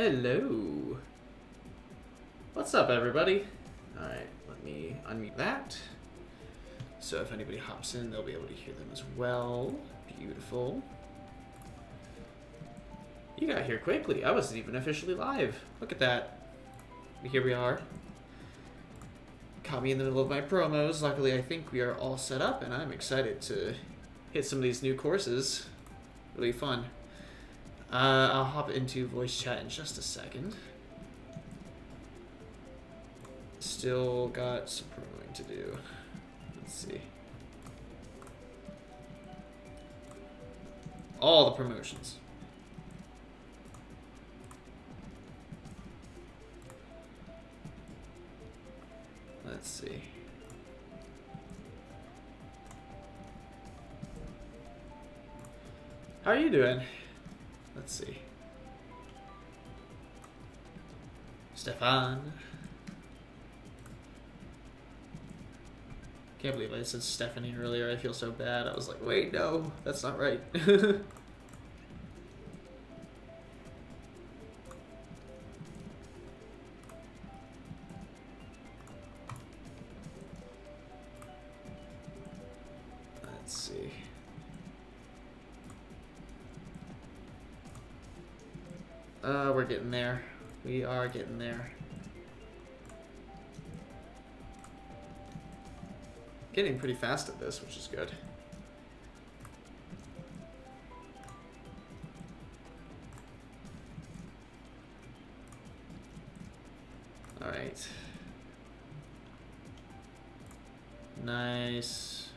Hello. What's up, everybody? Alright, let me unmute that. So if anybody hops in, they'll be able to hear them as well. Beautiful. You got here quickly. I wasn't even officially live. Look at that. Here we are. Caught me in the middle of my promos. Luckily, I think we are all set up, and I'm excited to hit some of these new courses. Really fun. I'll hop into voice chat in just a second. Still got some promoing to do. Let's see. All the promotions. Let's see. How are you doing? Let's see. Stefan. Can't believe I said Stephanie earlier. I feel so bad. I was like, wait, no, that's not right. Let's see. We're getting there. We are getting there. Getting pretty fast at this, which is good. All right. Nice.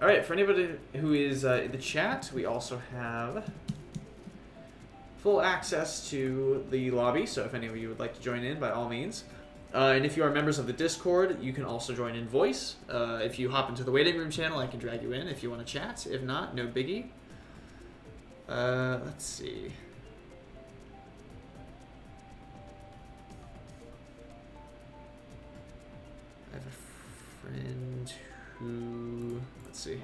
All right, for anybody who is in the chat, we also have full access to the lobby, so if any of you would like to join in, by all means. And if you are members of the Discord, you can also join in voice. If you hop into the waiting room channel, I can drag you in if you want to chat. If not, no biggie. Let's see. I have a friend who... Let's see.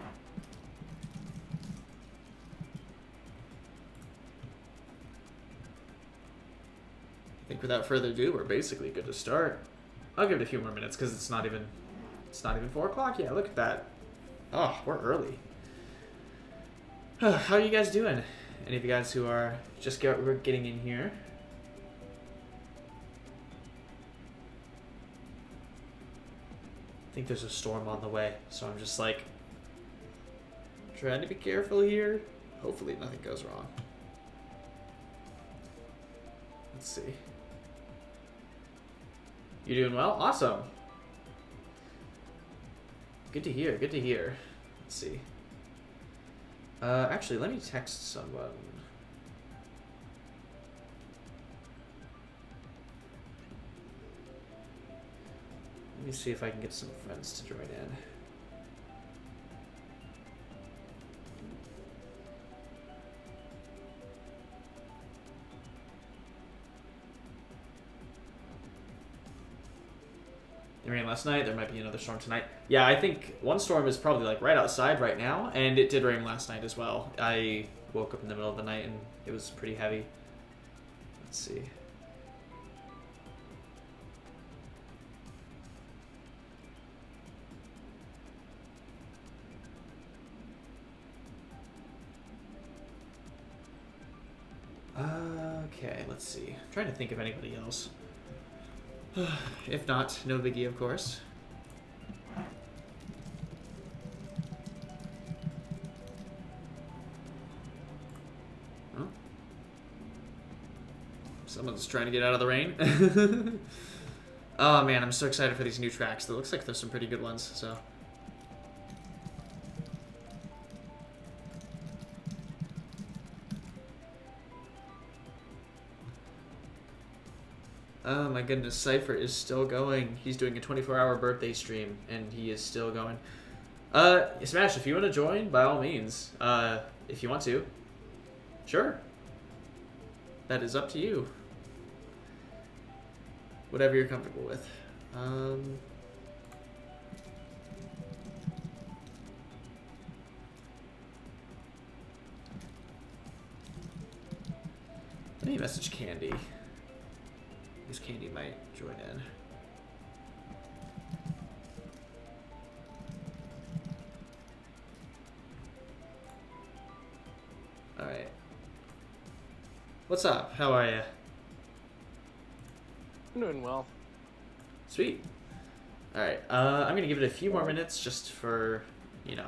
I think without further ado, we're basically good to start. I'll give it a few more minutes because it's not even 4 o'clock. Yeah, look at that. Oh, we're early. How are you guys doing? Any of you guys who are just getting in here? I think there's a storm on the way, so I'm just like trying to be careful here. Hopefully nothing goes wrong. Let's see. You doing well? Awesome. Good to hear. Good to hear. Let's see. Actually, let me text someone. Let me see if I can get some friends to join in. It rained last night. There might be another storm tonight. Yeah, I think one storm is probably like right outside right now, and it did rain last night as well. I woke up in the middle of the night and it was pretty heavy. Let's see. Okay, let's see. I'm trying to think of anybody else. If not, no biggie, of course. Oh. Someone's trying to get out of the rain. Oh man, I'm so excited for these new tracks. It looks like there's some pretty good ones, so. Oh my goodness, Cypher is still going. He's doing a 24-hour birthday stream, and he is still going. Smash, if you want to join, by all means. If you want to. Sure. That is up to you. Whatever you're comfortable with. Let me message Candy. Because Candy might join in. Alright. What's up? How are you? I'm doing well. Sweet. Alright, I'm gonna give it a few more minutes just for, you know,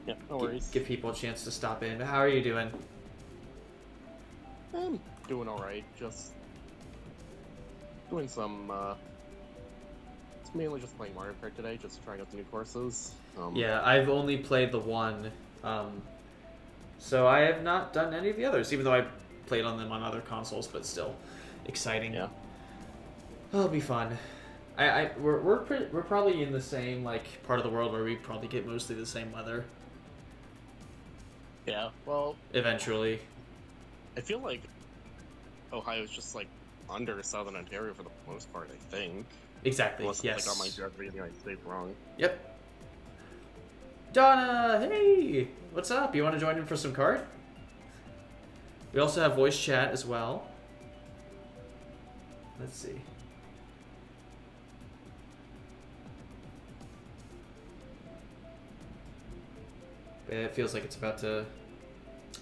Yeah, no worries. give people a chance to stop in. How are you doing? I'm doing alright, just doing some, it's mainly just playing Mario Kart today, just trying out the new courses. Yeah, I've only played the one, so I have not done any of the others, even though I played on them on other consoles, but still exciting. Yeah. It'll be fun. We're probably in the same like part of the world where we probably get mostly the same weather Yeah, well, eventually. I feel like Ohio's just, like, under Southern Ontario for the most part, I think. Exactly. Unless Yes. I got my geography in the United States wrong. Yep. Donna, hey, what's up? You want to join in for some Kart? We also have voice chat as well. Let's see. It feels like it's about to...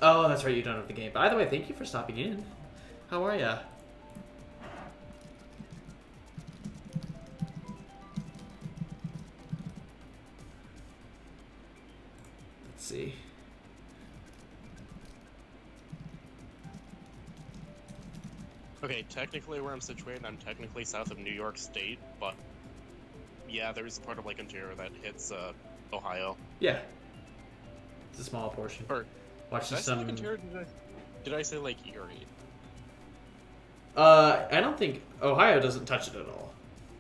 Oh, that's right, you don't have the game. By the way, thank you for stopping in. How are ya? Let's see. Okay, technically where I'm situated, I'm technically south of New York State, but yeah, there is a part of Lake Ontario that hits Ohio. Yeah. It's a small portion. Or Watching did I say Lake some... Ontario? Did I say Lake Erie? I don't think... Ohio doesn't touch it at all.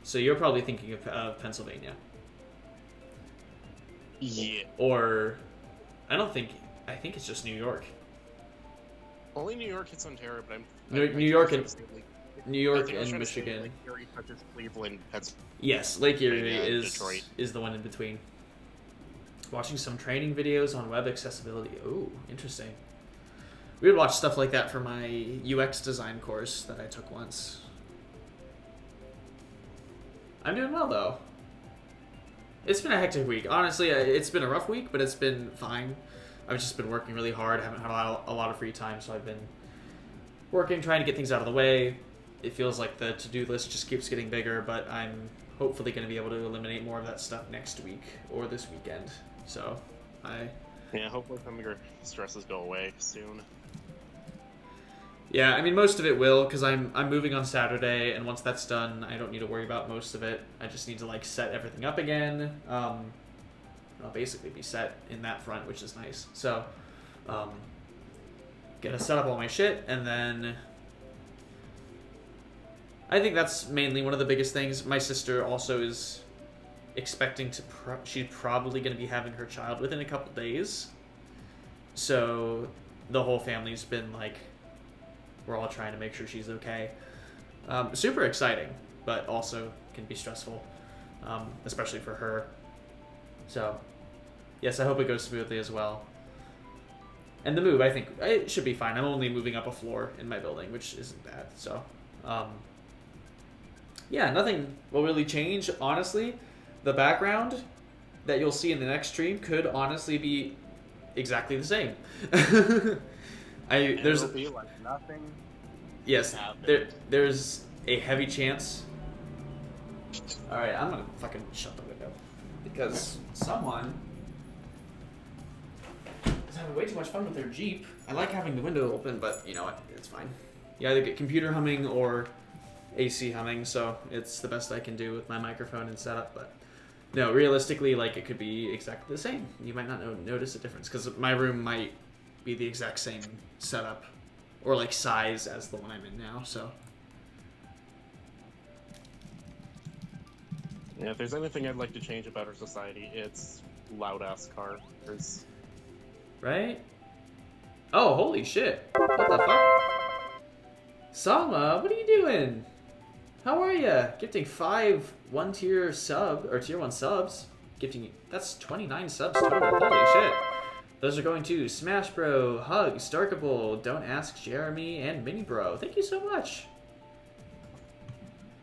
So you're probably thinking of Pennsylvania. Yeah. Or... I think it's just New York. Only New York hits Ontario, but New York and Michigan. Michigan. Lake Erie touches Cleveland, Pennsylvania. Yes, Lake Erie Detroit. is the one in between. Watching some training videos on web accessibility. Oh, interesting. We would watch stuff like that for my UX design course that I took once. I'm doing well, though. It's been a hectic week. Honestly, it's been a rough week, but it's been fine. I've just been working really hard. I haven't had a lot of free time, so I've been working, trying to get things out of the way. It feels like the to-do list just keeps getting bigger, but I'm hopefully going to be able to eliminate more of that stuff next week or this weekend. So, Yeah, hopefully some of your stresses go away soon. Yeah, I mean, most of it will, because I'm moving on Saturday, and once that's done, I don't need to worry about most of it. I just need to, like, set everything up again. I'll basically be set in that front, which is nice. So, gonna set up all my shit, and then... I think that's mainly one of the biggest things. My sister also is expecting to... she's probably going to be having her child within a couple days. So, the whole family's been, like... We're all trying to make sure she's okay. Super exciting, but also can be stressful, especially for her. So, yes, I hope it goes smoothly as well. And the move, I think, it should be fine. I'm only moving up a floor in my building, which isn't bad. So, yeah, nothing will really change, honestly. The background that you'll see in the next stream could honestly be exactly the same. There's be like nothing. Yes, there's a heavy chance. All right, I'm gonna fucking shut the window because someone is having way too much fun with their Jeep. I like having the window open, but you know what? It's fine. You either get computer humming or AC humming, so it's the best I can do with my microphone and setup. But no, realistically, like it could be exactly the same. You might not notice a difference because my room might be the exact same setup or like size as the one I'm in now, so Yeah, if there's anything I'd like to change about our society, it's loud-ass cars. right? Oh, holy shit. What the fuck? Salma, what are you doing? How are ya? Gifting 5 1-tier sub or tier 1 subs. Gifting that's 29 subs total. Holy shit. Those are going to Smash Bro, Hug, Starkable, Don't Ask Jeremy, and Mini Bro. Thank you so much.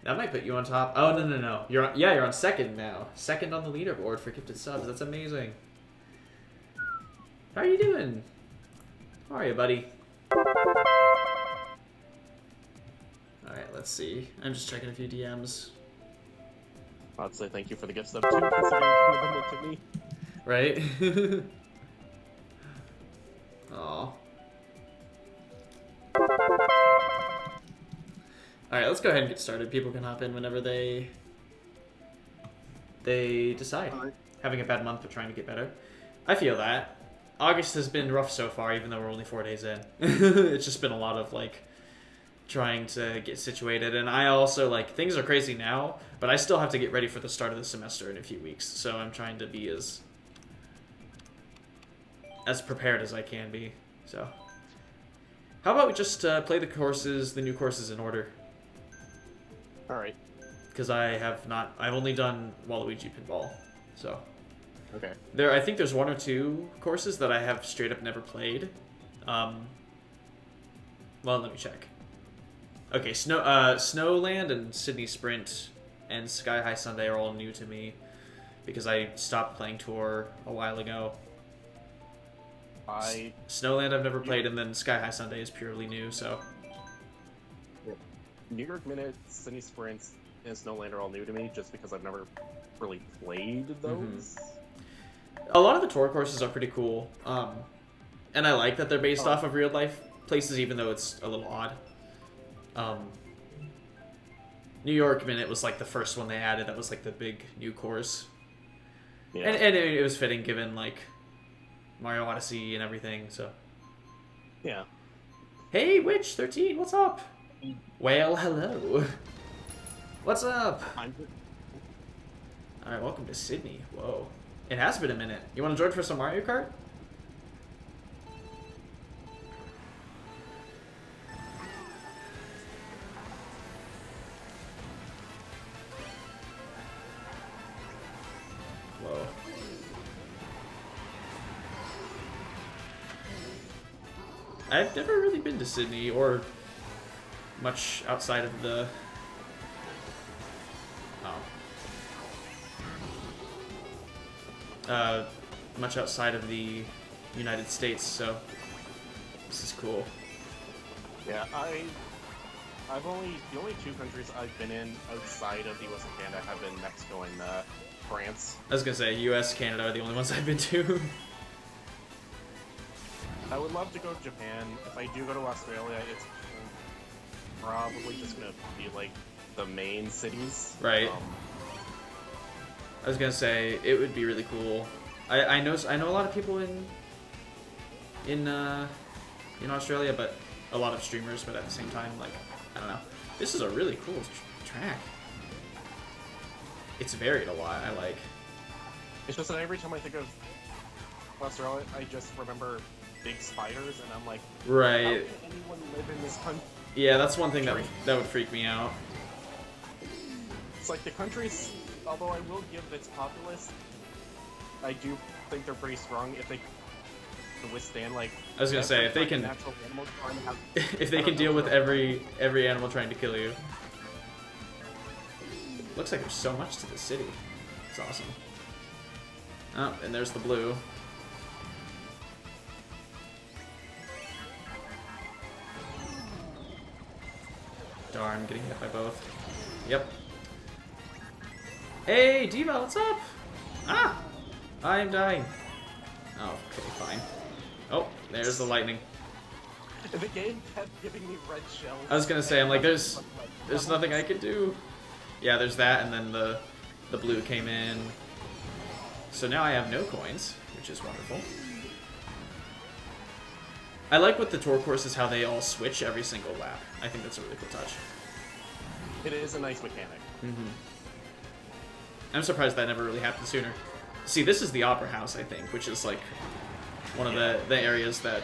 That might put you on top. Oh, no. You're on second now. Second on the leaderboard for gifted subs. That's amazing. How are you doing? How are you, buddy? Alright, let's see. I'm just checking a few DMs. I'd say thank you for the gift sub too, considering two of them went to me. Right? Aw. Alright, let's go ahead and get started. People can hop in whenever they decide. Alright. Having a bad month but trying to get better. I feel that. August has been rough so far, even though we're only 4 days in. It's just been a lot of, like, trying to get situated. And I also, like, things are crazy now, but I still have to get ready for the start of the semester in a few weeks. So I'm trying to be as prepared as I can be. So how about we just play the new courses in order? Alright. Because I've only done Waluigi Pinball, so. Okay. I think there's 1 or 2 courses that I have straight up never played. Well, let me check. Okay, Snowland and Sydney Sprint and Sky High Sunday are all new to me because I stopped playing Tour a while ago. Snowland I've never played, and then Sky High Sunday is purely new, so. New York Minute, Sydney Sprints, and Snowland are all new to me just because I've never really played those. A lot of the tour courses are pretty cool, and I like that they're based off of real life places, even though it's a little odd. New York Minute was like the first one they added. That was like the big new course, and it was fitting given like Mario Odyssey and everything. So yeah. Hey, Witch13, what's up? Well, hello. What's up? All right, welcome to Sydney. Whoa. It has been a minute. You want to join for some Mario Kart? Whoa. I've never really been to Sydney or much outside of the... much outside of the United States, so this is cool. Yeah, the only 2 countries I've been in outside of the US and Canada have been Mexico and France. I was gonna say US, Canada are the only ones I've been to. I would love to go to Japan. If I do go to Australia, it's probably just gonna be like the main cities. Right. I was gonna say it would be really cool. I know a lot of people in Australia, but a lot of streamers. But at the same time, like, I don't know. This is a really cool track. It's varied a lot. I like. It's just that every time I think of Australia, I just remember big spiders, and I'm like, right. How can anyone live in this country? Yeah, that's one thing that would freak me out. It's like the countries, although I will give its populace, I do think they're pretty strong if they can withstand, like... I was gonna say, if they can... if they can deal with every animal trying to kill you. Looks like there's so much to the city. It's awesome. Oh, and there's the blue. Darn, getting hit by both. Yep. Hey, Diva, what's up? Ah! I am dying. Oh, okay, fine. Oh, there's the lightning. The game kept giving me red shells. I was gonna say, I'm like, there's nothing I can do. Yeah, there's that, and then the blue came in. So now I have no coins, which is wonderful. I like with the tour courses how they all switch every single lap. I think that's a really cool touch. It is a nice mechanic. Mm-hmm. I'm surprised that never really happened sooner. See, this is the Opera House, I think, which is like one of the areas that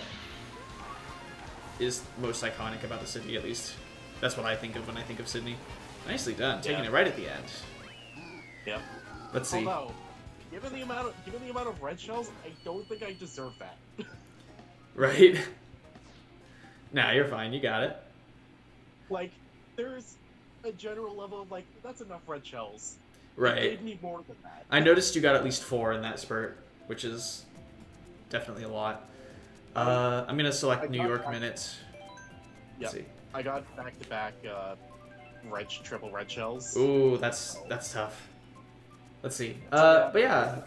is most iconic about the city, at least. That's what I think of when I think of Sydney. Nicely done, taking it right at the end. Yep. Let's see. Although, given the amount of red shells, I don't think I deserve that. Right? Nah, you're fine. You got it. Like, there's a general level of, like, that's enough red shells. Right. It gave me more than that. I noticed you got at least 4 in that spurt, which is definitely a lot. I'm gonna select New York minutes. Yeah, I got back-to-back triple red shells. Ooh, that's tough. Let's see. But yeah,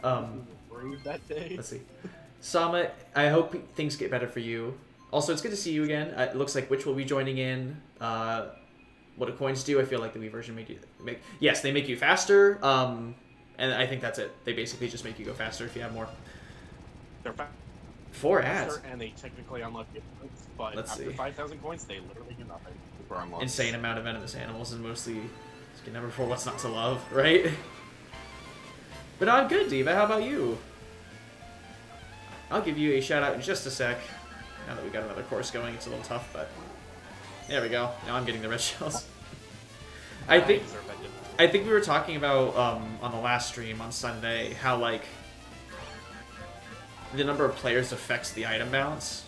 that day. Let's see. Sama, I hope things get better for you. Also, it's good to see you again. It looks like Witch will be joining in. What do coins do? I feel like the Wii version yes, they make you faster. And I think that's it. They basically just make you go faster if you have more. They're 4 ads. And they technically unlock it, but after 5,000 coins, they literally do nothing. Insane amount of venomous animals and mostly skin number 4. What's not to love, right? But no, I'm good, Diva. How about you? I'll give you a shout out in just a sec. Now that we got another course going, it's a little tough, but there we go. Now I'm getting the red shells. I think we were talking about on the last stream on Sunday how like the number of players affects the item balance.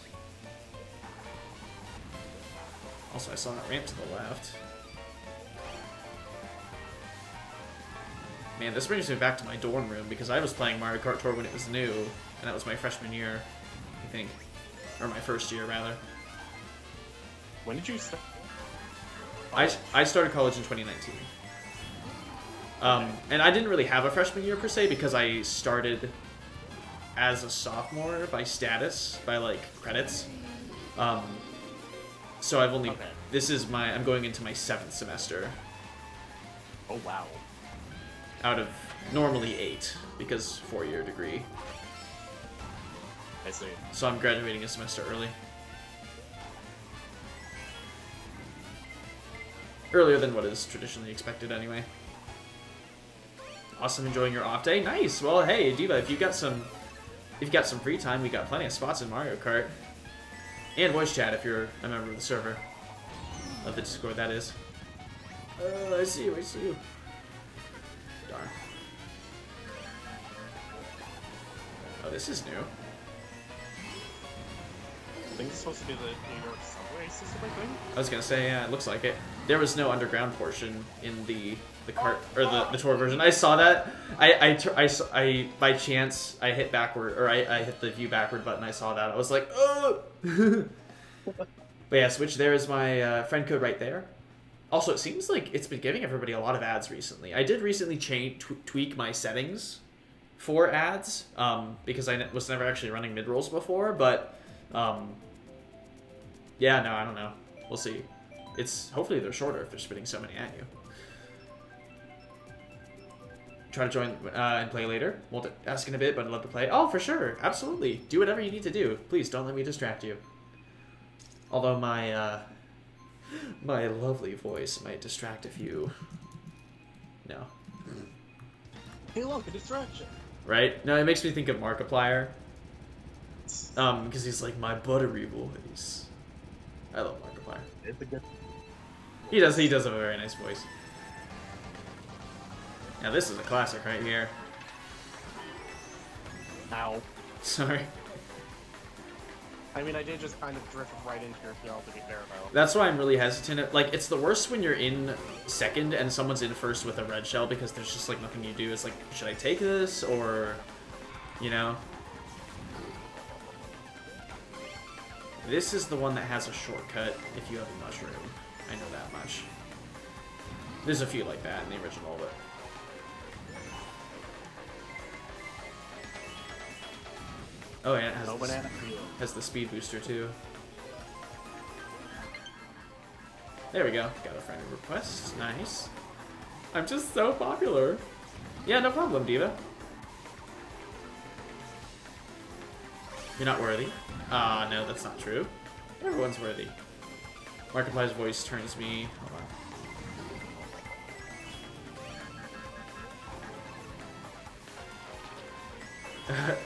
Also, I saw that ramp to the left. Man, this brings me back to my dorm room because I was playing Mario Kart Tour when it was new, and that was my freshman year, I think. Or my first year, rather. When did you start? I started college in 2019. And I didn't really have a freshman year per se because I started as a sophomore by status, by like credits. So I've only, I'm going into my 7th semester. Oh wow. Out of normally 8, because 4-year degree. I see. So I'm graduating a semester early. Earlier than what is traditionally expected, anyway. Awesome, enjoying your off day. Nice. Well, hey, Diva, if you've got some free time, we got plenty of spots in Mario Kart, and voice chat if you're a member of the server, of the Discord, that is. I see you. Darn. Oh, this is new. I think it's supposed to be the New York subway system, I think? I was gonna say, yeah, it looks like it. There was no underground portion in the cart, or the tour version. I saw that. I by chance, I hit backward, or I hit the view backward button, I saw that. I was like, oh! But yeah, Switch, there is my friend code right there. Also, it seems like it's been giving everybody a lot of ads recently. I did recently tweak my settings for ads, because I was never actually running mid-rolls before, but, yeah, no, I don't know. We'll see. Hopefully they're shorter if they're spitting so many at you. Try to join and play later. Won't ask in a bit, but I'd love to play. Oh, for sure. Absolutely. Do whatever you need to do. Please, don't let me distract you. Although my, my lovely voice might distract a few. No. Hey, look, a distraction. Right? No, it makes me think of Markiplier. Because he's like, my buttery voice. I love Markiplier. It's a good... He does have a very nice voice. Now this is a classic right here. Ow. Sorry. I mean, I did just kind of drift right into your field, to be fair, though. That's why I'm really hesitant. Like, it's the worst when you're in second and someone's in first with a red shell because there's just, like, nothing you do. It's like, should I take this? Or, you know? This is the one that has a shortcut if you have a mushroom. I know that much. There's a few like that in the original, but... Oh, yeah, it has the speed booster, too. There we go. Got a friend request. Nice. I'm just so popular. Yeah, no problem, Diva. You're not worthy. Ah, no, that's not true. Everyone's worthy. Markiplier's voice turns me... Hold on.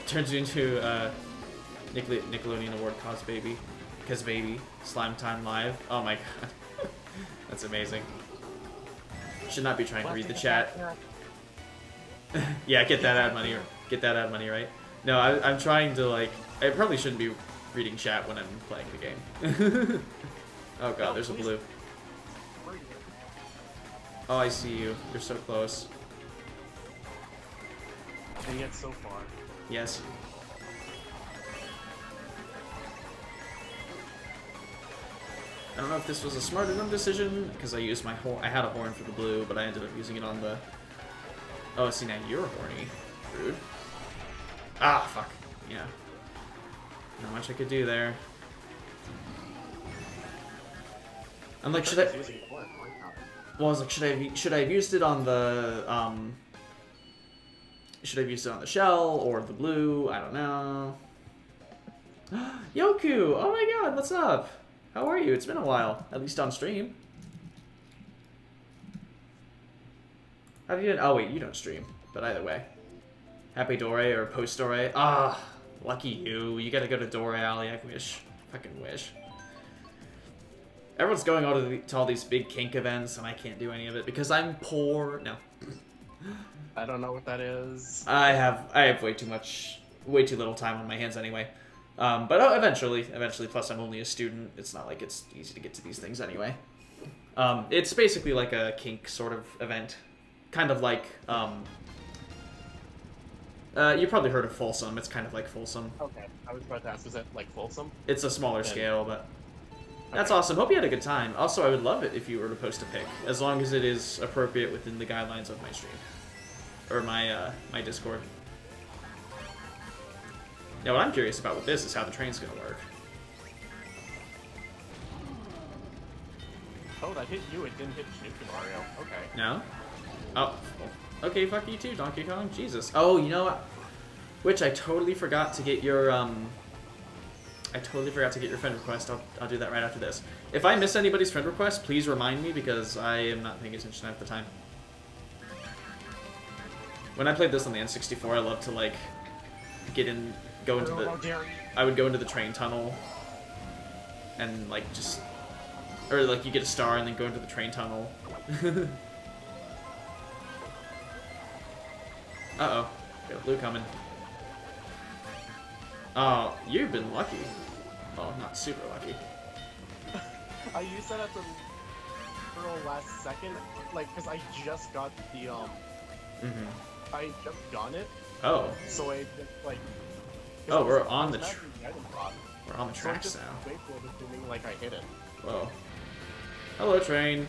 Turns you into Nickelodeon Award cause baby. Cause baby. Slime Time Live. Oh my god. That's amazing. Should not be trying to read the chat. Yeah, get that ad money, or get that ad money, right? No, I'm trying to, like... I probably shouldn't be reading chat when I'm playing the game. Oh god, there's a blue. Oh, I see you. You're so close. And yet so far. Yes. I don't know if this was a smart enough decision, because I used my horn. I had a horn for the blue, but I ended up using it on the... Oh, see, now you're horny. Rude. Ah, fuck. Yeah. Not much I could do there. I'm like, should I... Well, I was like, should I have used it on the, should I have used it on the shell, or the blue? I don't know. Yoku! Oh my god, what's up? How are you? It's been a while. At least on stream. Have you been? Oh wait, you don't stream. But either way. Happy Dore or post Dore. Ah, lucky you. You gotta go to Dore Alley. I wish. Fucking wish. Everyone's going to all these big kink events, and I can't do any of it because I'm poor. No. I don't know what that is. I have way too little time on my hands anyway. But oh, eventually. Plus, I'm only a student. It's not like it's easy to get to these things anyway. It's basically like a kink sort of event, kind of like you probably heard of Folsom. It's kind of like Folsom. Okay, I was about to ask, is it like Folsom? It's a smaller scale, but that's okay. awesome. Hope you had a good time. Also, I would love it if you were to post a pic, as long as it is appropriate within the guidelines of my stream or my my Discord. Now, what I'm curious about with this is how the train's gonna work. Oh, that hit you. It didn't hit Super Mario. Okay. No? Oh. Okay, fuck you too, Donkey Kong. Jesus. Oh, you know what? Which I totally forgot to get your friend request. I'll do that right after this. If I miss anybody's friend request, please remind me because I am not paying attention at the time. When I played this on the N64, I loved to like go into the. I would go into the train tunnel, and like just, or like you get a star and then go into the train tunnel. Uh-oh. Got a blue coming. Oh, you've been lucky. Well, not super lucky. I used that at the last second, like, because I just got the, I just got it. Oh. So I just, like... Oh, we're on the tracks so now. Wait for it, assuming, like, I hit it. Whoa. Hello, train.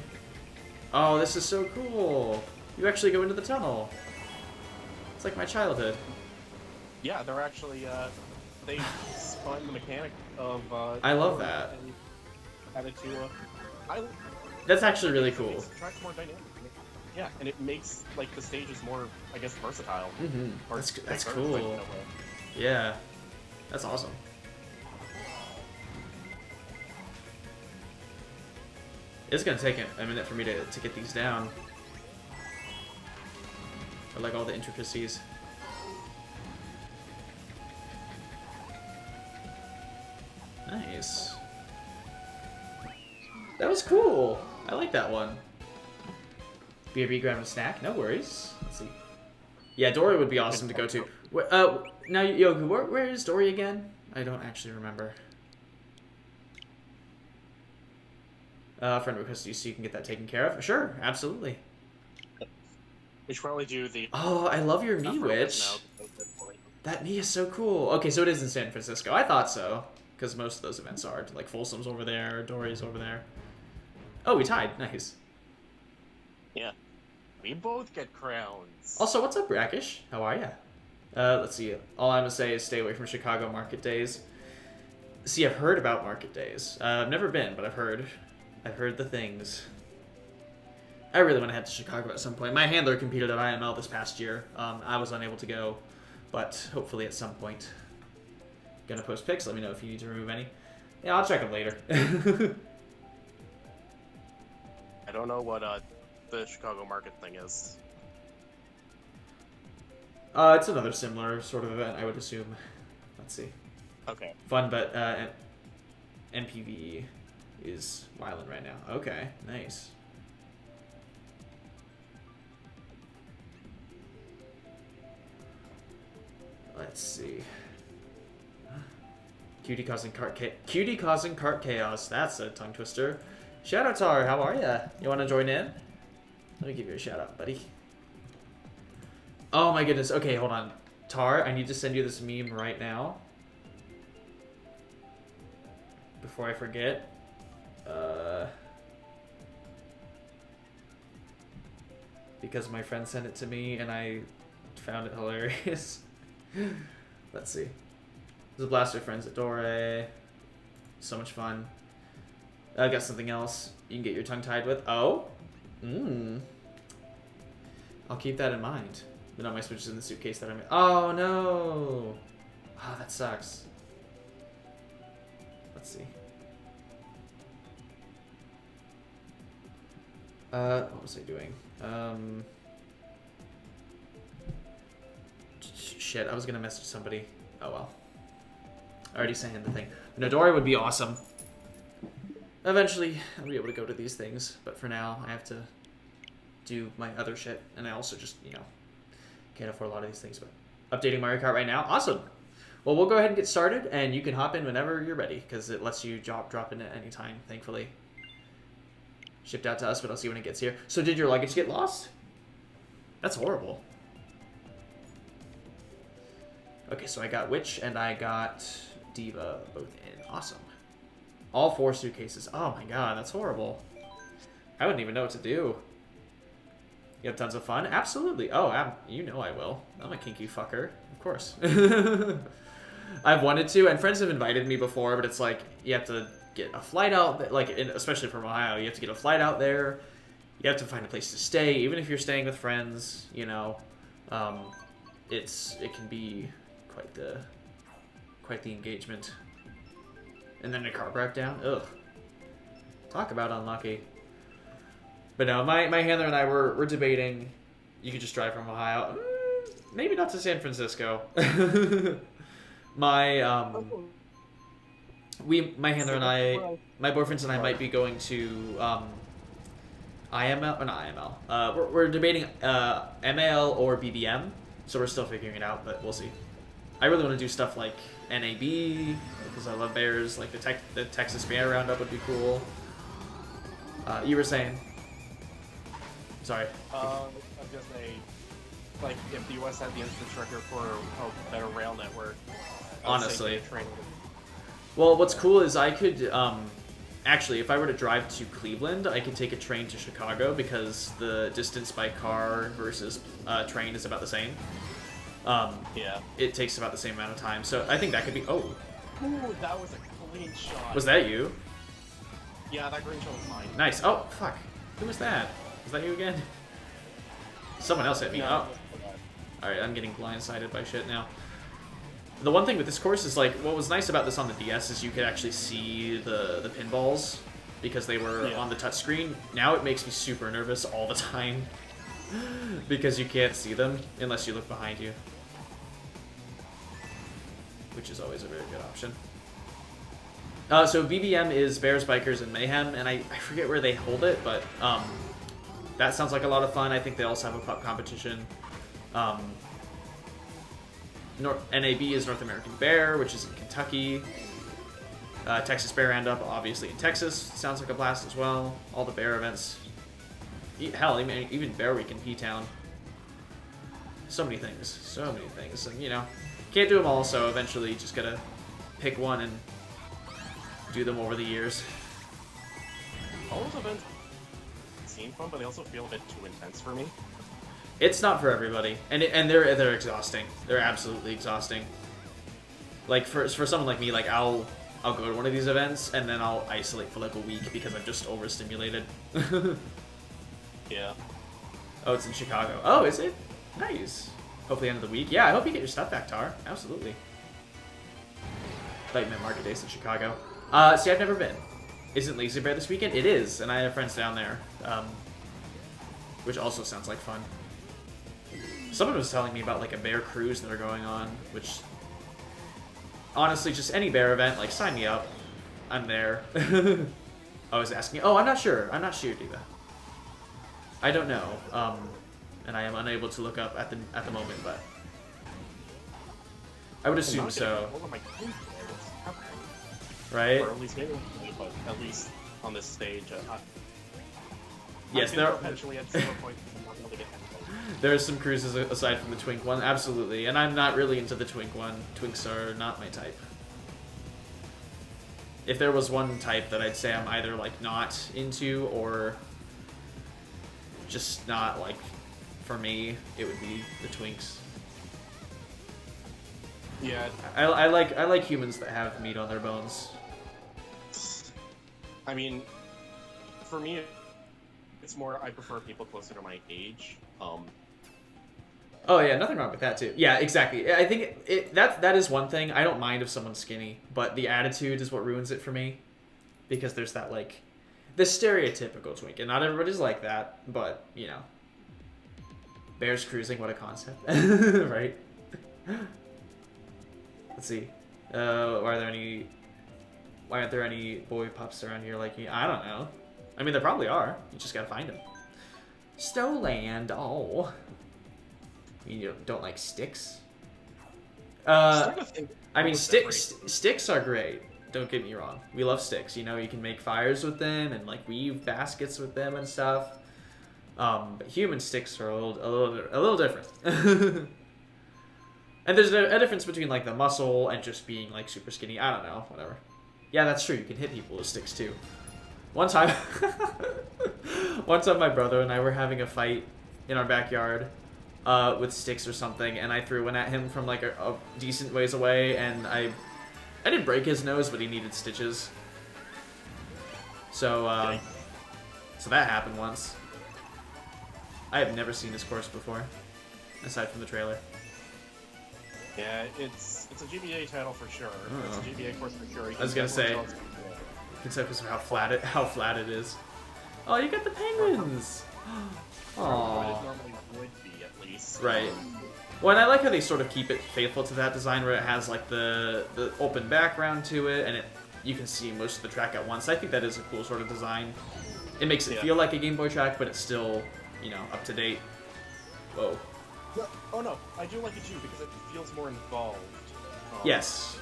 Oh, this is so cool. You actually go into the tunnel. It's like my childhood. Yeah, they're actually, they spun the mechanic of, I love that. And added to, That's actually really cool. It makes the track more dynamic. Yeah, and it makes, like, the stages more, I guess, versatile. Mm-hmm. Or That's cool. Yeah. That's awesome. It's gonna take a minute for me to get these down. I like all the intricacies. Nice. That was cool. I like that one. BRB grabbing a snack? No worries. Let's see. Yeah, Dory would be awesome to go to. Now, Yogu, where is Dory again? I don't actually remember. Friend request you so you can get that taken care of? Sure, absolutely. We should probably do the... Oh, I love your Mii Witch. That Mii is so cool. Okay, so it is in San Francisco. I thought so. Because most of those events are. Like, Folsom's over there, Dory's over there. Oh, we tied. Nice. Yeah. We both get crowns. Also, what's up, Brackish? How are ya? Let's see. All I'm gonna say is stay away from Chicago market days. See, I've heard about market days. I've never been, but I've heard. I've heard the things. I really want to head to Chicago at some point. My handler competed at IML this past year. I was unable to go, but hopefully at some point. Gonna post pics. Let me know if you need to remove any. Yeah, I'll check them later. I don't know what the Chicago market thing is. It's another similar sort of event, I would assume. Let's see. Okay. Fun, but MPV is wilding right now. Okay, nice. Let's see. Cutie causing cart chaos. That's a tongue twister. Shout out Tar, how are ya? You want to join in? Let me give you a shout out, buddy. Oh my goodness. Okay, hold on. Tar, I need to send you this meme right now. Before I forget. Because my friend sent it to me and I found it hilarious. Let's see. There's a blaster friends at Dore. So much fun. I got something else you can get your tongue tied with. Oh? I'll keep that in mind. But no, my Switch is in the suitcase that I'm in. Oh no! Oh, that sucks. Let's see. What was I doing? Shit, I was gonna message somebody. Oh well. I already sent him the thing. Nodori would be awesome. Eventually, I'll be able to go to these things, but for now, I have to do my other shit, and I also just, you know, can't afford a lot of these things, but updating Mario Kart right now. Awesome! Well, we'll go ahead and get started, and you can hop in whenever you're ready, because it lets you drop in at any time, thankfully. Shipped out to us, but I'll see when it gets here. So did your luggage get lost? That's horrible. Okay, so I got Witch, and I got Diva both in. Awesome. All 4 suitcases. Oh my god, that's horrible. I wouldn't even know what to do. You have tons of fun? Absolutely. Oh, you know I will. I'm a kinky fucker. Of course. I've wanted to, and friends have invited me before, but it's like, you have to get a flight out, like, especially from Ohio, you have to get a flight out there. You have to find a place to stay, even if you're staying with friends, you know. It can be quite the engagement. And then the car broke down. Ugh. Talk about unlucky. But no, my handler and I were debating. You could just drive from Ohio. Maybe not to San Francisco. my handler and I, my boyfriends and I might be going to IML or not IML. We're debating MAL or BBM, so we're still figuring it out, but we'll see. I really want to do stuff like NAB because I love bears. Like the Texas Bear Roundup would be cool. You were saying? Sorry. I'm just saying, like, if the U.S. had the infrastructure for a better rail network, honestly. Well, what's cool is I could actually, if I were to drive to Cleveland, I could take a train to Chicago because the distance by car versus train is about the same. Yeah. It takes about the same amount of time, so I think that could be. Oh. Ooh, that was a clean shot. Was that you? Yeah, that green shot was mine. Nice. Oh, fuck. Who was that? Was that you again? Someone else hit me. No, oh. Alright, I'm getting blindsided by shit now. The one thing with this course is, like, what was nice about this on the DS is you could actually see the pinballs because they were on the touchscreen. Now it makes me super nervous all the time because you can't see them unless you look behind you, which is always a very good option. So BBM is Bears, Bikers, and Mayhem, and I forget where they hold it, but that sounds like a lot of fun. I think they also have a pup competition. NAB is North American Bear, which is in Kentucky. Texas Bear Roundup, obviously in Texas. Sounds like a blast as well. All the bear events. Hell, even Bear Week in P-Town. So many things. So many things. And, you know, can't do them all, so eventually you just gotta pick one and do them over the years. All those events seem fun, but they also feel a bit too intense for me. It's not for everybody, and they're exhausting. They're absolutely exhausting. Like for someone like me, like I'll go to one of these events and then I'll isolate for like a week because I'm just overstimulated. Yeah. Oh, it's in Chicago. Oh, is it? Nice. Hopefully end of the week. Yeah, I hope you get your stuff back, Tar. Absolutely. I thought you meant Market Days in Chicago. See, I've never been. Isn't Lazy Bear this weekend? It is, and I have friends down there, which also sounds like fun. Someone was telling me about like a bear cruise that are going on, which honestly, just any bear event, like sign me up. I'm there. I was asking. Oh, I'm not sure. I'm not sure, Diva. I don't know, and I am unable to look up at the moment, but I would I'm assume not getting so. all of my points there. What's happening? Right? Or at least maybe, but at least on this stage, Yes, I there. can potentially at 0 points. I'm not able to get anything. There are some cruises aside from the Twink one, absolutely, and I'm not really into the Twink one. Twinks are not my type. If there was one type that I'd say I'm either like not into or just not like for me, it would be the Twinks. Yeah, I like humans that have meat on their bones. I mean, for me, it's more I prefer people closer to my age. Oh yeah, nothing wrong with that too. Yeah, exactly. I think that is one thing. I don't mind if someone's skinny, but the attitude is what ruins it for me, because there's that like the stereotypical twink, and not everybody's like that, but you know, bears cruising, what a concept, right? Let's see. Why aren't there any boy pups around here like me? I don't know. I mean, there probably are. You just gotta find them. Snowland. Oh. You don't like sticks? I mean, sticks are great. Don't get me wrong. We love sticks. You know, you can make fires with them and like weave baskets with them and stuff. But human sticks are a little different. And there's a difference between like the muscle and just being like super skinny. I don't know, whatever. Yeah, that's true. You can hit people with sticks too. One time, my brother and I were having a fight in our backyard with sticks or something, and I threw one at him from like a decent ways away, and I didn't break his nose, but he needed stitches. So, so that happened once. I have never seen this course before, aside from the trailer. Yeah, it's a GBA title for sure. It's a GBA course for sure. I was gonna say, concept of how flat it is. Oh, you got the penguins. What it normally would be, at least. Right. Well, and I like how they sort of keep it faithful to that design, where it has like the open background to it, and you can see most of the track at once. I think that is a cool sort of design. It makes it feel like a Game Boy track, but it's still, you know, up to date. Whoa. Oh no, I do like it too because it feels more involved. Yes.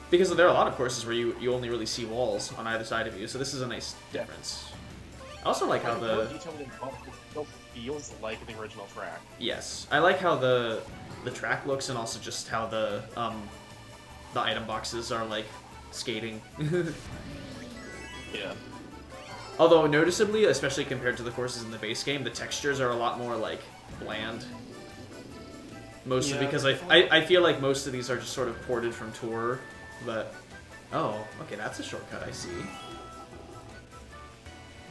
Because there are a lot of courses where you only really see walls on either side of you, so this is a nice difference. I also like how the detailed involved still feels like the original track. Yes, I like how the track looks, and also just how the item boxes are like skating. Yeah. Although noticeably, especially compared to the courses in the base game, the textures are a lot more like bland. Mostly because I feel like most of these are just sort of ported from Tour, but oh, okay, that's a shortcut, I see.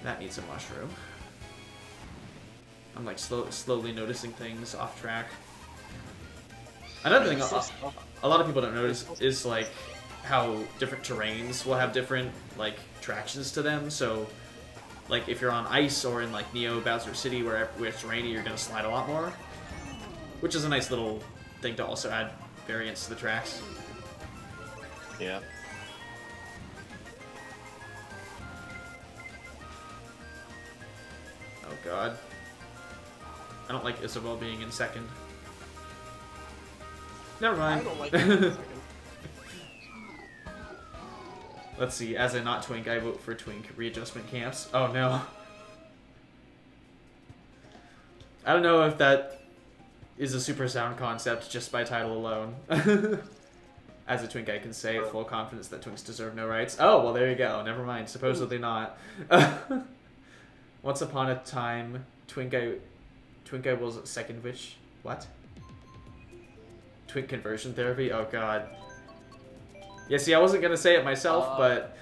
That needs a mushroom. I'm like slowly noticing things off track. Another thing a lot of people don't notice is like how different terrains will have different like tractions to them. So like if you're on ice or in like Neo Bowser City where it's rainy, you're gonna slide a lot more, which is a nice little thing to also add variance to the tracks. Yeah. Oh god. I don't like Isabel being in second. Never mind. I don't like it in second. Let's see, as a not twink, I vote for twink readjustment camps. Oh no. I don't know if that is a super sound concept just by title alone. As a twink, I can say with full confidence that twinks deserve no rights. Oh, well there you go. Never mind. Supposedly not. Once upon a time, Twink Guy was second witch. What? Twink conversion therapy? Oh god. Yeah, see, I wasn't gonna say it myself, but...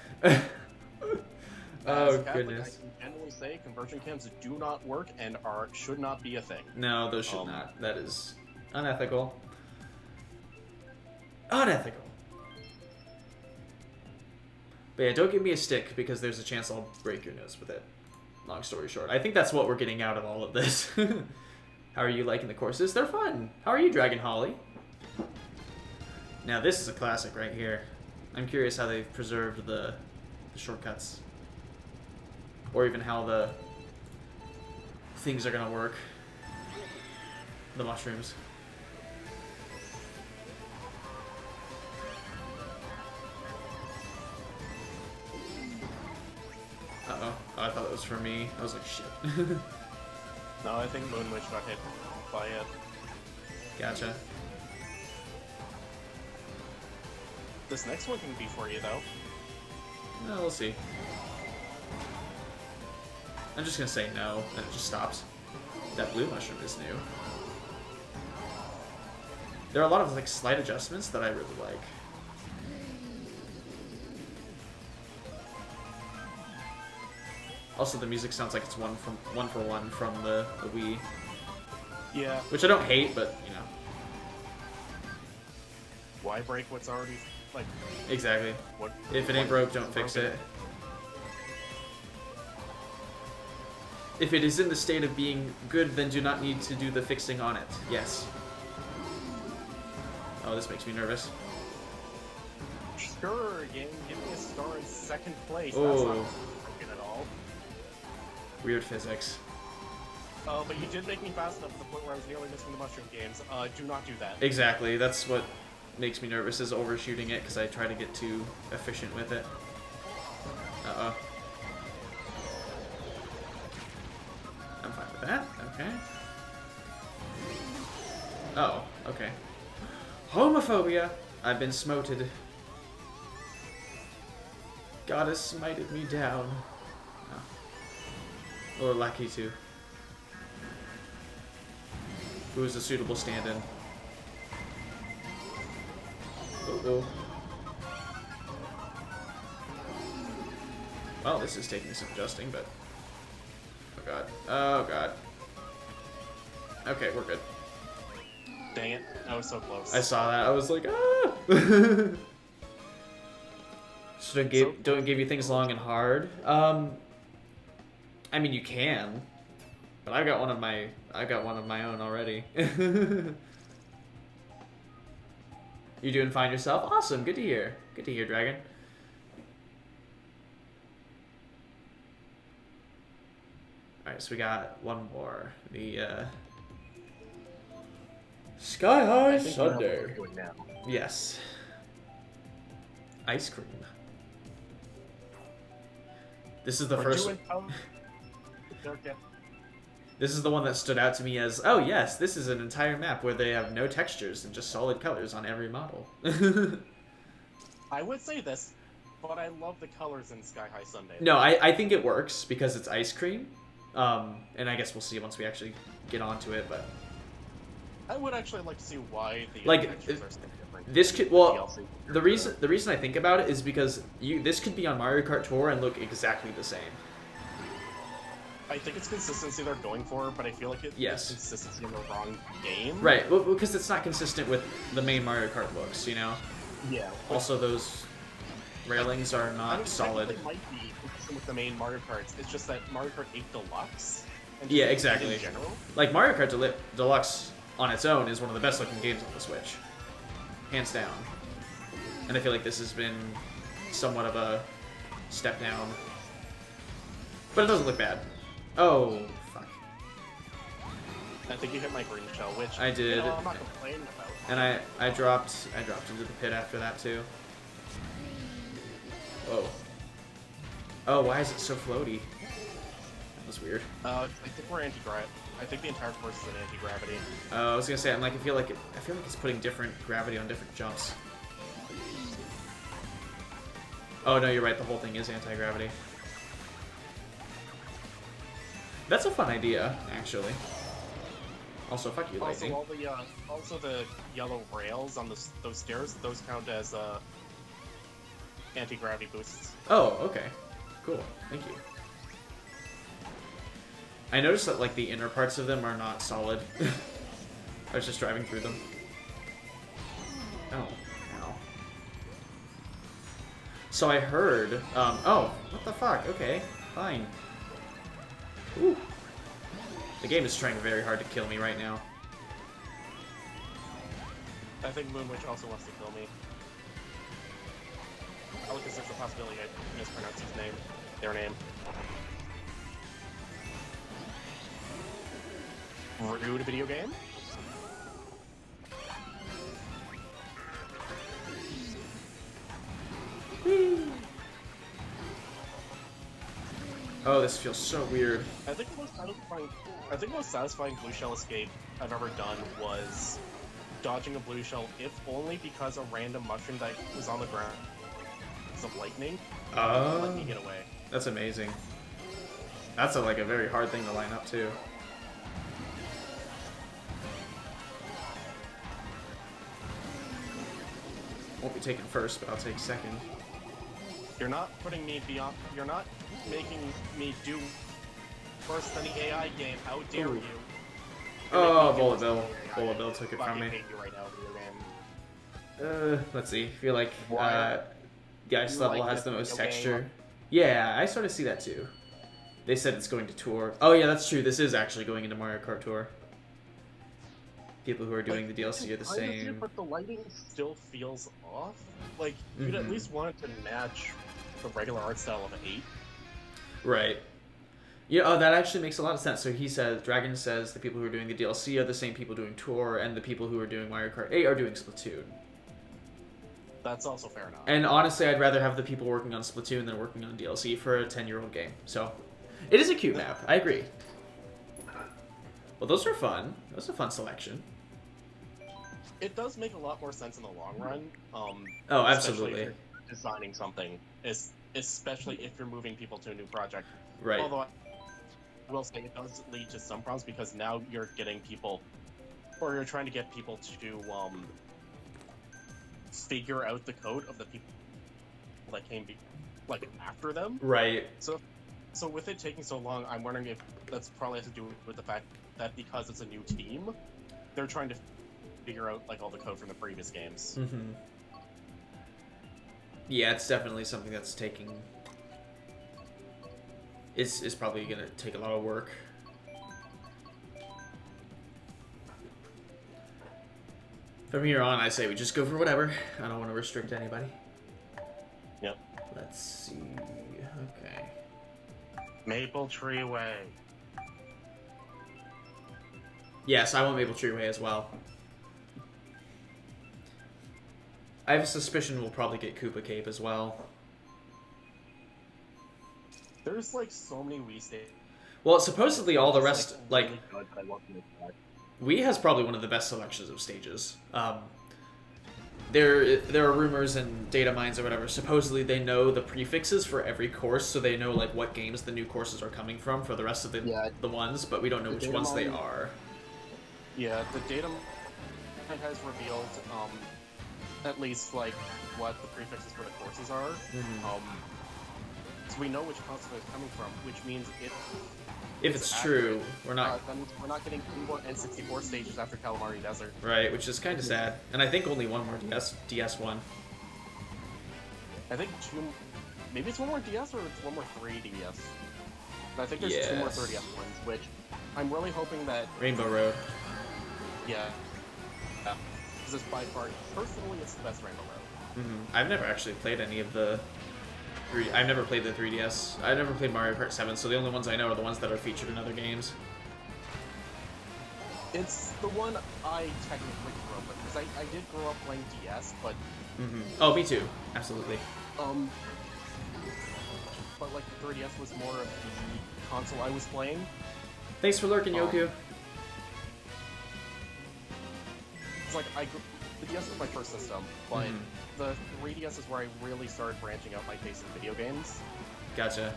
oh, goodness. I can generally say conversion camps do not work and should not be a thing. No, those should not. That is unethical. Unethical. But yeah, don't give me a stick, because there's a chance I'll break your nose with it. Long story short. I think that's what we're getting out of all of this. How are you liking the courses? They're fun. How are you, Dragon Holly? Now this is a classic right here. I'm curious how they've preserved the shortcuts. Or even how the things are gonna work. The mushrooms. Uh-oh. Oh, I thought it was for me. I was like, shit. No, I think Moon Witch got hit by it. Gotcha. This next one can be for you, though. No, we'll see. I'm just gonna say no, and it just stops. That blue mushroom is new. There are a lot of like slight adjustments that I really like. Also, the music sounds like it's one for one from the Wii. Yeah. Which I don't hate, but you know. Why break what's already like? Exactly. What? If it ain't broke, don't fix it. If it is in the state of being good, then do not need to do the fixing on it. Yes. Oh, this makes me nervous. Sure, game. Give me a star in second place. Oh. That's not broken at all. Weird physics. But you did make me fast enough to the point where I was nearly missing the mushroom games. Do not do that. Exactly. That's what makes me nervous, is overshooting it, because I try to get too efficient with it. Uh-oh. I'm fine with that. Okay. Oh, okay. Homophobia! I've been smoted. God has smited me down. Oh. Or lucky to. Who is a suitable stand-in? Uh-oh. Well, this is taking some adjusting, but... Oh god. Oh god. Okay, we're good. Dang it. I was so close. I saw that. I was like, ah! So don't give you things long and hard. I mean, you can, but I've got one of my own already. You doing fine yourself? Awesome. Good to hear. Good to hear, Dragon. All right, so we got one more. The Sky High Sunday. Yes. Ice cream. This is the first. This is the one that stood out to me as, oh yes, this is an entire map where they have no textures and just solid colors on every model. I would say this, but I love the colors in Sky High Sunday. No, I think it works because it's ice cream. And I guess we'll see once we actually get onto it, but... I would actually like to see why the textures are so different. This could, well, the reason I think about it is because this could be on Mario Kart Tour and look exactly the same. I think it's consistency they're going for, but I feel like it's consistency in the wrong game. Right, well, because it's not consistent with the main Mario Kart looks, you know? Yeah. Also, those railings are not solid. It might be consistent with the main Mario Karts. It's just that Mario Kart 8 Deluxe. Yeah, exactly. In general. Like, Mario Kart Deluxe on its own is one of the best looking games on the Switch. Hands down. And I feel like this has been somewhat of a step down. But it doesn't look bad. Oh, fuck. I think you hit my green shell, which I did. You know, I'm not complaining about. And I dropped into the pit after that too. Whoa. Oh, why is it so floaty? That was weird. I think we're anti-gravity. I think the entire course is an anti-gravity. I was gonna say, I feel like it's putting different gravity on different jumps. Oh no, you're right. The whole thing is anti-gravity. That's a fun idea, actually. Also, fuck you, Lightning. Also the yellow rails on those stairs, those count as anti-gravity boosts. Oh, okay. Cool. Thank you. I noticed that, like, the inner parts of them are not solid. I was just driving through them. Oh, ow. So I heard, oh, what the fuck? Okay, fine. Ooh. The game is trying very hard to kill me right now. I think Moonwitch also wants to kill me. Only because there's a possibility I mispronounced his name. Their name. Rude video game? Oh, this feels so weird. I think the most satisfying blue shell escape I've ever done was dodging a blue shell, if only because a random mushroom that was on the ground of lightning let me get away. That's amazing. That's like a very hard thing to line up too. Won't be taken first, but I'll take second. You're not putting me beyond. You're not making me do worse than the AI game. How dare Ooh. you? Oh, Bullet Bill. Bullet Bill took it from me. Hate you right now, video game. Let's see. I feel like Why? the ice level like has the this most video texture. game? Yeah, I sort of see that too. They said it's going to Tour. Oh yeah, that's true. This is actually going into Mario Kart Tour. People who are doing the DLC are the same. But the lighting still feels off. Like, you'd at least want it to match the regular art style of 8. Right. Yeah, oh, that actually makes a lot of sense. So he says, Dragon says the people who are doing the DLC are the same people doing Tour, and the people who are doing Mario Kart 8 are doing Splatoon. That's also fair enough. And honestly, I'd rather have the people working on Splatoon than working on DLC for a 10-year-old game. So, it is a cute map. I agree. Well, those are fun. That was a fun selection. It does make a lot more sense in the long run. Oh, Especially absolutely. if you're designing something, especially if you're moving people to a new project. Right. Although I will say it does lead to some problems because now you're getting people, or you're trying to get people to figure out the code of the people that came after them. Right. So with it taking so long, I'm wondering if that's probably has to do with the fact that because it's a new team, they're trying to figure out all the code from the previous games. Mm-hmm. Yeah, it's definitely something that's taking. It's probably gonna take a lot of work. From here on, I say we just go for whatever. I don't want to restrict anybody. Yep. Let's see. Okay. Maple Tree Way. Yes, I want Maple Tree Way as well. I have a suspicion we'll probably get Koopa Cape as well. There's so many Wii stages. Well, supposedly all the rest, really good, but I love them. Wii has probably one of the best selections of stages. There are rumors and data mines or whatever. Supposedly they know the prefixes for every course, so they know what games the new courses are coming from for the rest of the ones, but we don't know which ones they are. Yeah, the data mine has revealed at least what the prefixes for the courses are. So we know which console it's coming from, which means if it's true, we're not getting any more N64 stages after Calamari Desert. Right, which is kind of sad. And I think only one more DS one. I think maybe it's one more DS or it's one more 3DS. I think there's 2 more 3DS ones, which I'm really hoping that Rainbow Road. Yeah. Because it's by far, personally, it's the best Rainbow Road. I've never actually played any of the. I've never played the 3DS. I've never played Mario Kart 7, so the only ones I know are the ones that are featured in other games. It's the one I technically grew up with, because I did grow up playing DS, but... Oh, me too. Absolutely. But the 3DS was more of the console I was playing. Thanks for lurking, Yoku. It's the DS was my first system, but the 3DS is where I really started branching out my taste in video games. Gotcha.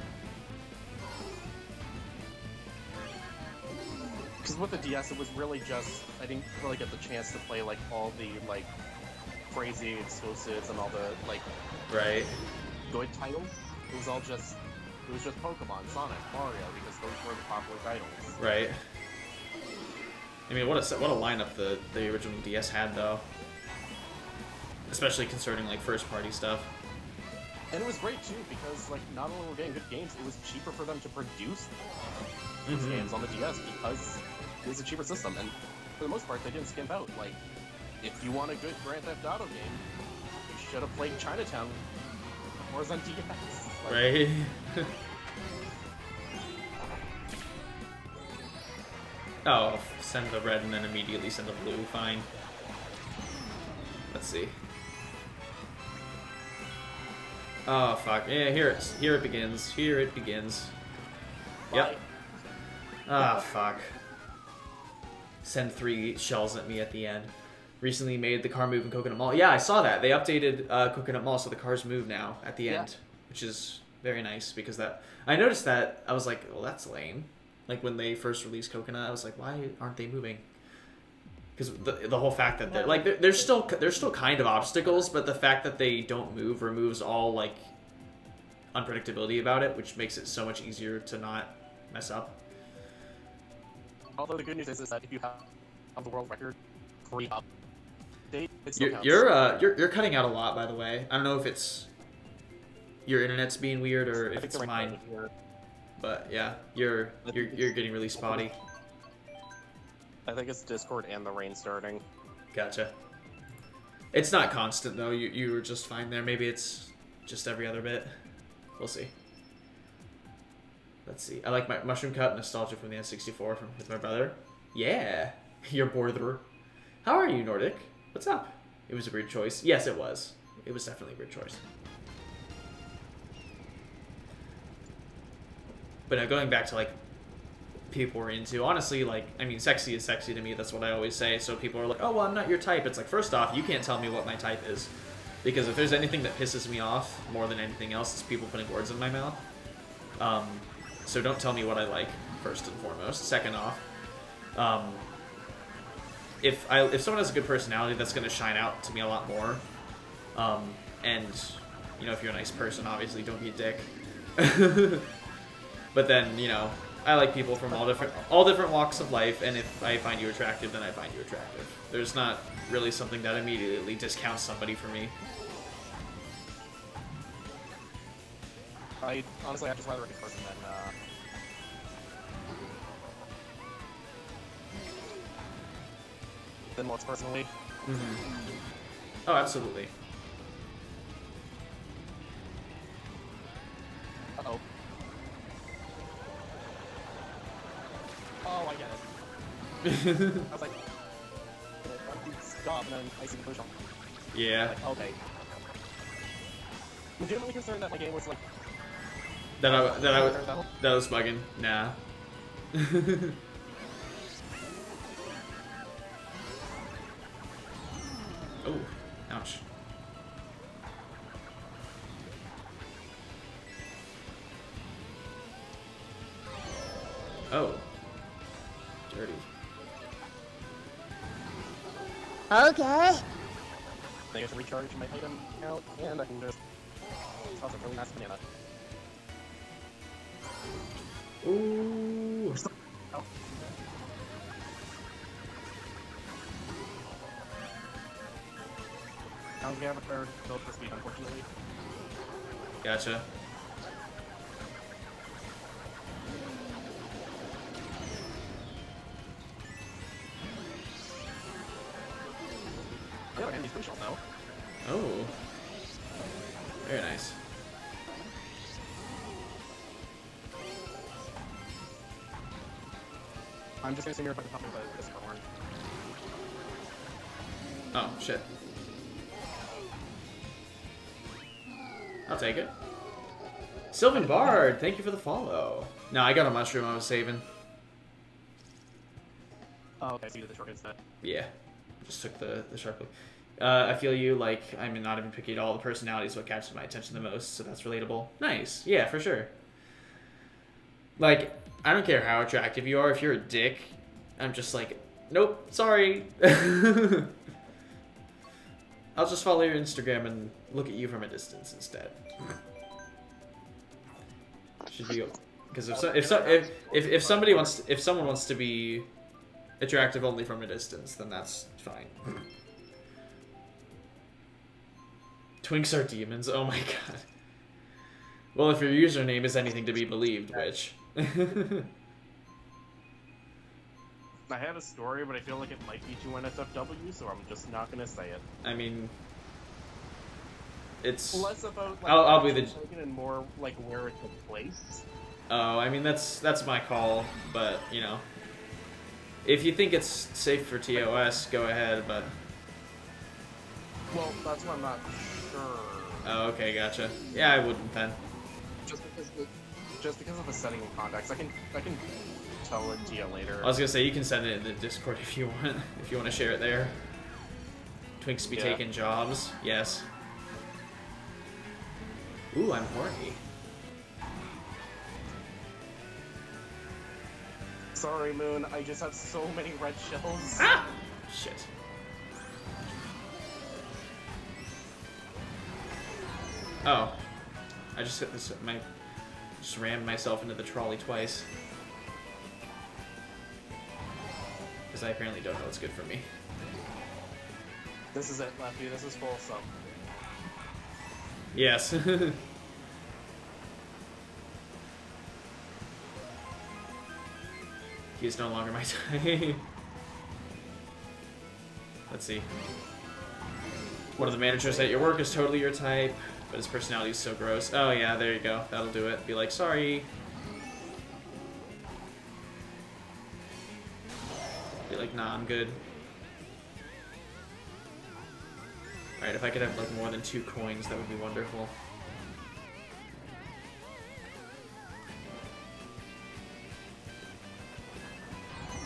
Because with the DS, it was really just, I didn't really get the chance to play all the crazy exclusives and all the right, good titles. It was just Pokemon, Sonic, Mario, because those were the popular titles. Right. I mean, what a lineup the original DS had, though. Especially concerning first party stuff. And it was great too because not only were we getting good games, it was cheaper for them to produce those games on the DS because it was a cheaper system. And for the most part, they didn't skimp out. If you want a good Grand Theft Auto game, you should have played Chinatown or on DS. Right. Oh, send the red and then immediately send the blue. Fine. Let's see. Oh fuck! Yeah, here it begins. Here it begins. Yep. Ah, fuck. Send 3 shells at me at the end. Recently made the car move in Coconut Mall. Yeah, I saw that. They updated Coconut Mall so the cars move now at the end, which is very nice because that... I noticed that. I was like, well, that's lame. Like, when they first released Coconut, I was like, why aren't they moving? Because the whole fact that they're... Like, there's still kind of obstacles, but the fact that they don't move removes all, like, unpredictability about it, which makes it so much easier to not mess up. Although the good news is that if you have the world record pre-update, it still counts. You're cutting out a lot, by the way. I don't know if it's your internet's being weird or if it's mine. But yeah, you're getting really spotty. I think it's Discord and the rain starting. Gotcha. It's not constant though. You were just fine there. Maybe it's just every other bit. We'll see. Let's see. I like my Mushroom Cut nostalgia from the N64 with my brother. Yeah, your brother. How are you, Nordic? What's up? It was a weird choice. Yes, it was. It was definitely a weird choice. But now going back to like people we're into, honestly, like, I mean, sexy is sexy to me. That's what I always say. So people are like, oh, well, I'm not your type. It's like, first off, you can't tell me what my type is. Because if there's anything that pisses me off more than anything else, it's people putting words in my mouth. So don't tell me what I like, first and foremost. Second off, if someone has a good personality, that's going to shine out to me a lot more. And, you know, if you're a nice person, obviously, don't be a dick. But then, you know, I like people from all different walks of life, and if I find you attractive, then I find you attractive. There's not really something that immediately discounts somebody for me. I honestly, I'd just rather a good person than looks personally. Mm-hmm. Oh, absolutely. Uh-oh. Oh, I get it. I was like, stop, and then I see the push on. Yeah. Like, okay. Legitimately concerned that my game was like... That I was bugging. Nah. Oh, ouch. Oh. Dirty. Okay. I get to recharge my item out, and I can just toss a really nice banana. Ooh. Oh. We have a third build for speed, unfortunately. Gotcha. I got a handy spin now. Oh. Very nice. I'm just gonna sit here if I can pop me by this horn. Oh, shit. I'll take it. Sylvan Bard, thank you for the follow. No, I got a mushroom I was saving. Oh, okay, so you did the short instead. Yeah, just took the sharp look. I feel you, like, I'm not even picky at all. The personality is what catches my attention the most, so that's relatable. Nice, yeah, for sure. Like, I don't care how attractive you are. If you're a dick, I'm just like, nope, sorry. I'll just follow your Instagram and look at you from a distance instead. Should be because if someone wants to be attractive only from a distance, then that's fine. Twinks are demons. Oh my god. Well, if your username is anything to be believed, which. I have a story, but I feel like it might be too NSFW, so I'm just not gonna say it. I mean, it's less about like I'll be the and more like where it took place. Oh, I mean that's my call, but you know, if you think it's safe for TOS, go ahead. But well, that's why I'm not sure. Oh, okay, gotcha. Yeah, I wouldn't then. Just just because of the setting and context. I can tell it to you later. I was gonna say you can send it in the Discord if you want. If you want to share it there. Twinks be taking jobs. Yes. Ooh, I'm horny. Sorry, Moon. I just have so many red shells. Ah! Shit. Oh. I just hit this. Just rammed myself into the trolley twice. Because I apparently don't know what's good for me. This is it, Lefty. This is wholesome. Yes. He's no longer my type. Let's see. One of the managers at your work is totally your type, but his personality is so gross. Oh yeah, there you go. That'll do it. Be like, sorry. Be like, nah, I'm good. Alright, if I could have like more than 2 coins, that would be wonderful.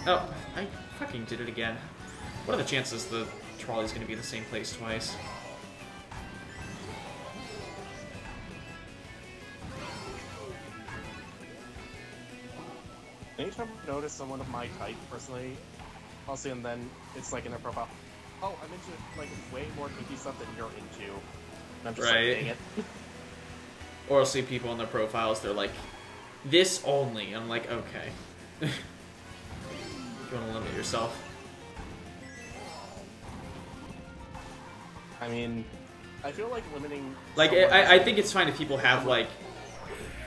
Oh, I fucking did it again. What are the chances the trolley's gonna be the same place twice? Anytime I notice someone of my type, personally, I'll see them then, it's like in their profile, oh, I'm into, like, way more kinky stuff than you're into. And I'm just like, dang it. Or I'll see people on their profiles, they're like, this only. I'm like, okay. You want to limit yourself. I mean, I feel like limiting... Like, I think it's fine if people have, like...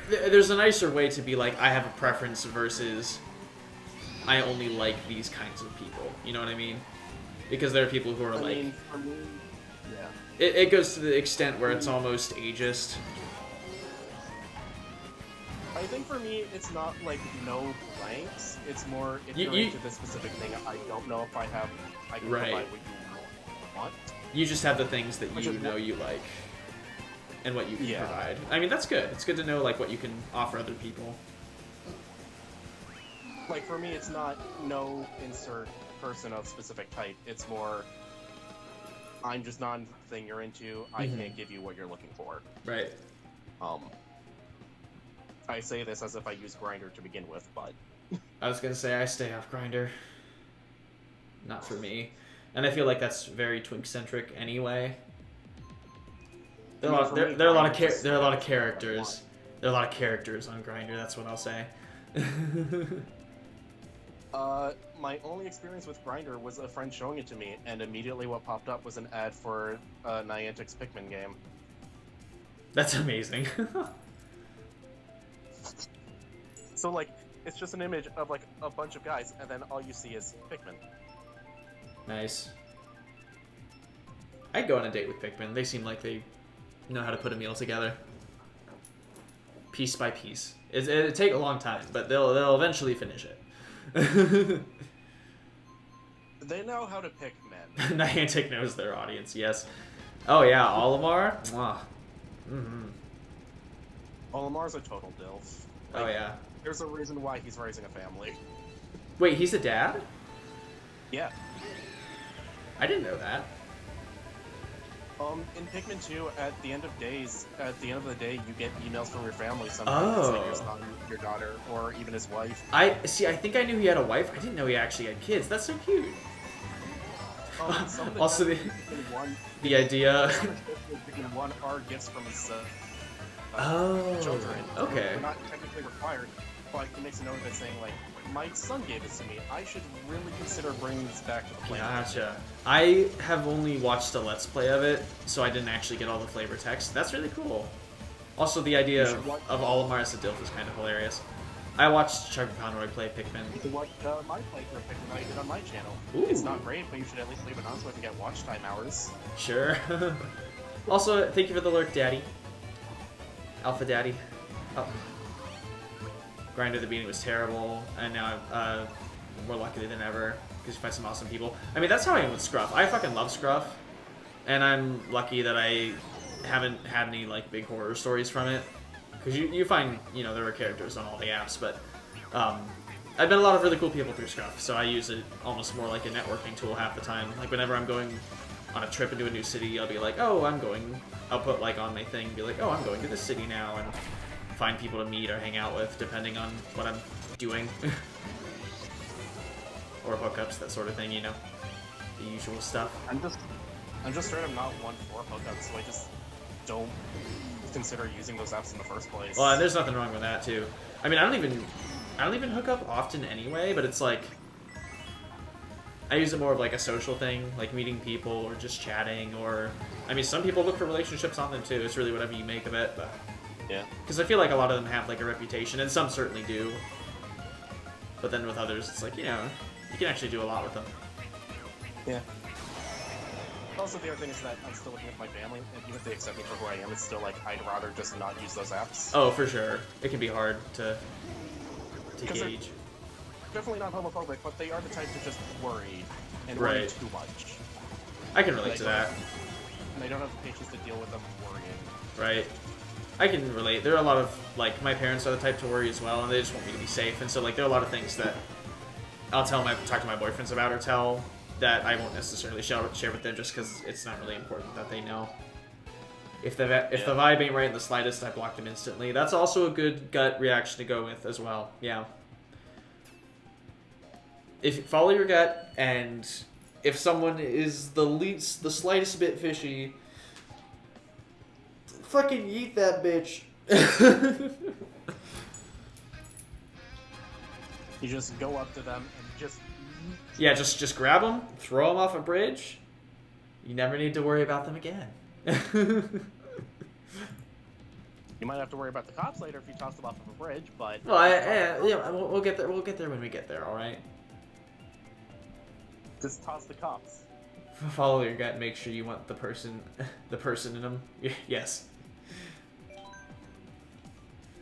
There's a nicer way to be like, I have a preference versus I only like these kinds of people. You know what I mean? Because there are people who are like... mean, for me, yeah. It goes to the extent where it's almost ageist. I think for me, it's not like no blanks. It's more if you're into this specific thing. I don't know if I can provide what you want. You just have the things that you know you like, and what you can provide. I mean, that's good. It's good to know like what you can offer other people. Like for me, it's not no insert person of specific type. It's more I'm just not the thing you're into. I can't give you what you're looking for. Right. I say this as if I use Grindr to begin with, but... I was gonna say, I stay off Grindr. Not for me. And I feel like that's very twink-centric anyway. There are a lot of characters. There are a lot of characters on Grindr, that's what I'll say. My only experience with Grindr was a friend showing it to me, and immediately what popped up was an ad for Niantic's Pikmin game. That's amazing. So, like, it's just an image of, like, a bunch of guys, and then all you see is Pikmin. Nice. I'd go on a date with Pikmin. They seem like they know how to put a meal together. Piece by piece. It'll take a long time, but they'll eventually finish it. They know how to pick men. Niantic knows their audience, yes. Oh yeah, Olimar? Mwah. Olimar's a total dilf. Like, oh yeah. There's a reason why he's raising a family. Wait, he's a dad? Yeah. I didn't know that. In Pikmin 2, at the end of the day, you get emails from your family. Sometimes it's like your son, your daughter, or even his wife. I think I knew he had a wife. I didn't know he actually had kids. That's so cute. Also, the idea. Pikmin 1 are gifts from his children. Okay. They're not technically required, but he makes a note of it saying, like, my son gave this to me. I should really consider bringing this back to the planet. Gotcha. I have only watched a Let's Play of it, so I didn't actually get all the flavor text. That's really cool. Also, the idea of Olimar as a dilf is kind of hilarious. I watched Chuck Conroy play Pikmin. You can watch my playthrough of Pikmin I did on my channel. Ooh. It's not great, but you should at least leave it on so I can get watch time hours. Sure. Also, thank you for the lurk, Daddy. Alpha Daddy. Oh. Grindr at the beginning was terrible, and now I'm more lucky than ever because you find some awesome people. I mean, that's how I am with Scruff. I fucking love Scruff, and I'm lucky that I haven't had any like big horror stories from it because you find, you know, there are characters on all the apps, but I've met a lot of really cool people through Scruff, so I use it almost more like a networking tool half the time. Like, whenever I'm going on a trip into a new city, I'll be like, oh, I'll put, like, on my thing, be like, oh, I'm going to this city now, and find people to meet or hang out with, depending on what I'm doing. Or hookups, that sort of thing, you know? The usual stuff. I'm just straight up not one for hookups, so I just don't consider using those apps in the first place. Well, and there's nothing wrong with that, too. I mean, I don't even hook up often anyway, but it's like, I use it more of like a social thing, like meeting people or just chatting, or, I mean, some people look for relationships on them too. It's really whatever you make of it, but yeah. Because I feel like a lot of them have like a reputation, and some certainly do. But then with others, it's like, you know, you can actually do a lot with them. Yeah. Also, the other thing is that I'm still looking at my family, and even if they accept me for who I am, it's still like, I'd rather just not use those apps. Oh, for sure. It can be hard to gauge. Definitely not homophobic, but they are the type to just worry and Right. worry too much. I can relate to that. And they don't have the patience to deal with them worrying. Right. I can relate. There are a lot of, like, my parents are the type to worry as well, and they just want me to be safe, and so, like, there are a lot of things that I'll talk to my boyfriends about, or tell that I won't necessarily share with them just because it's not really important that they know. If the vibe ain't right in the slightest, I block them instantly. That's also a good gut reaction to go with as well. Yeah. If follow your gut, and if someone is the slightest bit fishy, fucking yeet that bitch. You just go up to them and just... Yeah, just grab them, throw them off a bridge. You never need to worry about them again. You might have to worry about the cops later if you toss them off of a bridge, but... Well, yeah, we'll get there. We'll get there when we get there. All right. Just toss the cops. Follow your gut and make sure you want the person in them. Yes.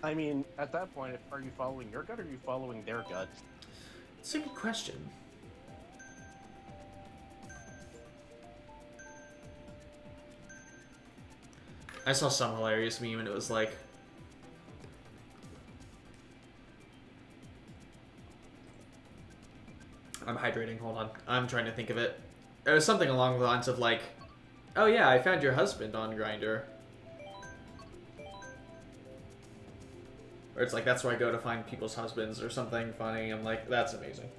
I mean, at that point, are you following your gut or are you following their gut? It's a good question. I saw some hilarious meme and it was like, I'm hydrating, hold on. I'm trying to think of it. It was something along the lines of like, oh yeah, I found your husband on Grindr. Or it's like, that's where I go to find people's husbands or something funny. I'm like, that's amazing.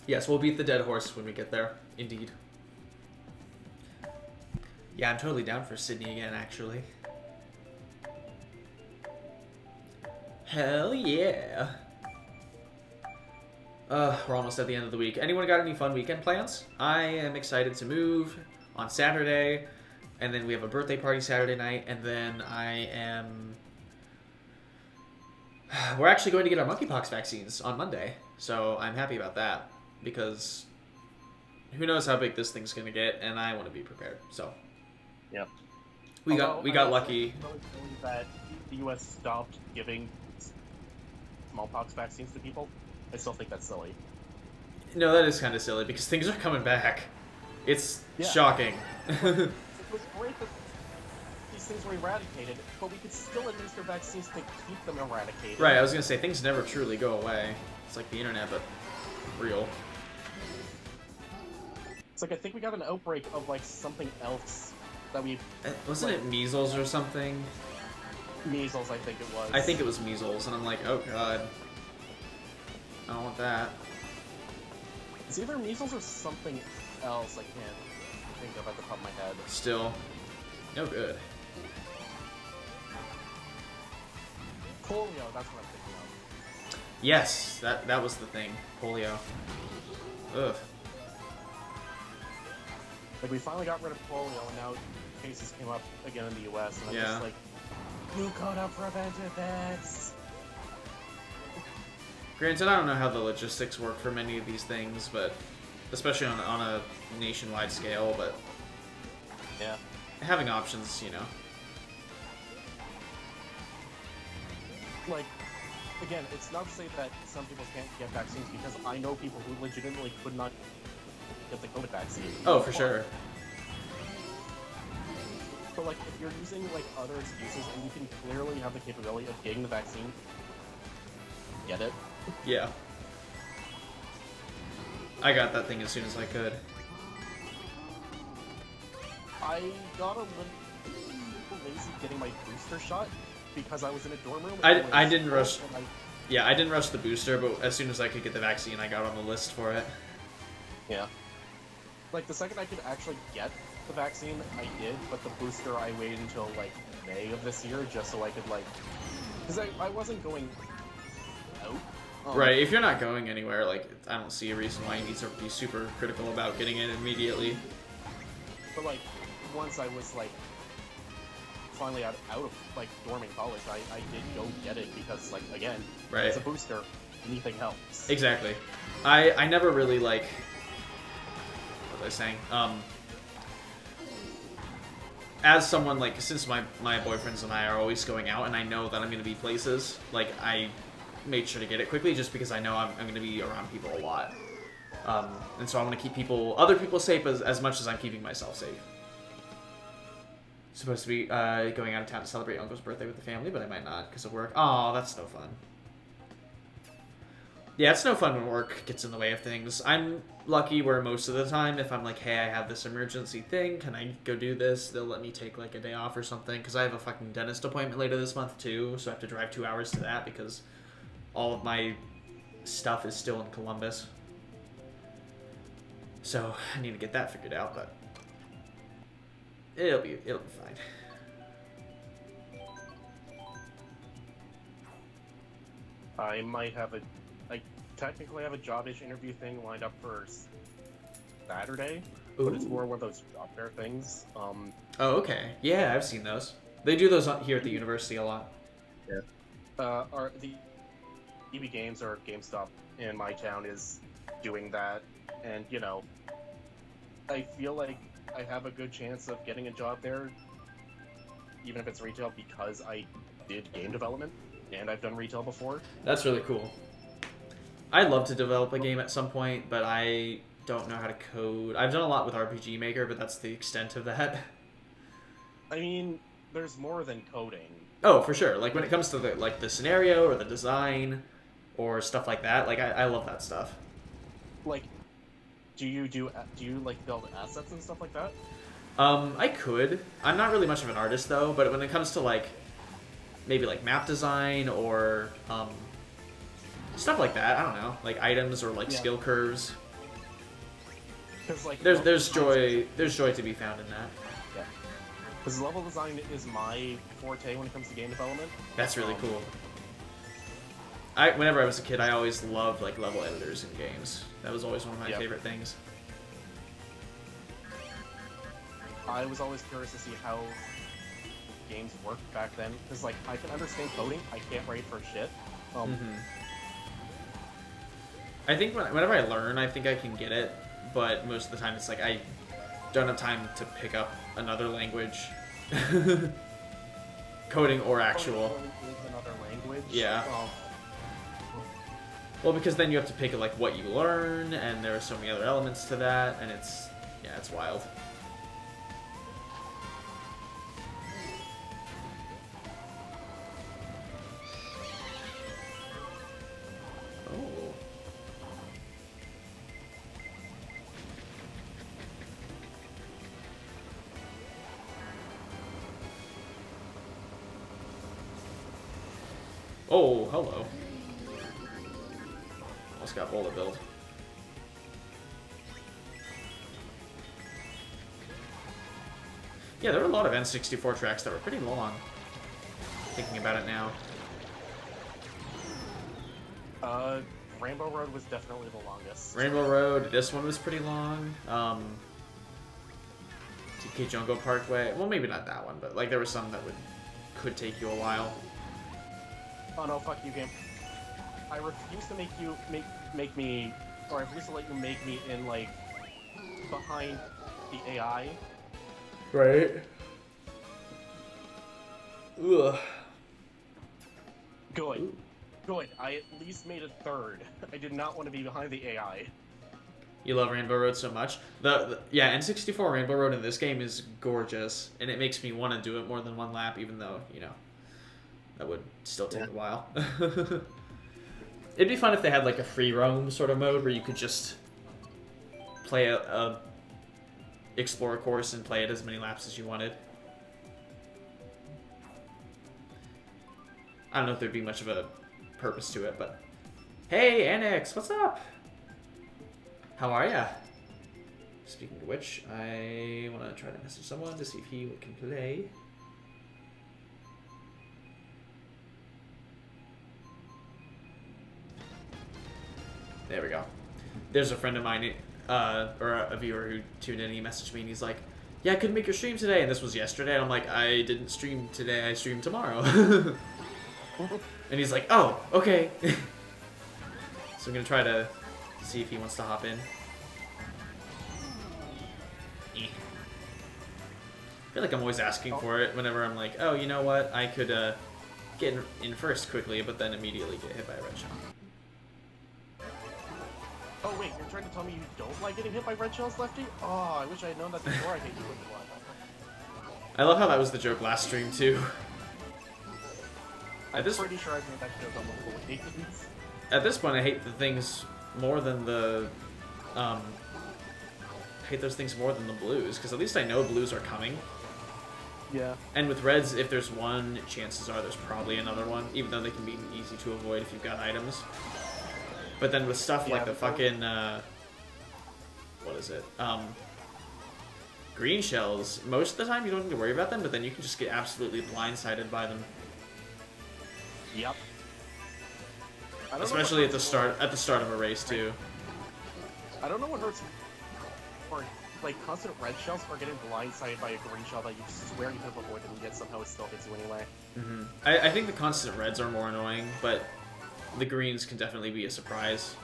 Yes, we'll beat the dead horse when we get there. Indeed. Yeah, I'm totally down for Sydney again, actually. Hell yeah. We're almost at the end of the week. Anyone got any fun weekend plans? I am excited to move on Saturday, and then we have a birthday party Saturday night, and then we're actually going to get our monkeypox vaccines on Monday, so I'm happy about that, because who knows how big this thing's going to get, and I want to be prepared, so. Yeah. We got lucky. I really believe that the U.S. stopped giving smallpox vaccines to people. I still think that's silly. No, that is kind of silly because things are coming back. It's shocking. It was great that these things were eradicated, but we could still administer vaccines to keep them eradicated. Right, I was going to say, things never truly go away. It's like the internet, but real. It's like, I think we got an outbreak of, like, something else that we... Wasn't it measles or something? Measles, I think it was. I think it was measles, and I'm like, oh god. I don't want that. It's either measles or something else I can't think of at the top of my head. Still, no good. Polio, that's what I'm thinking of. Yes, that was the thing. Polio. Ugh. Like, we finally got rid of polio, and now cases came up again in the U.S., and I'm just like, you could have prevented this! Granted, I don't know how the logistics work for many of these things, but especially on a nationwide scale, but yeah, having options, you know. Like, again, it's not to say that some people can't get vaccines, because I know people who legitimately could not get the COVID vaccine. Oh, for sure. But like, if you're using like other excuses and you can clearly have the capability of getting the vaccine, get it. Yeah. I got that thing as soon as I could. I got a little lazy getting my booster shot because I was in a dorm room. I didn't rush. Yeah, I didn't rush the booster, but as soon as I could get the vaccine, I got on the list for it. Yeah. Like, the second I could actually get the vaccine, I did, but the booster I waited until, like, May of this year, just so I could, like... Because I wasn't going out. Right, if you're not going anywhere, like, I don't see a reason why you need to be super critical about getting it immediately. But, like, once I was, like, finally out of, like, dorm in college, I did go get it because, like, again, right. It's a booster. Anything helps. Exactly. I never really, like... What was I saying? As someone, like, since my boyfriends and I are always going out and I know that I'm going to be places, like, I made sure to get it quickly just because I know I'm going to be around people a lot. And so I want to keep other people safe as much as I'm keeping myself safe. Supposed to be going out of town to celebrate Uncle's birthday with the family, but I might not because of work. Oh, that's no fun. Yeah, it's no fun when work gets in the way of things. I'm lucky where most of the time, if I'm like, hey, I have this emergency thing, can I go do this? They'll let me take like a day off or something, because I have a fucking dentist appointment later this month too, so I have to drive 2 hours to that because all of my stuff is still in Columbus. So I need to get that figured out, but it'll be fine. I might have technically have a job-ish interview thing lined up for Saturday, but it's more one of those job fair things. Oh, okay. Yeah, I've seen those. They do those here at the university a lot. Yeah. The EB Games or GameStop in my town is doing that, and you know, I feel like I have a good chance of getting a job there, even if it's retail, because I did game development and I've done retail before. That's really cool. I'd love to develop a game at some point, but I don't know how to code. I've done a lot with RPG Maker, but that's the extent of that. I mean, there's more than coding. Oh, for sure. Like when it comes to the scenario or the design or stuff like that, like I love that stuff. Like, do you like build assets and stuff like that? I could. I'm not really much of an artist though, but when it comes to like maybe like map design or stuff like that, I don't know, like items or like skill curves. Like there's joy to be found in that. Yeah. Because level design is my forte when it comes to game development. That's really cool. Whenever I was a kid, I always loved like level editors in games. That was always one of my favorite things. I was always curious to see how games worked back then, because like I can understand coding, I can't write for shit. I think whenever I learn, I think I can get it, but most of the time it's like I don't have time to pick up another language, coding or actual. Another language. Yeah. Well, because then you have to pick like what you learn, and there are so many other elements to that, and it's wild. Oh, hello. Almost got bullet billed. Yeah, there were a lot of N64 tracks that were pretty long. Thinking about it now. Rainbow Road was definitely the longest. Rainbow Road, this one was pretty long. TK Jungle Parkway, well maybe not that one, but like there were some that could take you a while. Oh no, fuck you, game. I refuse to make me, or I refuse to let you make me in, like, behind the AI. Right. Ugh. Good. Good. I at least made it third. I did not want to be behind the AI. You love Rainbow Road so much. Yeah, N64 Rainbow Road in this game is gorgeous, and it makes me want to do it more than one lap, even though, you know, that would still take a while. It'd be fun if they had like a free roam sort of mode where you could just play explore a course and play it as many laps as you wanted. I don't know if there'd be much of a purpose to it, but hey, Annex, what's up? How are ya? Speaking of which, I want to try to message someone to see if he can play. There we go. There's a friend of mine, or a viewer who tuned in, and he messaged me, and he's like, yeah, I couldn't make your stream today, and this was yesterday, and I'm like, I didn't stream today, I streamed tomorrow. And he's like, oh, okay. So I'm going to try to see if he wants to hop in. I feel like I'm always asking for it whenever I'm like, oh, you know what, I could get in first quickly, but then immediately get hit by a red shell. Oh wait, you're trying to tell me you don't like getting hit by red shells, Lefty? Oh, I wish I had known that before I hit you with the one. I love how that was the joke last stream, too. I'm pretty sure I've made that joke on multiple occasions. At this point, I hate the things more than the... hate those things more than the blues, because at least I know blues are coming. Yeah. And with reds, if there's one, chances are there's probably another one, even though they can be easy to avoid if you've got items. But then with stuff like the fucking, what is it? Green shells, most of the time you don't need to worry about them, but then you can just get absolutely blindsided by them. Yep. Especially at the start of a race too. I don't know what hurts more, like constant red shells or getting blindsided by a green shell that you swear you could have avoided and yet somehow it still hits you anyway. Mm-hmm. I think the constant reds are more annoying, but the greens can definitely be a surprise.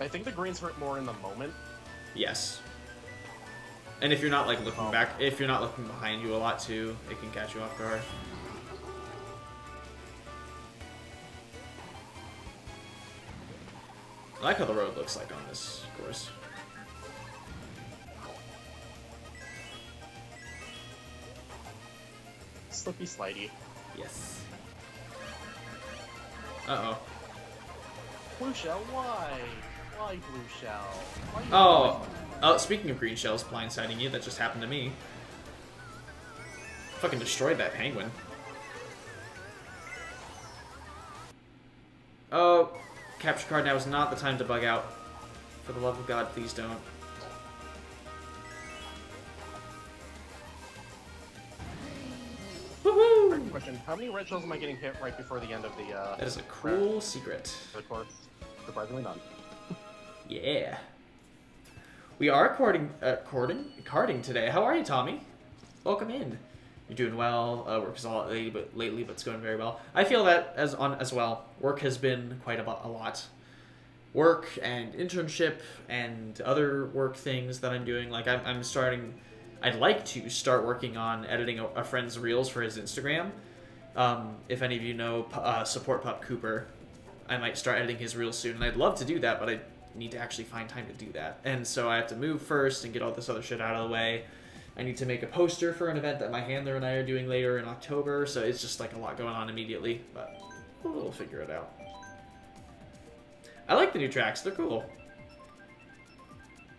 I think the greens hurt more in the moment. Yes. And if you're not like looking back, if you're not looking behind you a lot too, it can catch you off guard. I like how the road looks like on this course. Slippy slidey. Yes. Uh-oh. Blue shell, why? Why blue shell? Why Speaking of green shells blindsiding you, that just happened to me. Fucking destroyed that penguin. Oh, capture card, now is not the time to bug out. For the love of God, please don't. Woohoo! Question, how many red shells am I getting hit right before the end of the, That is a cool secret. The course? Surprisingly none. Yeah. We are karting today. How are you, Tommy? Welcome in. You're doing well. Work is a lot lately, but it's going very well. I feel that as well. Work has been quite a lot. Work and internship and other work things that I'm doing. Like I'd like to start working on editing a friend's reels for his Instagram. If any of you know Support Pup Cooper, I might start editing his reels soon, and I'd love to do that, but I need to actually find time to do that. And so I have to move first and get all this other shit out of the way. I need to make a poster for an event that my handler and I are doing later in October, so it's just like a lot going on immediately, but we'll figure it out. I like the new tracks, they're cool.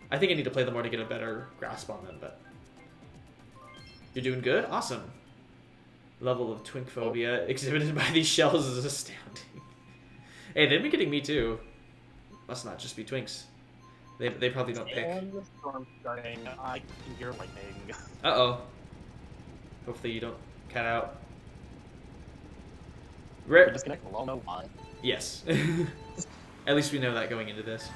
I think I need to play them more to get a better grasp on them, but... You're doing good? Awesome. Level of twink phobia exhibited by these shells is astounding. Hey, they've been getting me too. Must not just be twinks. They probably don't pick. And the storm starting. I can hear lightning. Uh-oh. Hopefully you don't cut out. Disconnect, we'll all know why. Yes. At least we know that going into this.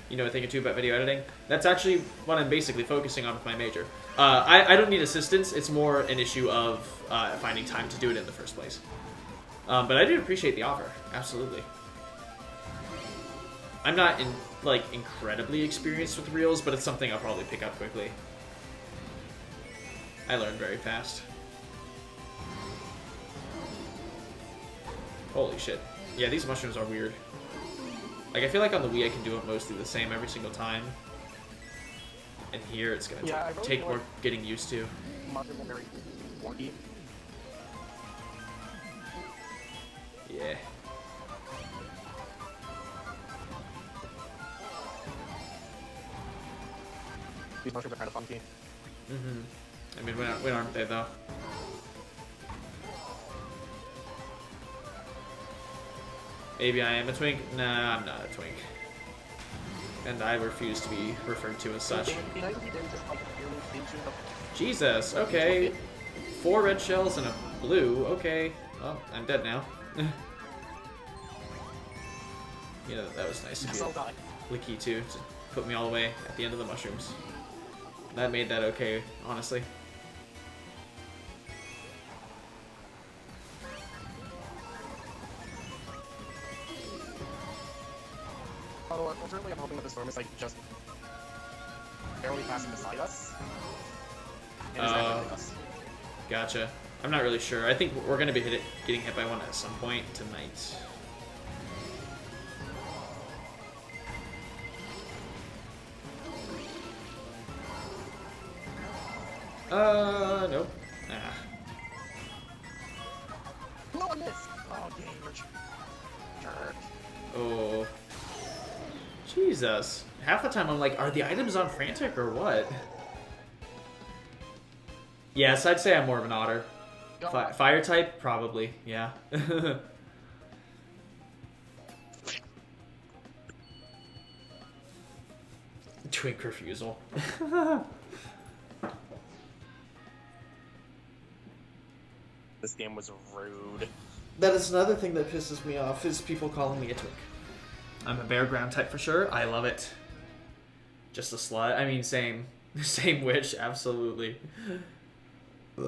You know a thing or two about video editing? That's actually what I'm basically focusing on with my major. I don't need assistance. It's more an issue of finding time to do it in the first place. But I do appreciate the offer. Absolutely. I'm not incredibly experienced with reels, but it's something I'll probably pick up quickly. I learn very fast. Holy shit. Yeah, these mushrooms are weird. Like, I feel like on the Wii I can do it mostly the same every single time. And here it's gonna Yeah, I really take like- more getting used to. Mario are very quirky. Yeah. These mushrooms are kind of funky. Mm-hmm. I mean, when aren't they, though? Maybe I am a twink? Nah, I'm not a twink. And I refuse to be referred to as such. It would be nice if you didn't just like really into the Jesus, okay. 4 red shells and a blue, okay. Well, I'm dead now. You know, that was nice of so you. die. Licky, too, to put me all the way at the end of the mushrooms. That made that okay, honestly. Although, ultimately, I'm hoping that the storm is like just barely passing beside us. And is not hitting us. Gotcha. I'm not really sure. I think we're going to be getting hit by one at some point tonight. Nope. Ah. No, I missed! Oh, game jerk. Oh. Jesus. Half the time I'm like, are the items on frantic or what? Yes, I'd say I'm more of an otter. Fire type? Probably, yeah. Twink refusal. This game was rude. That is another thing that pisses me off, is people calling me a twink. I'm a bare ground type for sure. I love it. Just a slut. I mean, same. Same witch, absolutely. I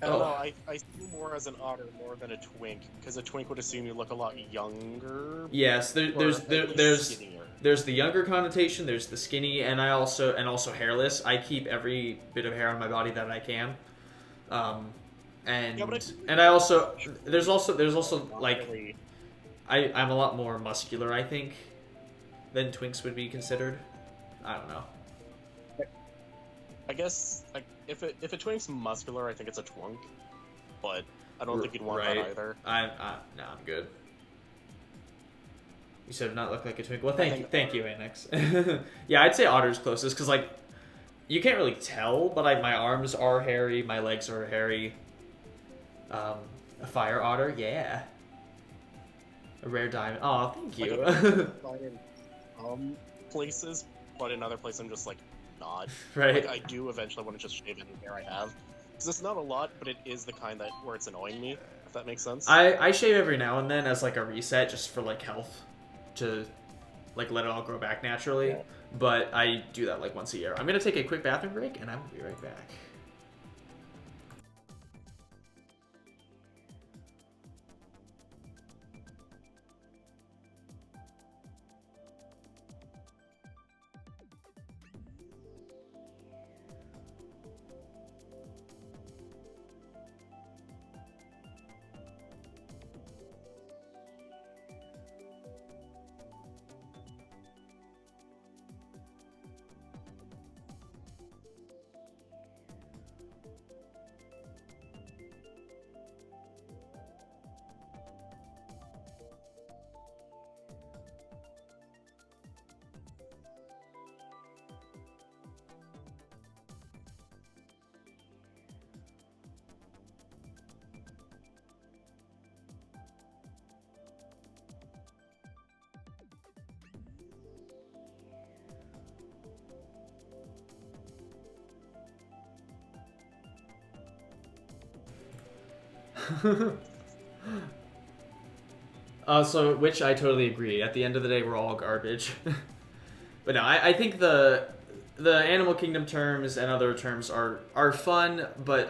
don't know, I see you more as an otter more than a twink, because a twink would assume you look a lot younger. Yes, there's Skinnier. there's the younger connotation, there's the skinny, and also hairless. I keep every bit of hair on my body that I can. And Yeah, but I also there's also like Really, I'm a lot more muscular, I think, than twinks would be considered. I don't know. I guess like if a twink's muscular, I think it's a twink, but I don't think you'd want that either. No, I'm good. You said not look like a twink. Well, thank you, Annex. Yeah, I'd say otter's closest because like you can't really tell, but my arms are hairy, my legs are hairy. A fire otter, yeah. A rare diamond. Oh, thank you. Places, but in other places I'm just like not. Right. Like I do eventually want to just shave any hair I have, because it's not a lot, but it is the kind that where it's annoying me. If that makes sense. I shave every now and then as like a reset, just for like health, to like let it all grow back naturally. Yeah. But I do that like once a year. I'm gonna take a quick bathroom break, and I will be right back. So, which I totally agree. At the end of the day, we're all garbage. But no, I think the Animal Kingdom terms and other terms are fun, but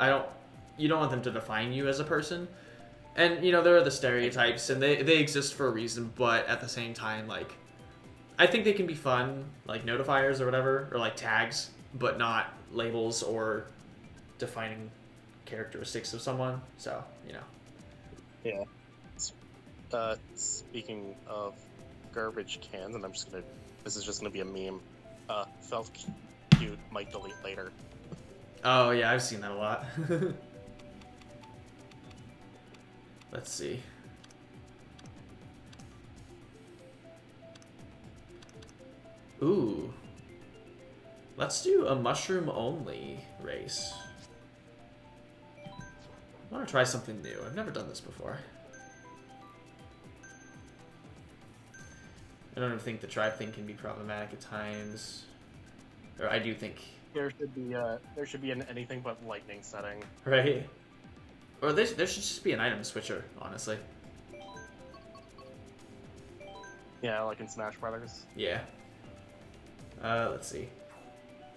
you don't want them to define you as a person. And you know, there are the stereotypes, and they exist for a reason. But at the same time, like, I think they can be fun, like notifiers or whatever, or like tags, but not labels or defining characteristics of someone. So, you know. Yeah. Speaking of garbage cans, and I'm just gonna. This is just gonna be a meme. Felt cute. Might delete later. Oh yeah, I've seen that a lot. Let's see. Ooh. Let's do a mushroom only race. I want to try something new. I've never done this before. I don't even think the tribe thing can be problematic at times. Or I do think... There should be an anything but lightning setting. Right? Or there should just be an item switcher, honestly. Yeah, like in Smash Brothers. Yeah. Let's see.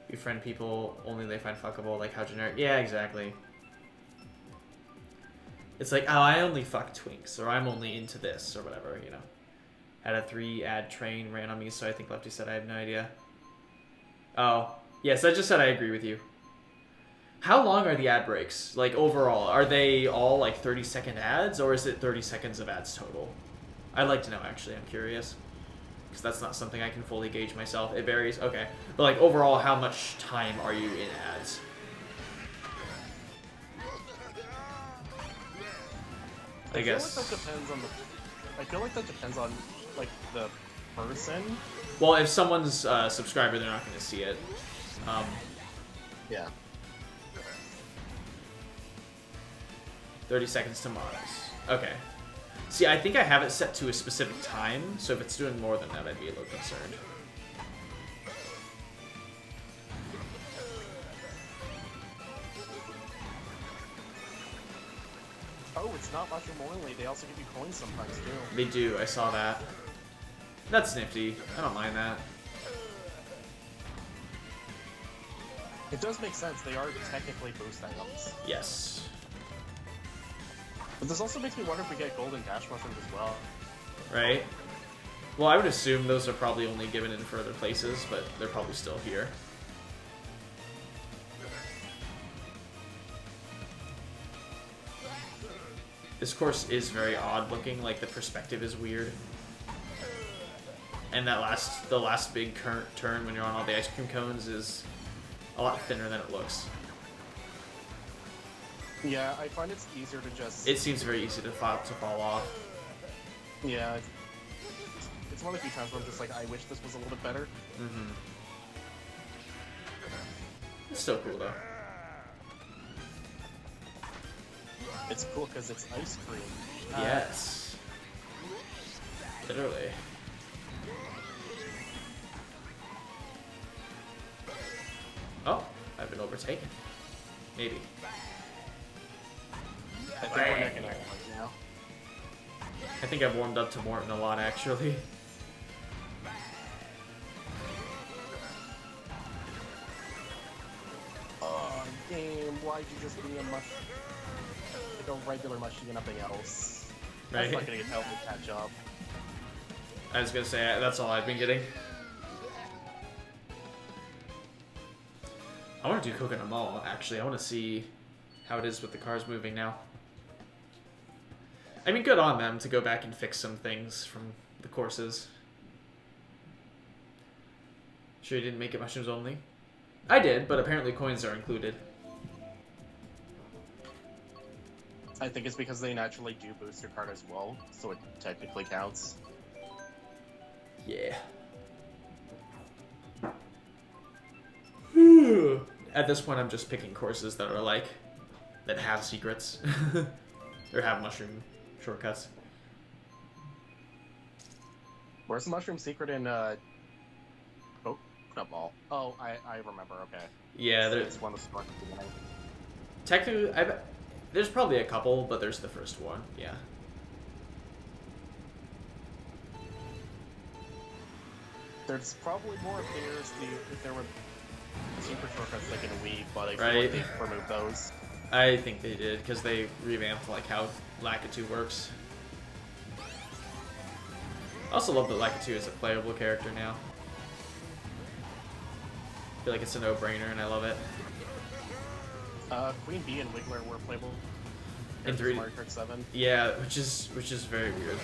Befriend people, only they find fuckable, like how generic... Yeah, exactly. It's like, oh, I only fuck twinks, or I'm only into this, or whatever, you know. Had a 3-ad train ran on me, so I think Lefty said I have no idea. Oh. Yes, I just said I agree with you. How long are the ad breaks? Like, overall? Are they all, like, 30-second ads, or is it 30 seconds of ads total? I'd like to know, actually. I'm curious. Because that's not something I can fully gauge myself. It varies. Okay. But, like, overall, how much time are you in ads? I guess. Feel like that depends on I feel like that depends on, like, the person. Well, if someone's a subscriber, they're not going to see it. Yeah. 30 seconds to Mars. Okay. See, I think I have it set to a specific time, so if it's doing more than that, I'd be a little concerned. Oh, it's not mushroom only. They also give you coins sometimes, too. They do, I saw that. That's nifty. I don't mind that. It does make sense. They are technically boost items. Yes. But this also makes me wonder if we get golden dash mushrooms as well. Right? Well, I would assume those are probably only given in further places, but they're probably still here. This course is very odd looking, like the perspective is weird. And the last big turn when you're on all the ice cream cones is a lot thinner than it looks. Yeah, I find it's easier to just... It seems very easy to fall off. Yeah, it's one of the few times where I'm just like, I wish this was a little bit better. Mm-hmm. It's still cool though. It's cool because it's ice cream. Yes. Literally. Oh, I've been overtaken. Maybe. I think we're neck and neck right now. I think I've warmed up to Morton a lot, actually. Oh, game, why'd you just be a mush... like a regular mushy and nothing else? Right. That's not gonna get help with that job. I was gonna say, that's all I've been getting. I want to do Coconut Mall, actually. I want to see how it is with the cars moving now. I mean, good on them to go back and fix some things from the courses. Sure you didn't make it mushrooms only? I did, but apparently coins are included. I think it's because they naturally do boost your card as well, so it technically counts. Yeah. At this point, I'm just picking courses that are like, that have secrets. Or have mushroom shortcuts. Where's the mushroom secret in, Coconut Mall? Oh, I remember, okay. Yeah, it's one of the stores at the beginning. technically, there's probably a couple, but there's the first one, yeah. There's probably more if there were super shortcuts like in a Wii, but I feel like they removed those. I think they did, because they revamped like how Lakitu works. I also love that Lakitu is a playable character now. I feel like it's a no-brainer, and I love it. Queen Bee and Wiggler were playable In in Mario Kart 7. Yeah, which is very weird.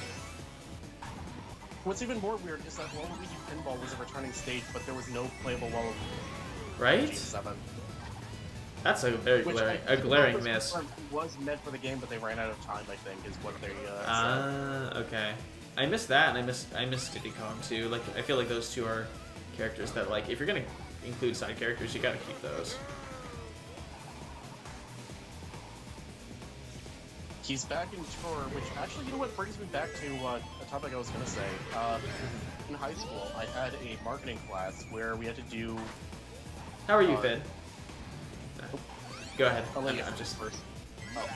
What's even more weird is that Waluigi Pinball was a returning stage, but there was no playable Waluigi Right? 7. That's a very Which glaring miss. Was meant for the game, but they ran out of time, I think, is what they said. Okay. I missed that, and I missed Diddy Kong too. Like, I feel like those two are characters that, like, if you're gonna include side characters, you gotta keep those. He's back in tour, which actually, you know what, brings me back to a topic I was gonna say. In high school, I had a marketing class where we had to do. How are you, Finn? Go ahead. I'll let you I'm just first. Oh.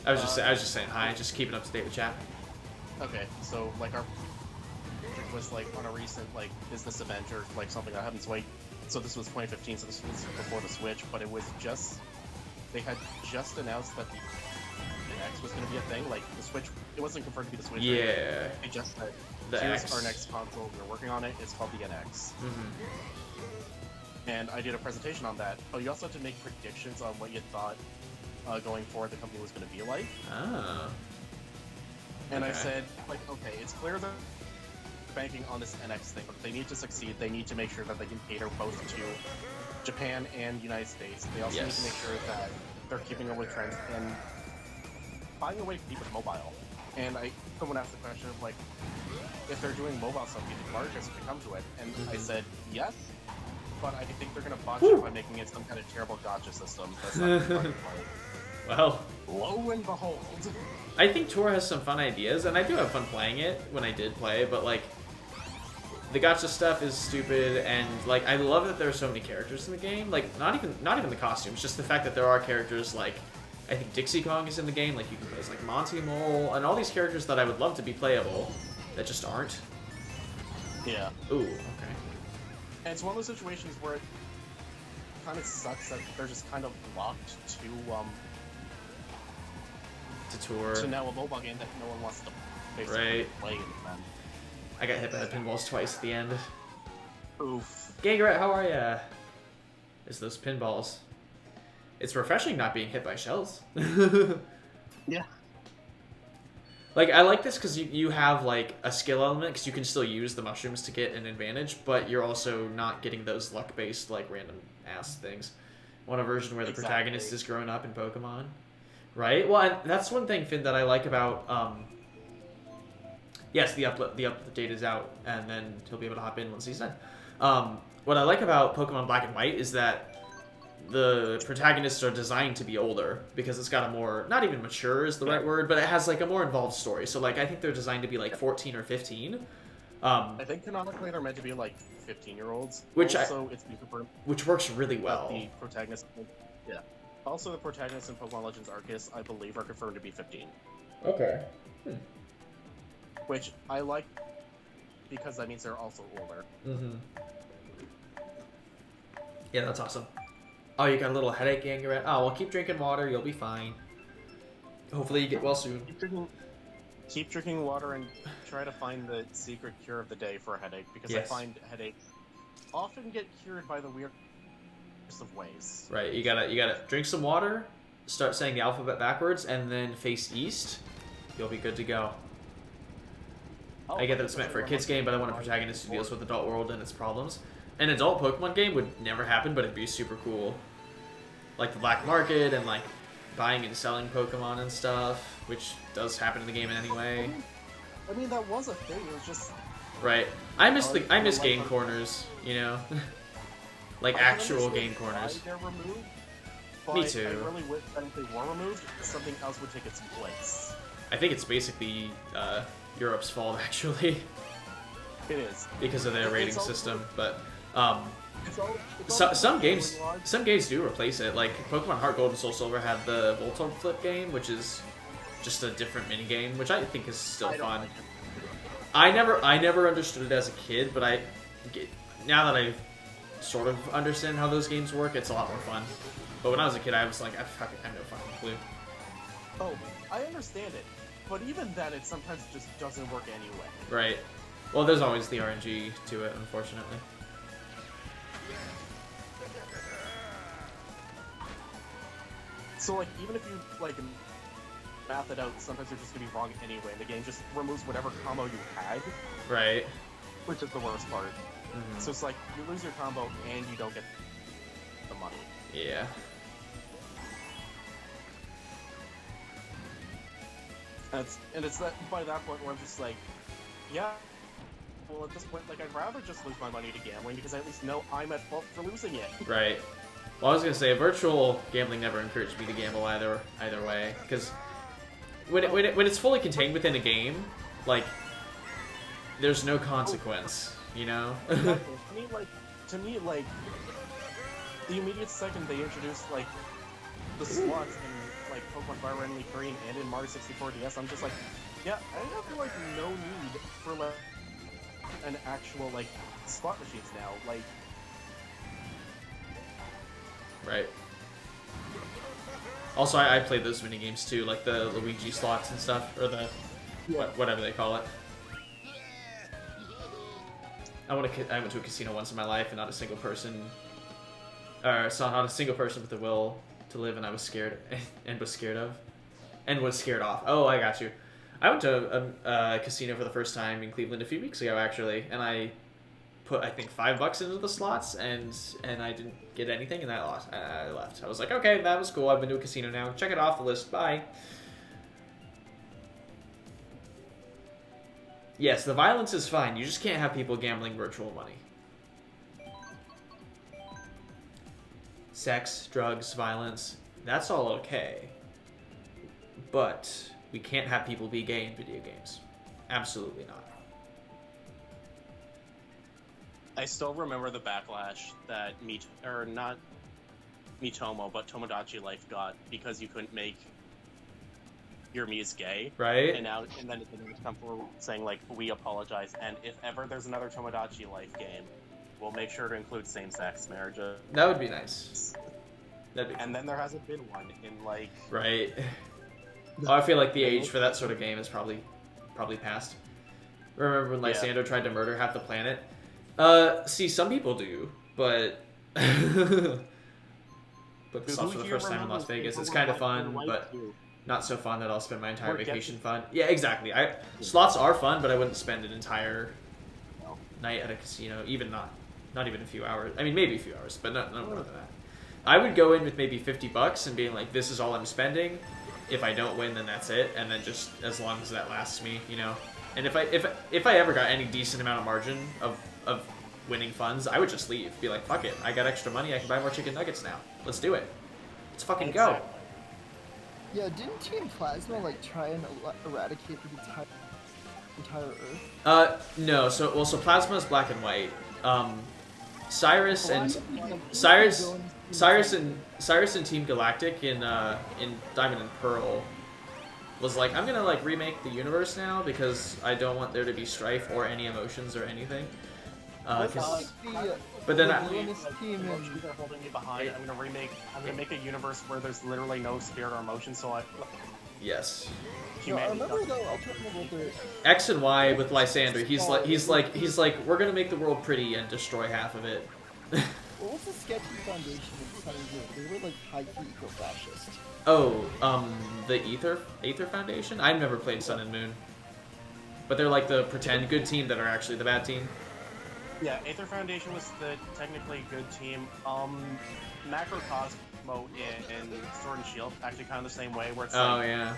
I was just saying hi, just keeping up to date with chat. Okay, so like our project was like on a recent like business event or like something that happened. So this was 2015, so this was before the Switch, but it was just they had just announced that the NX was going to be a thing. Like the Switch, it wasn't confirmed to be the Switch. Yeah. Right? They just said The here's X. our next console. We're working on it. It's called the NX. And I did a presentation on that. Oh, you also had to make predictions on what you thought going forward the company was going to be like. Oh. And Okay. I said, like, okay, it's clear that they're banking on this NX thing, but if they need to succeed, they need to make sure that they can cater both to Japan and United States. They also need to make sure that they're keeping up with trends and finding a way to keep it mobile. And someone asked the question of, like, if they're doing mobile stuff, do you think markets can come to it? And I said, yes, but I think they're going to botch it by making it some kind of terrible gotcha system. That's not fun to play. Well, lo and behold. I think Tour has some fun ideas, and I do have fun playing it when I did play, but, like, the gacha stuff is stupid, and, like, I love that there are so many characters in the game. Like, not even the costumes, just the fact that there are characters, like, I think Dixie Kong is in the game, like, you can play as, like, Monty Mole, and all these characters that I would love to be playable, that just aren't. Yeah. Ooh, okay. And it's one of those situations where it kind of sucks that they're just kind of locked to Tour. to now a mobile game that no one wants to basically play in them. I got hit by the pinballs twice at the end. Oof. Gangaret, how are ya? It's those pinballs. It's refreshing not being hit by shells. Yeah. Like, I like this because you have, like, a skill element, because you can still use the mushrooms to get an advantage, but you're also not getting those luck-based, like, random-ass things. Want a version where the protagonist is growing up in Pokemon? Right? Well, and that's one thing, Finn, that I like about, yes, the update is out, and then he'll be able to hop in once he's done. What I like about Pokemon Black and White is that the protagonists are designed to be older, because it's got a more, not even mature is the right word, but it has, like, a more involved story. So, like, I think they're designed to be, like, 14 or 15. I think canonically they're meant to be, like, 15-year-olds. Which works really well. The protagonist... Yeah. Also, the protagonists in Pokemon Legends Arceus, I believe, are confirmed to be 15. Okay. Which I like, because that means they're also older. Yeah, that's awesome. Oh, you got a little headache, Gangaret? Oh, well, keep drinking water. You'll be fine. Hopefully you get well soon. Keep drinking water and try to find the secret cure of the day for a headache, because I find headaches often get cured by the weirdest of ways. Right, you gotta drink some water, start saying the alphabet backwards, and then face east. You'll be good to go. Oh, I get that it's meant for a kid's game, but I want a protagonist who deals with the adult world and its problems. An adult Pokemon game would never happen, but it'd be super cool. Like the black market and, like, buying and selling Pokemon and stuff, which does happen in the game in any way. I mean, that was a thing. It was just... Right. I miss game corners, you know? Like actual game corners. They're removed, but Me too. I really wish that if they were removed, something else would take its place. I think it's basically Europe's fault, actually. It is. Because of their rating system, but some games do replace it. Like Pokemon Heart Gold and Soul Silver had the Voltorb Flip game, which is just a different mini game, which I think is still fun. Like I never understood it as a kid, but now that I sort of understand how those games work, it's a lot more fun. But when I was a kid, I was like, I have no fucking clue. Oh, I understand it, but even then, it sometimes just doesn't work anyway. Right. Well, there's always the RNG to it, unfortunately. So, like, even if you, like, math it out, sometimes you're just gonna be wrong anyway. The game just removes whatever combo you had, Right. which is the worst part. Mhm. So it's like, you lose your combo and you don't get the money. Yeah. And it's that by that point where I'm just like, yeah, well at this point, like, I'd rather just lose my money to gambling because I at least know I'm at fault for losing it. Right. Well, I was gonna say virtual gambling never encouraged me to gamble either way, because when it's fully contained within a game, like there's no consequence, you know. Exactly. To me, like, the immediate second they introduced like the slots in like Pokemon Fire Red and Leaf Green and in Mario 64 DS, I'm just like, yeah, I have like no need for like an actual like slot machines now. Like, Right. Also, I played those mini games too, like the Luigi slots and stuff, or the whatever they call it. I went to a casino once in my life, and not a single person, or saw not a single person with the will to live, and I was scared, and was scared of, and was scared off. Oh, I got you. I went to a casino for the first time in Cleveland a few weeks ago, actually, and I put, I think, $5 into the slots, and I didn't get anything, and I left. I was like, okay, that was cool. I've been to a casino now. Check it off the list. Bye. Yes, the violence is fine. You just can't have people gambling virtual money. Sex, drugs, violence, that's all okay. But we can't have people be gay in video games. Absolutely not. I still remember the backlash that not Mitomo, but Tomodachi Life got because you couldn't make your Mii's gay. Right? And then it didn't come forward saying like, we apologize, and if ever there's another Tomodachi Life game, we'll make sure to include same-sex marriages. That would be nice. That'd be cool. And then there hasn't been one in like... Right. Oh, I feel like the age for that sort of game is probably passed. Remember when Lysandro tried to murder half the planet? See, some people do, but but slots for the first time in Las Vegas. It's kind of fun, but not so fun that I'll spend my entire vacation fun. Yeah, exactly. Slots are fun, but I wouldn't spend an entire night at a casino, even not even a few hours. I mean, maybe a few hours, but no more than that. I would go in with maybe $50 and being like, this is all I'm spending. If I don't win, then that's it, and then just as long as that lasts me, you know. And if I ever got any decent amount of margin of winning funds, I would just leave. Be like, fuck it, I got extra money, I can buy more chicken nuggets now. Let's do it. Let's fucking go. Yeah, didn't Team Plasma like try and eradicate the entire Earth? No. So Plasma is black and white. Cyrus and Team Galactic in Diamond and Pearl was like, I'm gonna like remake the universe now because I don't want there to be strife or any emotions or anything. But then they're holding me behind. I'm gonna make a universe where there's literally no spirit or emotion. So yes. Humanity. No, I remember though. I can't remember what X and Y with Lysander. He's like we're gonna make the world pretty and destroy half of it. What was the sketchy foundation of Sun and Moon? They were like high-key eco-fascist. Oh, the Aether Foundation? I've never played Sun and Moon. But they're like the pretend good team that are actually the bad team. Yeah, Aether Foundation was the technically good team. Macrocosmo in Sword and Shield, actually kind of the same way, where it's like, yeah.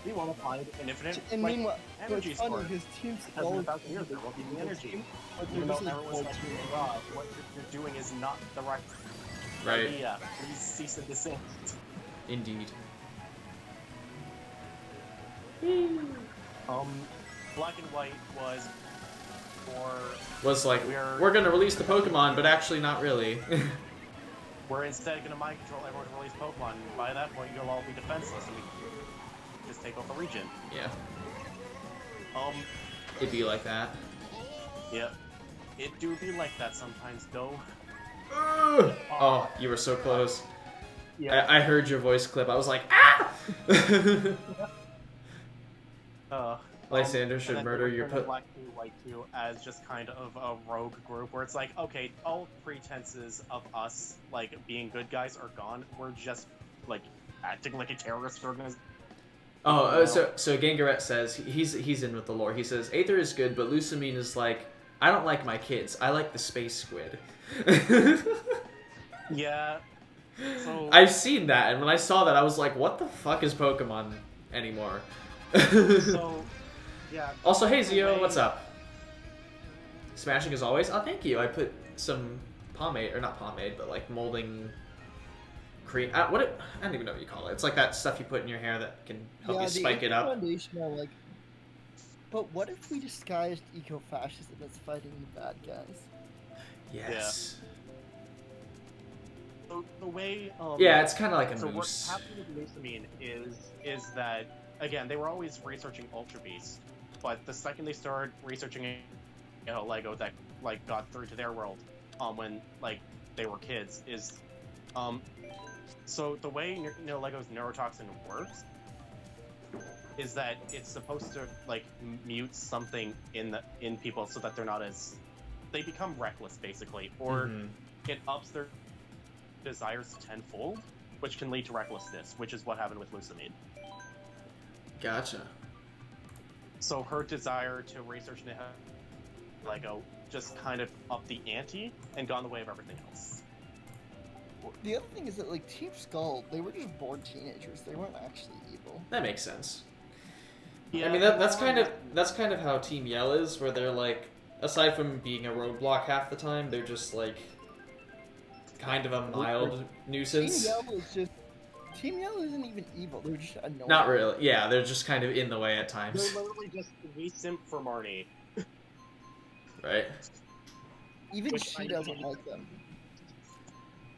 we want to find an infinite And like, meanwhile, energy it's funny, source. his team's Has all 1,000 years, there will be the energy. Even though everyone's like, God, what you're doing is not the right idea. Please cease and desist. Indeed. Black and White was like, we're gonna release the Pokemon, but actually not really. We're instead gonna mind control everyone to release Pokemon, and by that point you'll all be defenseless, and we just take over the region. Yeah. It'd be like that. Yep. It do be like that sometimes, though. Oh, you were so close. Yeah. I heard your voice clip. I was like, ah! Lysander should murder your Black 2, White 2 as just kind of a rogue group where it's like, okay, all pretenses of us, like, being good guys are gone. We're just, like, acting like a terrorist organization. Oh, Now. so Gangaret says he's in with the lore. He says Aether is good, but Lusamine is like, I don't like my kids. I like the space squid. Yeah. So I've seen that, and when I saw that, I was like, what the fuck is Pokemon anymore? so yeah. Also, hey the Zio, way- what's up? Smashing as always. Oh, thank you. I put some pomade, or not pomade, but like molding cream. I don't even know what you call it. It's like that stuff you put in your hair that can help you spike it up. Foundation are like, but what if we disguised eco-fascism as fighting the bad guys? Yes. So the way Yeah, it's kind of like a so moose. what happened with Lusamine is that again they were always researching Ultra Beast, but the second they started researching Lego that like got through to their world when like they were kids is so the way Lego's neurotoxin works is that it's supposed to like mute something in people so that they're not as they become reckless basically, or it ups their desires tenfold, which can lead to recklessness, which is what happened with Lusamine. Gotcha. So her desire to research Lego just kind of upped the ante and got in the way of everything else. The other thing is that like Team Skull, they were just bored teenagers. They weren't actually evil. That makes sense. Yeah, I mean, that's kind of how Team Yell is, where they're like, aside from being a roadblock half the time, they're just like kind of a mild nuisance. Team Yell isn't even evil. They're just annoying. Not really. Yeah, they're just kind of in the way at They're times. literally just we simp for Marnie. Right? Even Which she I doesn't mean- like them.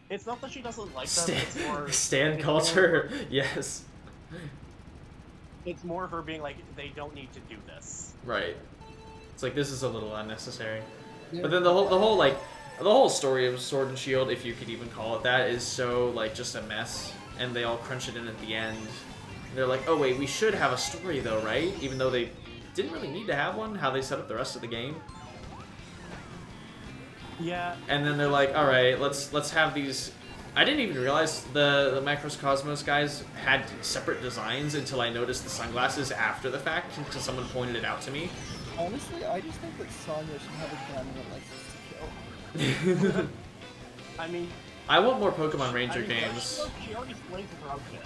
It's not that she doesn't like them. It's more Stan culture. Yes. It's more her being like they don't need to do this. Right. It's like this is a little unnecessary. They're- But then the whole story of Sword and Shield, if you could even call it that, is so like just a mess, and they all crunch it in at the end. They're like, oh wait, we should have a story though, right? Even though they didn't really need to have one. How they set up the rest of the game. Yeah. And then they're like, all right, let's have these. I didn't even realize the Macros Cosmos guys had separate designs until I noticed the sunglasses after the fact, until someone pointed it out to me. Honestly, I just think that Sonya should have a gun and a license to kill. I mean, I want more Pokemon Ranger I mean, games. She already slays with her outfit.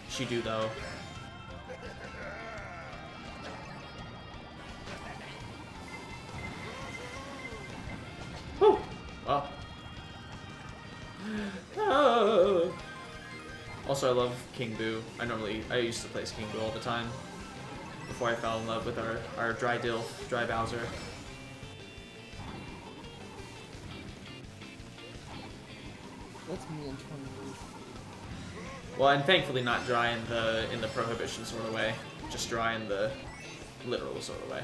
She do though. Whew. Well. Ah. Also, I love King Boo. I used to play as King Boo all the time before I fell in love with our Dry Bowser. That's me in 20 years. Well, and thankfully not dry in the prohibition sort of way, just dry in the literal sort of way.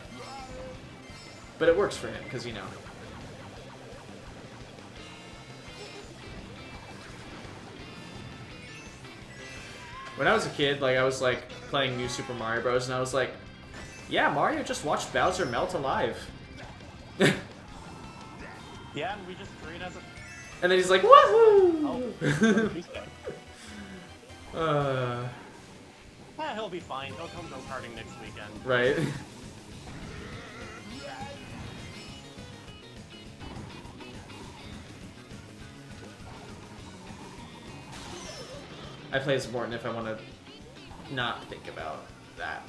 But it works for him because you know. When I was a kid, like I was like playing New Super Mario Bros. And I was like, yeah, Mario just watched Bowser melt alive. Yeah, and we just treat it as a And then he's like, woohoo! oh, he'll be fine. He'll come go-karting next weekend. Right. I play as Morton if I want to not think about that.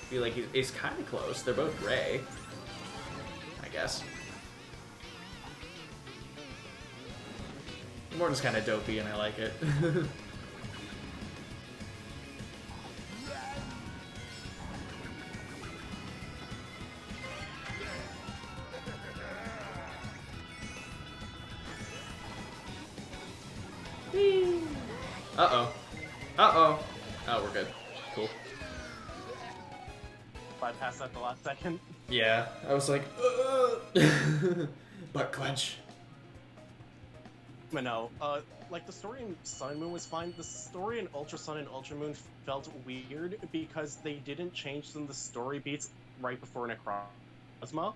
Feel like he's kind of close. They're both gray, I guess. Morton's kind of dopey, and I like it. Uh-oh. Uh-oh. Oh, we're good. Cool. Bypass that the last second. Yeah, I was like, butt clench. But no, like the story in Sun and Moon was fine. The story in Ultra Sun and Ultra Moon felt weird because they didn't change some of the story beats right before Necrozma.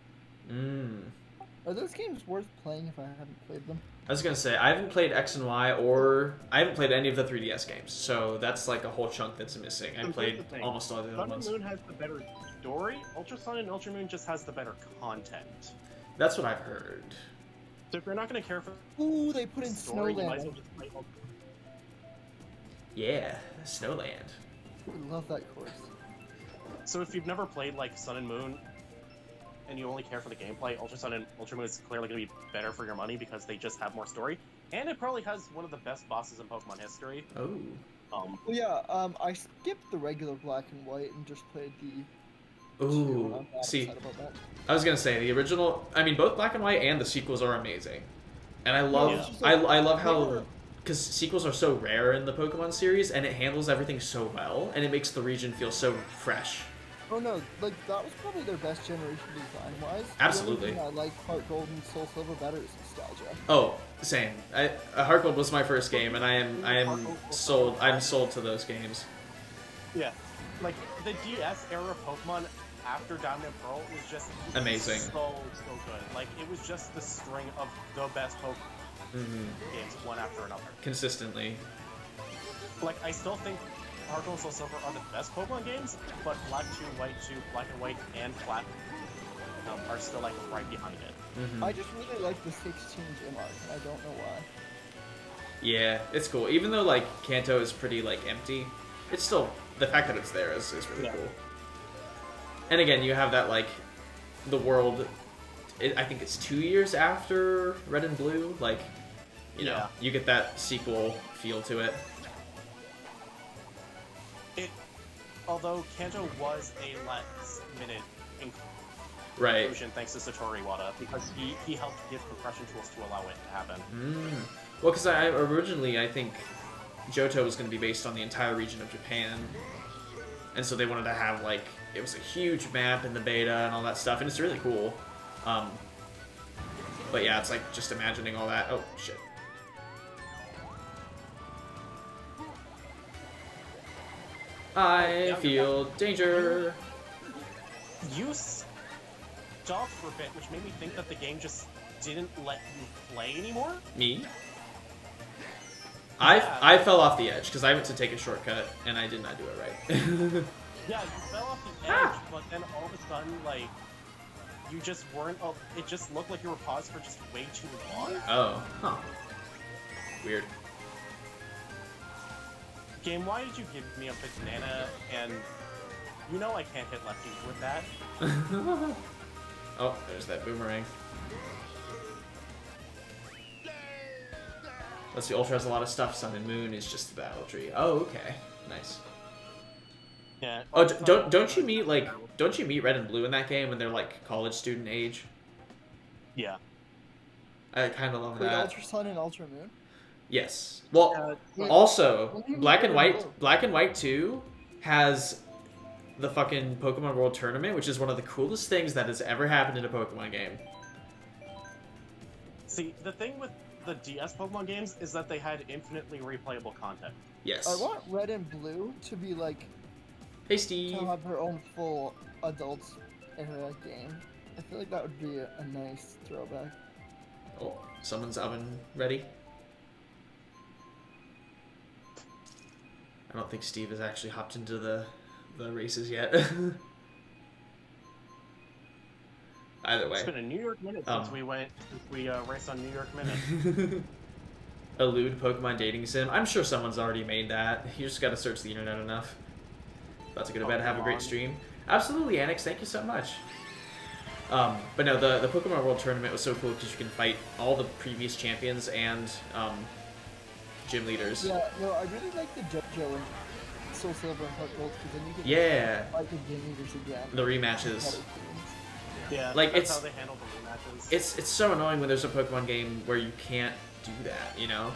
Are those games worth playing if I haven't played them? I was gonna say I haven't played X and Y, or I haven't played any of the 3DS games, so that's like a whole chunk that's missing. I So here's played the thing. almost all the other Sun and ones. Moon has the better story. Ultra Sun and Ultra Moon just has the better content. That's what I've heard. So if you're not going to care for Ooh, they put the in story, you might as Snowland. well just play Ultra. Yeah, Snowland. I love that course. So if you've never played like Sun and Moon, and you only care for the gameplay, Ultra Sun and Ultra Moon is clearly going to be better for your money because they just have more story, and it probably has one of the best bosses in Pokemon history. Oh. Um, Well, yeah, I skipped the regular black and white and just played the. Ooh. I'm not See, upset about that. I was gonna say the original. I mean, both Black and White and the sequels are amazing, and I love. Yeah. It's just I love they how were- because sequels are so rare in the Pokemon series, and it handles everything so well, and it makes the region feel so fresh. Oh no, like that was probably their best generation design-wise. Absolutely. The only thing I like Heart Gold and Soul Silver better is nostalgia. Oh, same. Heart Gold was my first game, and I am sold. I'm sold to those games. yeah, like the DS era Pokemon after Diamond and Pearl was just Amazing. so good. Like it was just the string of the best Pokemon games, one after another. Consistently. Like I still think Heart Gold and Soul Silver are the best Pokemon games, but Black 2, White 2, Black and White, and Black are still like right behind it. I just really like the 16 gym arc, and I don't know why. Yeah, it's cool. Even though like Kanto is pretty like empty, it's still the fact that it's there is really Yeah. cool. And again, you have that like the world. I think it's 2 years after Red and Blue. Like, you know, Yeah. you get that sequel feel to it. Although Kanto was a last minute Right. inclusion thanks to Satoru Iwata, because he helped give compression tools to allow it to happen. Well, because I originally I think Johto was going to be based on the entire region of Japan, and so they wanted to have like it was a huge map in the beta and all that stuff, and it's really cool. But yeah, it's like just imagining all that. Oh shit. I feel danger. You stopped for a bit, which made me think that the game just didn't let you play anymore. Me? Yeah. I fell off the edge because I went to take a shortcut and I did not do it right. Yeah, you fell off the edge, but then all of a sudden, like, you just weren't. It just looked like you were paused for just way too long. Oh, huh. Weird. Game, why did you give me a banana? And you know I can't hit Lefty with that. Oh, there's that boomerang. Let's see, Ultra has a lot of stuff. Sun and Moon is just the battle tree. Oh, okay, nice. Yeah. Oh, don't you meet Red and Blue in that game when they're like college student age? Yeah. I kind of love Wait, that. Ultra Sun and Ultra Moon? Yes. Well, Wait, also when do you Black meet and Red and White. Blue? Black and White 2 has the fucking Pokemon World Tournament, which is one of the coolest things that has ever happened in a Pokemon game. See, the thing with the DS Pokemon games is that they had infinitely replayable content. Yes. I want Red and Blue to be like Hey, Steve. to have their own full adult era game. I feel like that would be a nice throwback. Oh, someone's oven ready. I don't think Steve has actually hopped into the races yet. Either way. It's been a New York minute since we raced on New York Minute. Elude Pokemon dating sim. I'm sure someone's already made that. You just gotta search the internet enough. About to go to bed. Have a great stream. Absolutely, Anix. Thank you so much. But no, the Pokemon World Tournament was so cool because you can fight all the previous champions and gym leaders. Yeah, no, I really like the JoJo and Soul Silver and Heart Gold because then you get Yeah. to fight the gym leaders again. The rematches. Yeah, Like, that's it's- how they handle the rematches. It's so annoying when there's a Pokemon game where you can't do that, you know?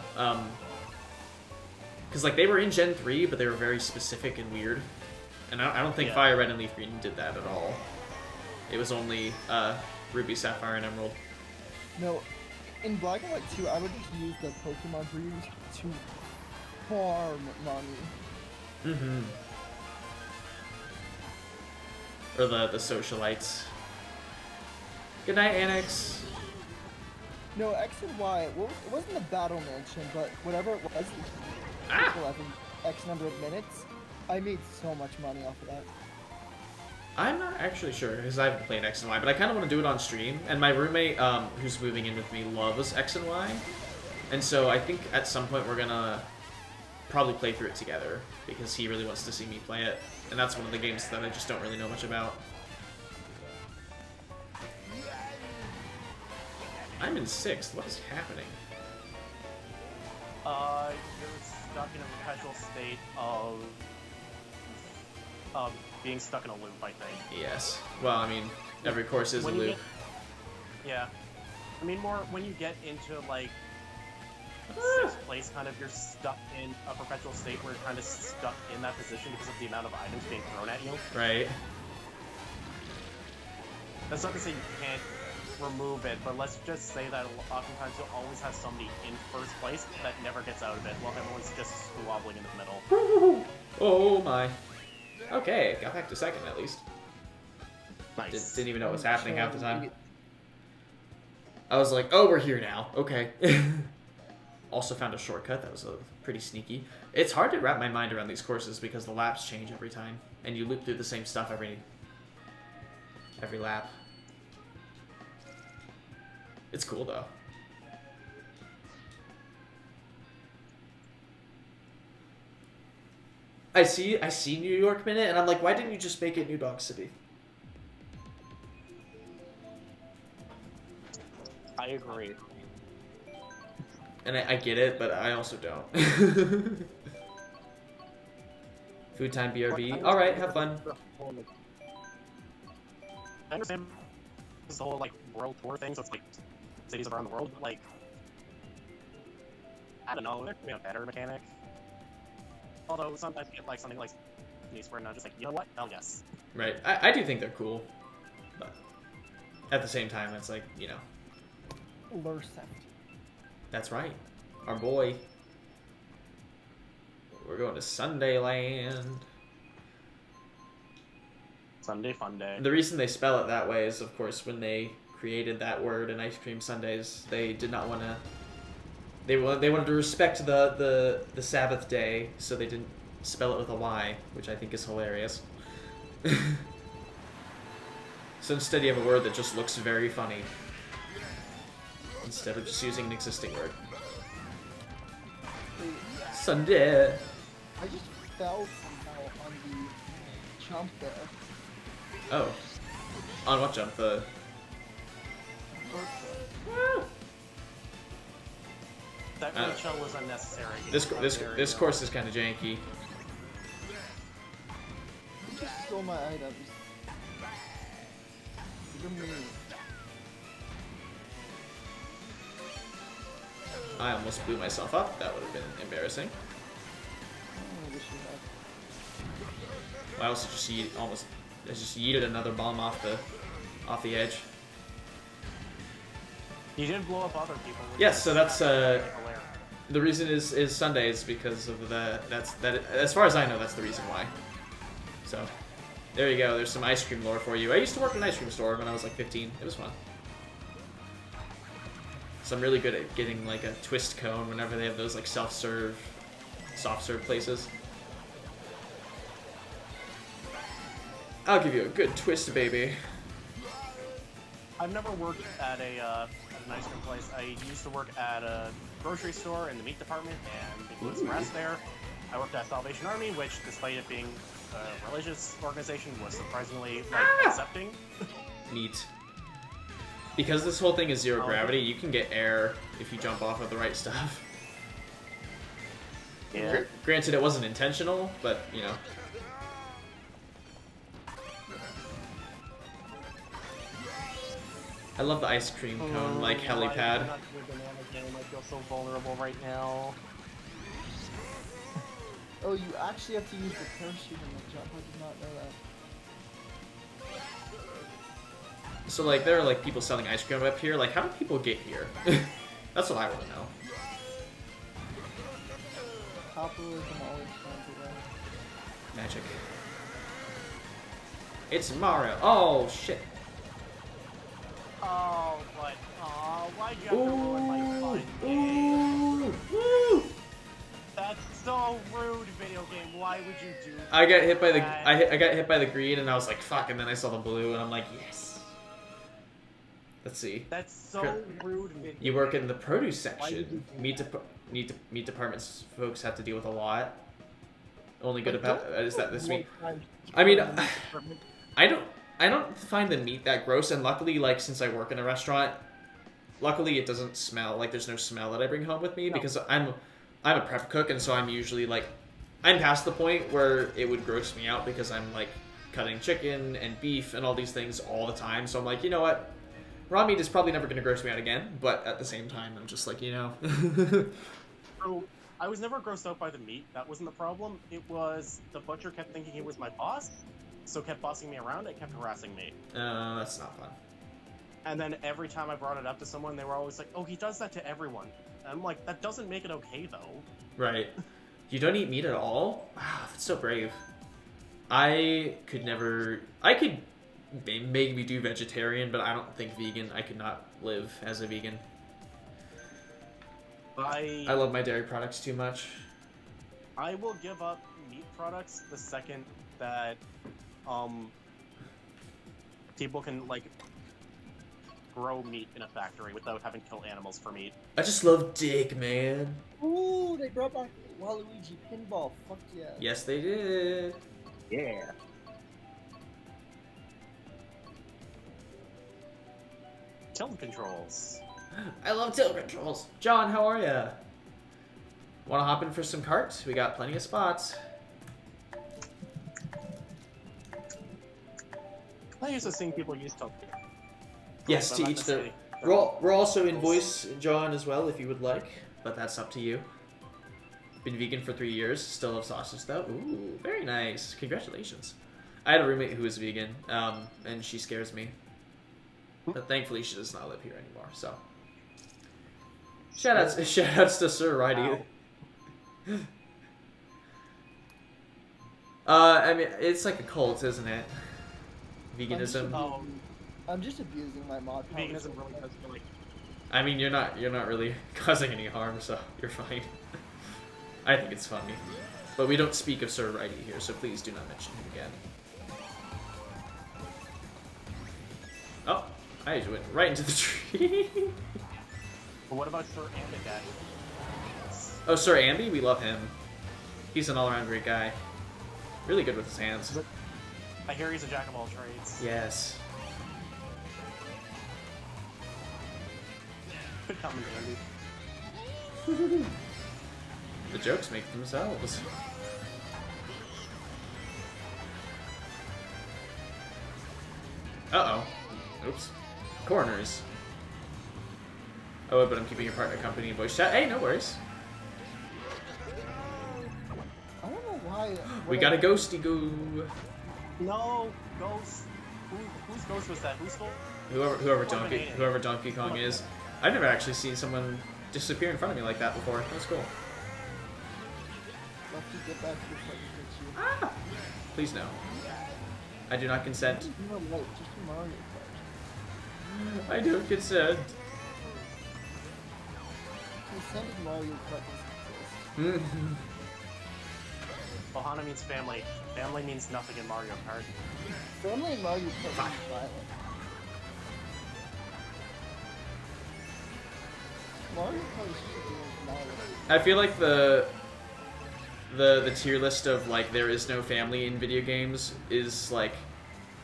Because like they were in Gen 3, but they were very specific and weird. And I don't think Yeah. Fire Red and Leaf Green did that at all. It was only Ruby, Sapphire, and Emerald. No, in Black and White 2, I would just use the Pokemon breeders to farm money. Mm-hmm. Or the socialites. Good night, Annex. No, X and Y. Well, it wasn't the battle mansion, but whatever it was, Ah! people having X number of minutes. I made so much money off of that. I'm not actually sure, because I haven't played X and Y, but I kind of want to do it on stream. And my roommate, who's moving in with me, loves X and Y. And so I think at some point we're going to probably play through it together, because he really wants to see me play it. And that's one of the games that I just don't really know much about. I'm in 6th. What is happening? You're stuck in a perpetual state of being stuck in a loop, I think. Yes. Well, I mean, every course is a When you loop. Yeah. I mean, more when you get into, like, 6th place, kind of, you're stuck in a perpetual state where you're kind of stuck in that position because of the amount of items being thrown at you. Right. That's not to say you can't remove it, but let's just say that oftentimes you'll always have somebody in first place that never gets out of it, while everyone's just squabbling in the middle. Oh my. Okay, got back to 2nd at least. Nice. Didn't even know what was happening half the time. I was like, oh, we're here now. Okay. Also found a shortcut that was pretty sneaky. It's hard to wrap my mind around these courses because the laps change every time, and you loop through the same stuff every lap. It's cool though. I see New York Minute, and I'm like, why didn't you just make it New Dog City? I agree. And I get it, but I also don't. Food time, BRB. All right, have fun. I understand this whole, like, world tour thing, so it's like cities around the world. Like, I don't know, there could be a better mechanic. Although sometimes you get like something like these where I'm just like, you know what? Hell yes. Right. I do think they're cool, but at the same time, it's like, you know. Lurset. That's right. Our boy. We're going to Sunday Land. Sunday fun day. The reason they spell it that way is, of course, when they created that word in ice cream sundaes, they did not want to. They wanted to respect the Sabbath day, so they didn't spell it with a Y, which I think is hilarious. So instead, you have a word that just looks very funny, instead of just using an existing word. Sunday. I just fell somehow on the jump there. Oh, on what jump? The. That red shell was unnecessary. This course is kind of janky. You just stole my items. You're mean. I almost blew myself up. That would have been embarrassing. I wish you had. I also just I just yeeted another bomb off the edge. You did blow up other people. Yes, so that's the reason is Sundays because of that. As far as I know, that's the reason why. So there you go. There's some ice cream lore for you. I used to work in an ice cream store when I was like 15. It was fun. So I'm really good at getting like a twist cone whenever they have those like self-serve, soft-serve places. I'll give you a good twist, baby. I've never worked at an ice cream place. I used to work at a grocery store in the meat department and the Gluten Express there. I worked at Salvation Army, which, despite it being a religious organization, was surprisingly accepting. Neat. Because this whole thing is zero gravity, you can get air if you jump off of the right stuff. Yeah. Granted, it wasn't intentional, but you know. I love the ice cream cone, like helipad. I'm not doing banana game. I feel so vulnerable right now. Oh, you actually have to use the parachute in the jump. I did not know that. So like, there are like people selling ice cream up here. Like, how do people get here? That's what I want to know. Capitalism always finds a way. Magic. It's Mario. Oh shit. Oh, but why Why'd you have to ruin my fun game? Ooh! Woo! That's so rude, video game. Why would you do that? I got hit by the I got hit by the green, and I was like, "Fuck!" And then I saw the blue, and I'm like, "Yes." Let's see. That's so rude, video You work in the game. produce Why would you section. do Meat departments folks have to deal with a lot. Only good But about is that this more week. time I mean, department. I don't find the meat that gross, and luckily, like since I work in a restaurant, luckily it doesn't smell like there's no smell that I bring home with me because I'm a prep cook, and so I'm usually like I'm past the point where it would gross me out because I'm like cutting chicken and beef and all these things all the time. So I'm like, you know what? Raw meat is probably never going to gross me out again, but at the same time, I'm just like, you know. So, I was never grossed out by the meat. That wasn't the problem. It was the butcher kept thinking he was my boss, so kept bossing me around and kept harassing me. That's not fun. And then every time I brought it up to someone, they were always like, "Oh, he does that to everyone." And I'm like, that doesn't make it okay, though. Right. You don't eat meat at all? Wow, that's so brave. I could never... I could maybe do vegetarian, but I don't think vegan. I could not live as a vegan. I love my dairy products too much. I will give up meat products the second that people can like grow meat in a factory without having to kill animals for meat. I just love dick, man. Ooh, they brought back Waluigi Pinball. Fuck yeah. Yes, they did. Yeah. Tilt controls. I love tilt controls. John, how are ya? Want to hop in for some carts? We got plenty of spots. I used to seeing people use tilt. Yes, But to not each their... necessarily- We're also in voice, John, as well, if you would like. But that's up to you. Been vegan for 3 years. Still love sausage, though. Ooh, very nice. Congratulations. I had a roommate who was vegan, and she scares me. But thankfully, she does not live here anymore, so... Shoutouts to Sir Righty. I mean, it's like a cult, isn't it? Veganism. I'm just abusing my mod. Veganism really does feel like I mean, you're not really causing any harm, so you're fine. I think it's funny. But we don't speak of Sir Righty here, so please do not mention him again. Oh, I just went right into the tree. But what about Sir Ambigat? Oh, Sir Ambi? We love him. He's an all-around great guy. Really good with his hands. I hear he's a jack of all trades. Yes. Could come in handy. The jokes make themselves. Uh-oh. Oops. Corners. Oh, but I'm keeping your partner company in voice chat. Hey, no worries. I don't know why. We got a ghosty goo. No, Ghost. Whose Ghost was that? Who's full? Whoever Donkey Kong is. I've never actually seen someone disappear in front of me like that before. That's cool. Lefty, get back to your partner. Ah! Please no. I do not consent. Just do Mario Kart. I don't consent. Consent is Mario Kart doesn't exist. Ohana means family. Family means nothing in Mario Kart. Family in Mario Kart is violent. Mario Kart is just Mario. I feel like the tier list of like there is no family in video games is like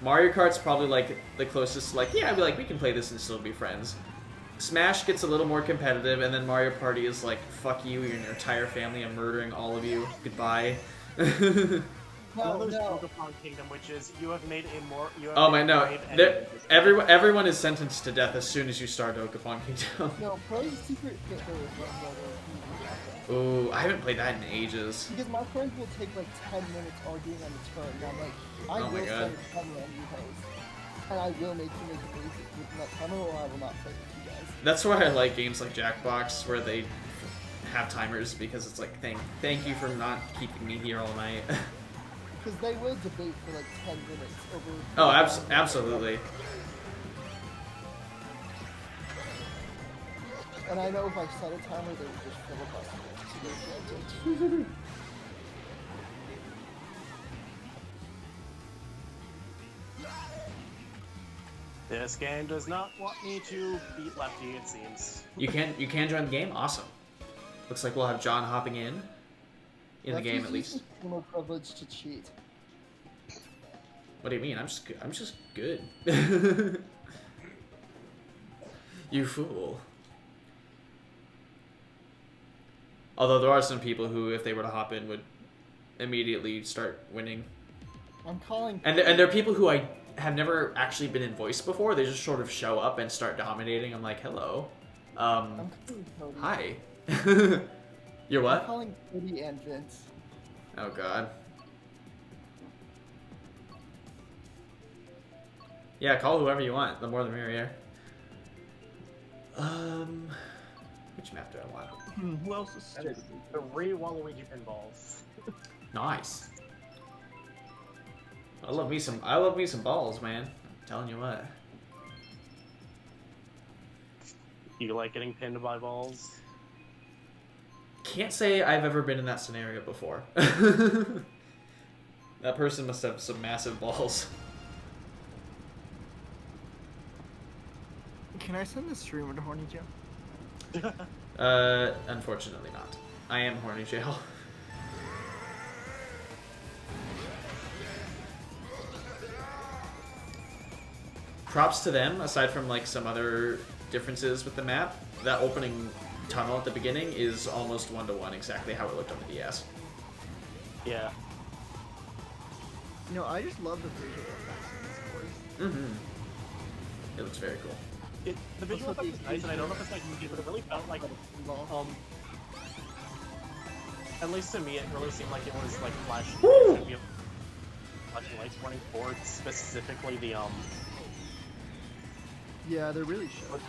Mario Kart's probably like the closest. Like yeah, I'd be like we can play this and still be friends. Smash gets a little more competitive, and then Mario Party is like fuck you, you're your entire family, I'm murdering all of you. Goodbye. Well, there's Pokemon Kingdom, which is you have made a more. Oh my no! Everyone is sentenced to death as soon as you start Pokemon Kingdom. No, Pro's Secret Hitler is one of Ooh, I haven't played that in ages. because my friends will take like 10 minutes arguing on the turn, and I'm like, I Oh my will God. set a timer on you hoes, and I will make you make a basic within that timer, or I will not play with you guys. That's why I like games like Jackbox, where they have timers, because it's like, thank you for not keeping me here all night. Because they will debate for like 10 minutes over. Oh, absolutely. And I know if I set a timer, they would just filibuster it to their advantage. This game does not want me to beat Lefty, it seems. You can join the game? Awesome. Looks like we'll have John hopping in the game at least. No privilege to cheat. What do you mean? I'm just good. You fool. Although there are some people who, if they were to hop in, would immediately start winning. I'm calling. And there are people who I have never actually been in voice before. They just sort of show up and start dominating. I'm like, hello. I'm calling Cody. Hi. You're what? I'm calling Cody and Vince. Oh god. Yeah, call whoever you want. The more the merrier. Which map do I want? Who else is That is stupid? 3 Waluigi pinballs. Nice. I love me some balls, man. I'm telling you what. You like getting pinned by balls? Can't say I've ever been in that scenario before. That person must have some massive balls. Can I send the streamer to Horny Joe? Unfortunately not. I am horny jail. Props to them, aside from like some other differences with the map, that opening tunnel at the beginning is almost 1-to-1 exactly how it looked on the DS. Yeah. No, I just love the visual effects in this course. It looks very cool. The visual effect is nice, and I don't know if it's like movie, but it really felt like at least to me, it really seemed like it was like flashing lights running forward, specifically the Yeah, they're really sharp.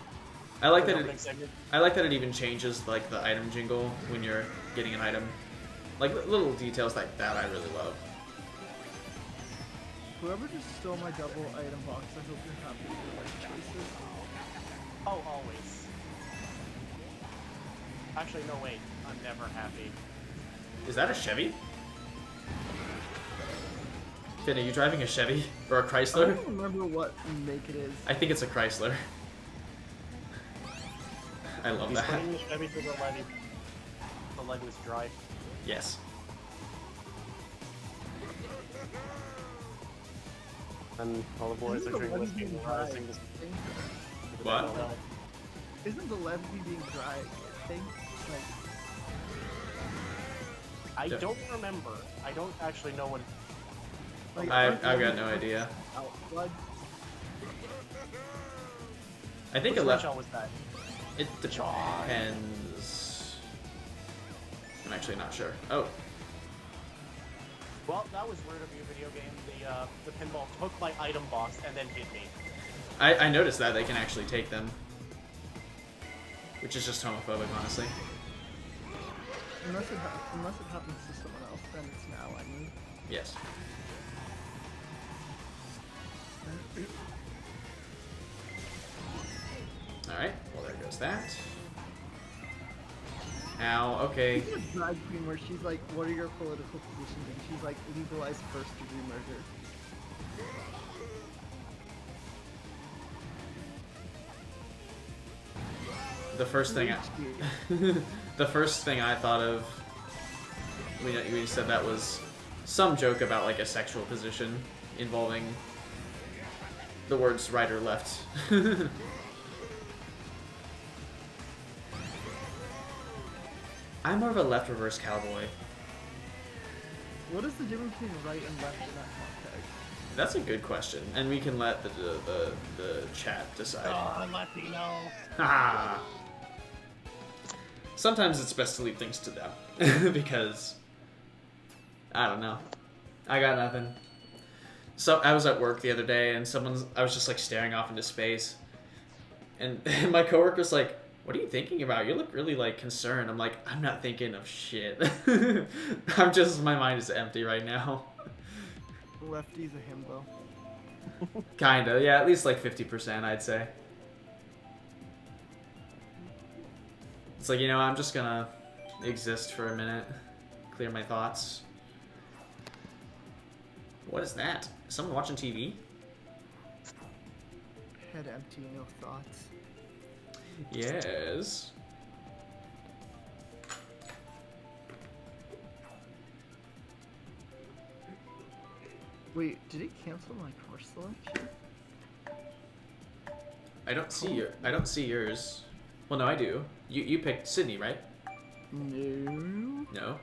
I like the that opening segment. I like that it even changes like the item jingle when you're getting an item. Like little details like that I really love. Whoever just stole my double item box, I hope you're happy with your life choices. Oh, always. Actually, no, wait. I'm never happy. Is that a Chevy? Finn, are you driving a Chevy or a I Chrysler? don't remember what make it is. I think it's a Chrysler. I love He's that. putting the Chevy to the leg. The leg was dry. Yes. And all the boys Isn't are the drinking levy whiskey being and dry? rising this. What? Isn't the levy being dry a thing? Like, I Yeah. don't remember. I don't actually know what. like I've got no idea. Blood. I think Which it left. shell was that? It depends. I'm actually not sure. Oh, Well, that was weird of you, video game. The pinball took my item box and then hit me. I noticed that they can actually take them, which is just homophobic, honestly. Unless it happens to someone else, then it's now. I mean. Yes. All right. Well, there goes that. Ow. Okay. Isn't it drag queen where she's like, "What are your political positions?" and she's like, "Legalize first-degree murder." The first thing the first thing I thought of when you said that was some joke about like a sexual position involving the words right or left. I'm more of a left reverse cowboy. What is the difference between right and left in that context? That's a good question, and we can let the chat decide. Oh, Lefty, no. Haha. Sometimes it's best to leave things to them because I don't know. I got nothing. So I was at work the other day and I was just like staring off into space, and my coworker's like, "What are you thinking about? You look really like concerned." I'm like, "I'm not thinking of shit. My mind is empty right now." Lefty's a himbo. Kinda, yeah, at least like 50%, I'd say. It's like, you know, I'm just gonna exist for a minute, clear my thoughts. What is that? Is someone watching TV? Head empty, no thoughts. Yes. Wait, did it cancel my course selection? I don't see yours. Well, no, I do. You picked Sydney, right? No. No.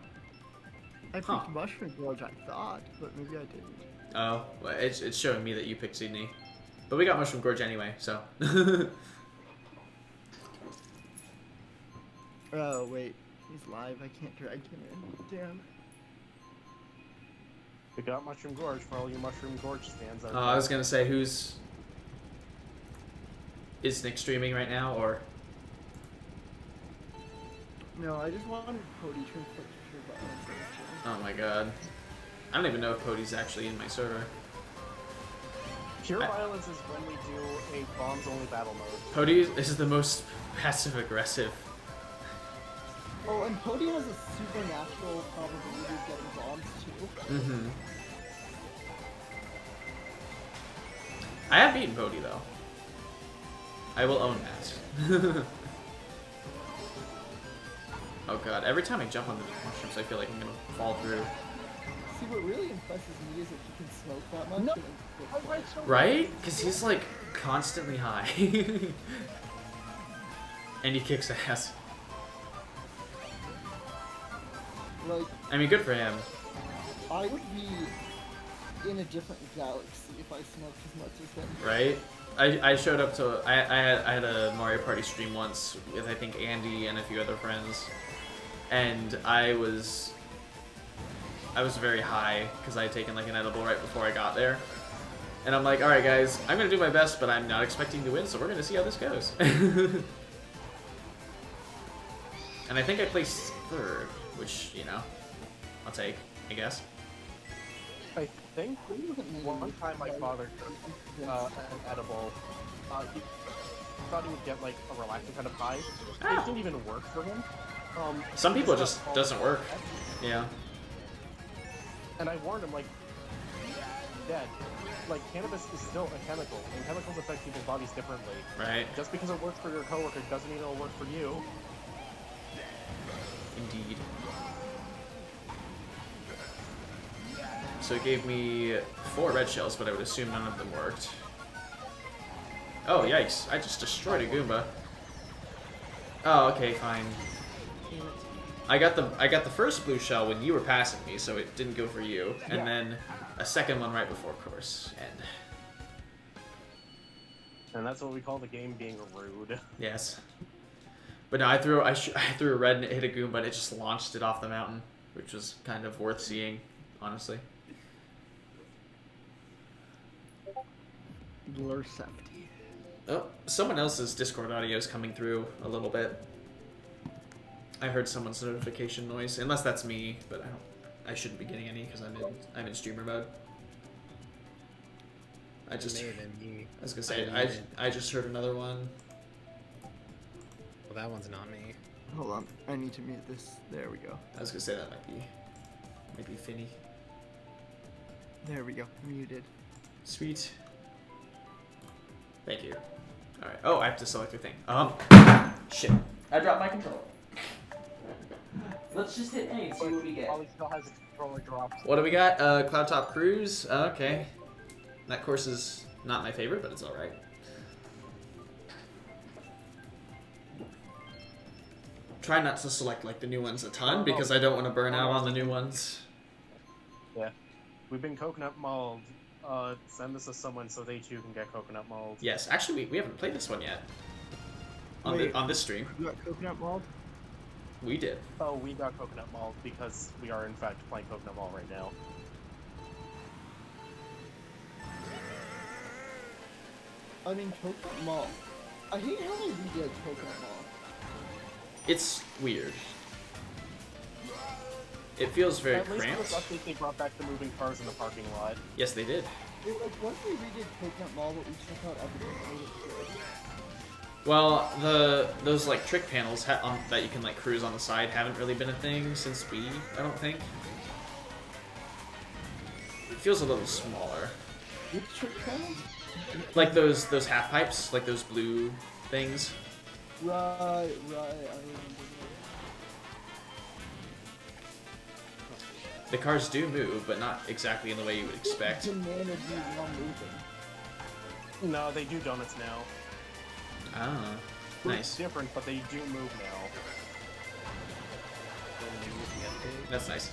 I picked Mushroom Gorge, I thought, but maybe I didn't. Oh, well, it's showing me that you picked Sydney. But we got Mushroom Gorge anyway, so. Oh, wait. He's live. I can't drag him in. Damn. We got Mushroom Gorge for all you Mushroom Gorge stands out I was gonna say, is Nick streaming right now, or? No, I just wanted Cody to click the button and say it's Oh my god. I don't even know if Cody's actually in my server. Pure violence is when we do a bombs-only battle mode. Cody is the most passive-aggressive. Oh, and Cody has a supernatural probability of getting bombs too. Mm-hmm. I have beaten Cody though. I will own that. Oh god, every time I jump on the mushrooms I feel like I'm gonna fall through. See, what really impresses me is that he can smoke that much. No. And Right? Because he's like constantly high. And he kicks ass. like, I mean, good for him. I would be in a different galaxy if I smoked as much as him. Right? I showed up to I had a Mario Party stream once with I think Andy and a few other friends, and I was very high because I had taken like an edible right before I got there, and I'm like, all right guys, I'm gonna do my best, but I'm not expecting to win, so we're gonna see how this goes. And I think I placed third, which, you know, I'll take, I guess. I think one time my father took an edible. He thought he would get like a relaxing kind of high. It didn't even work for him. Some people it just doesn't work. Yeah. And I warned him, like, Dad, like, cannabis is still a chemical, and chemicals affect people's bodies differently. Right. Just because it works for your coworker doesn't mean it'll work for you. Indeed. So it gave me 4 red shells, but I would assume none of them worked. Oh, yikes. I just destroyed a Goomba. Oh, okay, fine. I got the first blue shell when you were passing me, so it didn't go for you. And then a second one right before course. And that's what we call the game being rude. Yes. But no, I threw a red and it hit a Goomba and it just launched it off the mountain, which was kind of worth seeing, honestly. Safety. Oh, someone else's Discord audio is coming through a little bit. I heard someone's notification noise, unless that's me, but I shouldn't be getting any because I'm in streamer mode. I was gonna say I just heard another one. Well, that one's not me. Hold on, I need to mute this. There we go. I was gonna say that might be Finny. There we go. Muted. Sweet. Thank you. All right. Oh, I have to select a thing. Shit. I dropped my controller. Let's just hit A and see what we get. Probably still has its controller dropped. What do we got? Cloud Top Cruise. Okay. That course is not my favorite, but it's all right. Try not to select like the new ones a ton because I don't want to burn out on the new ones. Yeah. We've been coconut mauled. Send this to someone so they too can get coconut mauled. Yes, actually we haven't played this one yet. On this stream. You got coconut mauled? We did. Oh, we got coconut mauled because we are in fact playing coconut mall right now. I mean, coconut mall. I hate how they redid coconut mall. It's weird. It feels very At least cramped. with this update, they brought back the moving cars in the parking lot. Yes, they did. Like, once they redid coconut mall, but we took out everything, it made it good. Well, those like trick panels that you can like cruise on the side haven't really been a thing since Wii, I don't think. It feels a little smaller. Which trick panels? Like those half pipes, like those blue things. Right, I remember The cars do move, but not exactly in the way you would expect. Banana dude not moving. No, they do donuts now. Ah, It's nice. different, but they do move now. That's nice.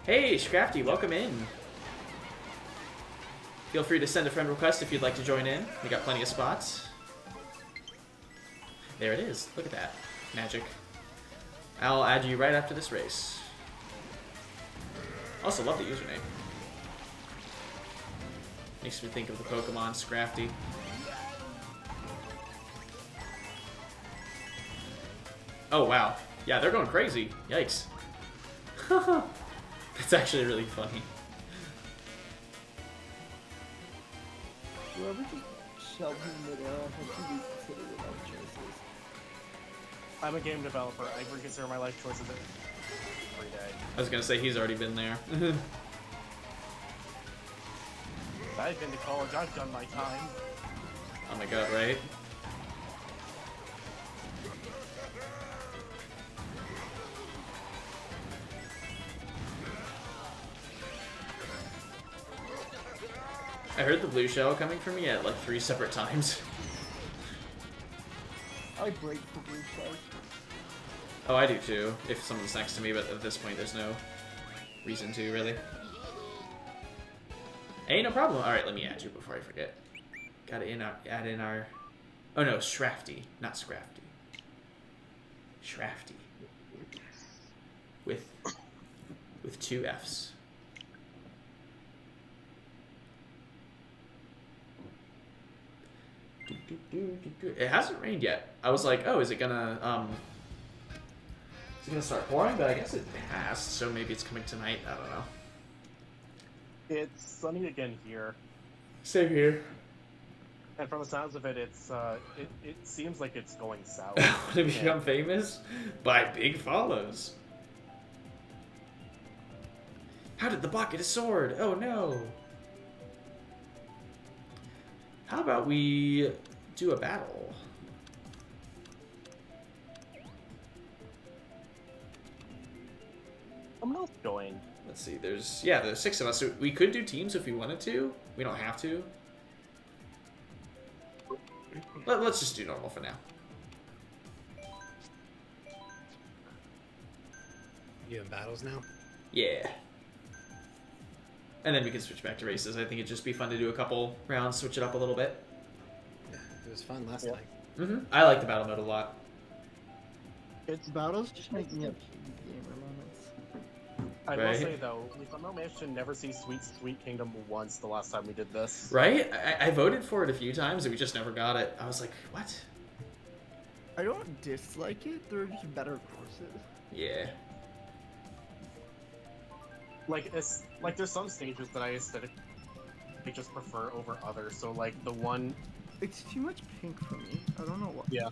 Hey, Scrafty, welcome in. Feel free to send a friend request if you'd like to join in. We got plenty of spots. There it is. Look at that. Magic. I'll add you right after this race. Also, love the username. Makes me think of the Pokemon Scrafty. Oh, wow. Yeah, they're going crazy. Yikes. That's actually really funny. Whoever just shoved him in midair, I hope he reconsider their life choices. I'm a game developer. I reconsider my life choices every day. I was gonna say he's already been there. I've been to college. I've done my time. Oh my god, right? I heard the blue shell coming from me at like 3 separate times. I break for blue shark. Oh, I do too, if someone's next to me, but at this point there's no reason to, really. Hey, no problem. Alright, let me add you before I forget. Gotta add in our... Oh no, Scrafty, not Scrafty. Scrafty. With 2 Fs. It hasn't rained yet. I was like, oh, is it gonna start pouring? But I guess it passed, so maybe it's coming tonight. I don't know. It's sunny again here, Same here. and from the sounds of it, it's it seems like it's going south. Want to become famous? By big follows. How did the bot get a sword? Oh no. How about we do a battle? Someone else join. Let's see, there's 6 of us, so we could do teams if we wanted to. We don't have to. Let's just do normal for now. You in battles now? Yeah. And then we can switch back to races. I think it'd just be fun to do a couple rounds, switch it up a little bit. Yeah, it was fun last Yeah. time. I like the battle mode a lot. It's Battles just make me have gamer moments. I Right. will say though, we somehow managed to never see Sweet Kingdom once the last time we did this. Right? I voted for it a few times and we just never got it. I was like, what? I don't dislike it, they're just better courses. Yeah. Like there's some stages that I aesthetically just prefer over others. So like the one, It's too much pink for me. I don't know what. yeah.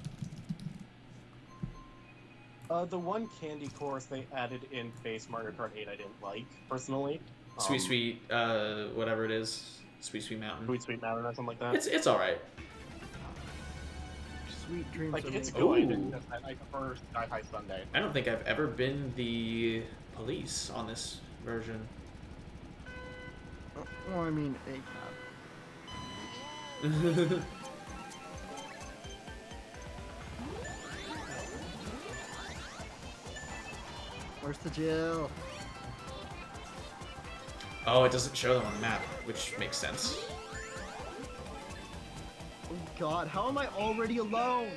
The one candy course they added in base Mario Kart 8 I didn't like, personally. Sweet, whatever it is. Sweet Mountain. Sweet Mountain or something like that. It's alright. Sweet dreams. Like, are it's made. good. I prefer Sky High Sunday. I don't think I've ever been the police on this version. Well, I mean, a cab. Where's the jail? Oh, it doesn't show them on the map, which makes sense. Oh god, how am I already alone?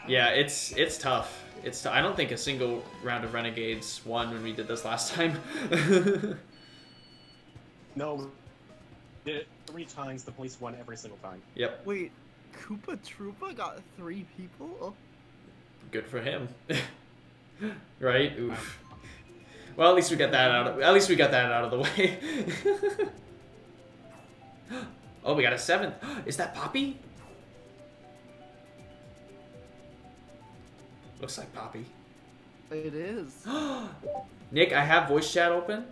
Yeah, it's tough. I don't think a single round of Renegades won when we did this last time. No, we did it 3 times. The police won every single time. Yep, Wait, Koopa Troopa got 3 people? Oh. good for him. Right? Oof. Well, at least we got that out of the way. Oh, we got a 7th. Is that Poppy? Looks like Poppy. It is. Nick, I have voice chat open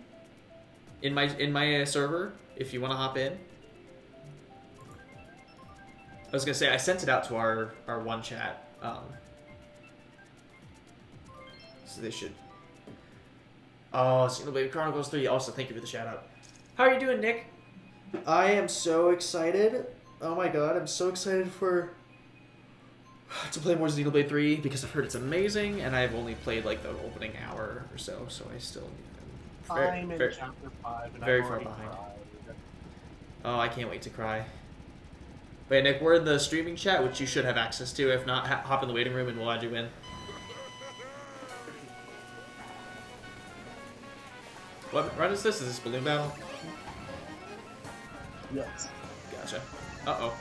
in my server. If you want to hop in. I was gonna say I sent it out to our one chat. So they should. Oh, Xenoblade Chronicles 3. Also, thank you for the shout out. How are you doing, Nick? I am so excited. Oh my god, I'm so excited to play more Xenoblade 3 because I've heard it's amazing, and I've only played like the opening hour or so, so I still need I'm in chapter 5 and very I'm far already behind. cried. Oh, I can't wait to cry. But yeah, Nick, we're in the streaming chat, which you should have access to. If not, hop in the waiting room and we'll add you in. What run is this? Is this balloon battle? Yes. Gotcha. Uh-oh.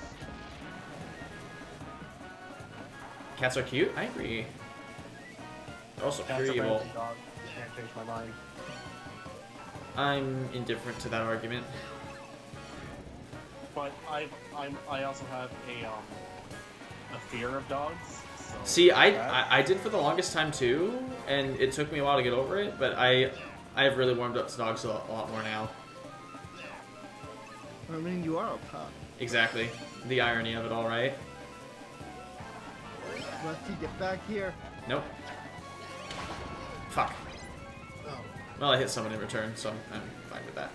Cats are cute? I agree. They're also Cats pure are evil. friendly dogs. Can't change my mind. I'm indifferent to that argument. But I also have a fear of dogs. So See, I did for the longest time too, and it took me a while to get over it, but I've really warmed up to dogs a lot more now. I mean, you are a pup. Exactly. The irony of it all, right? Lefty, get back here. Nope. Fuck. Oh, Well, I hit someone in return, so I'm fine with that.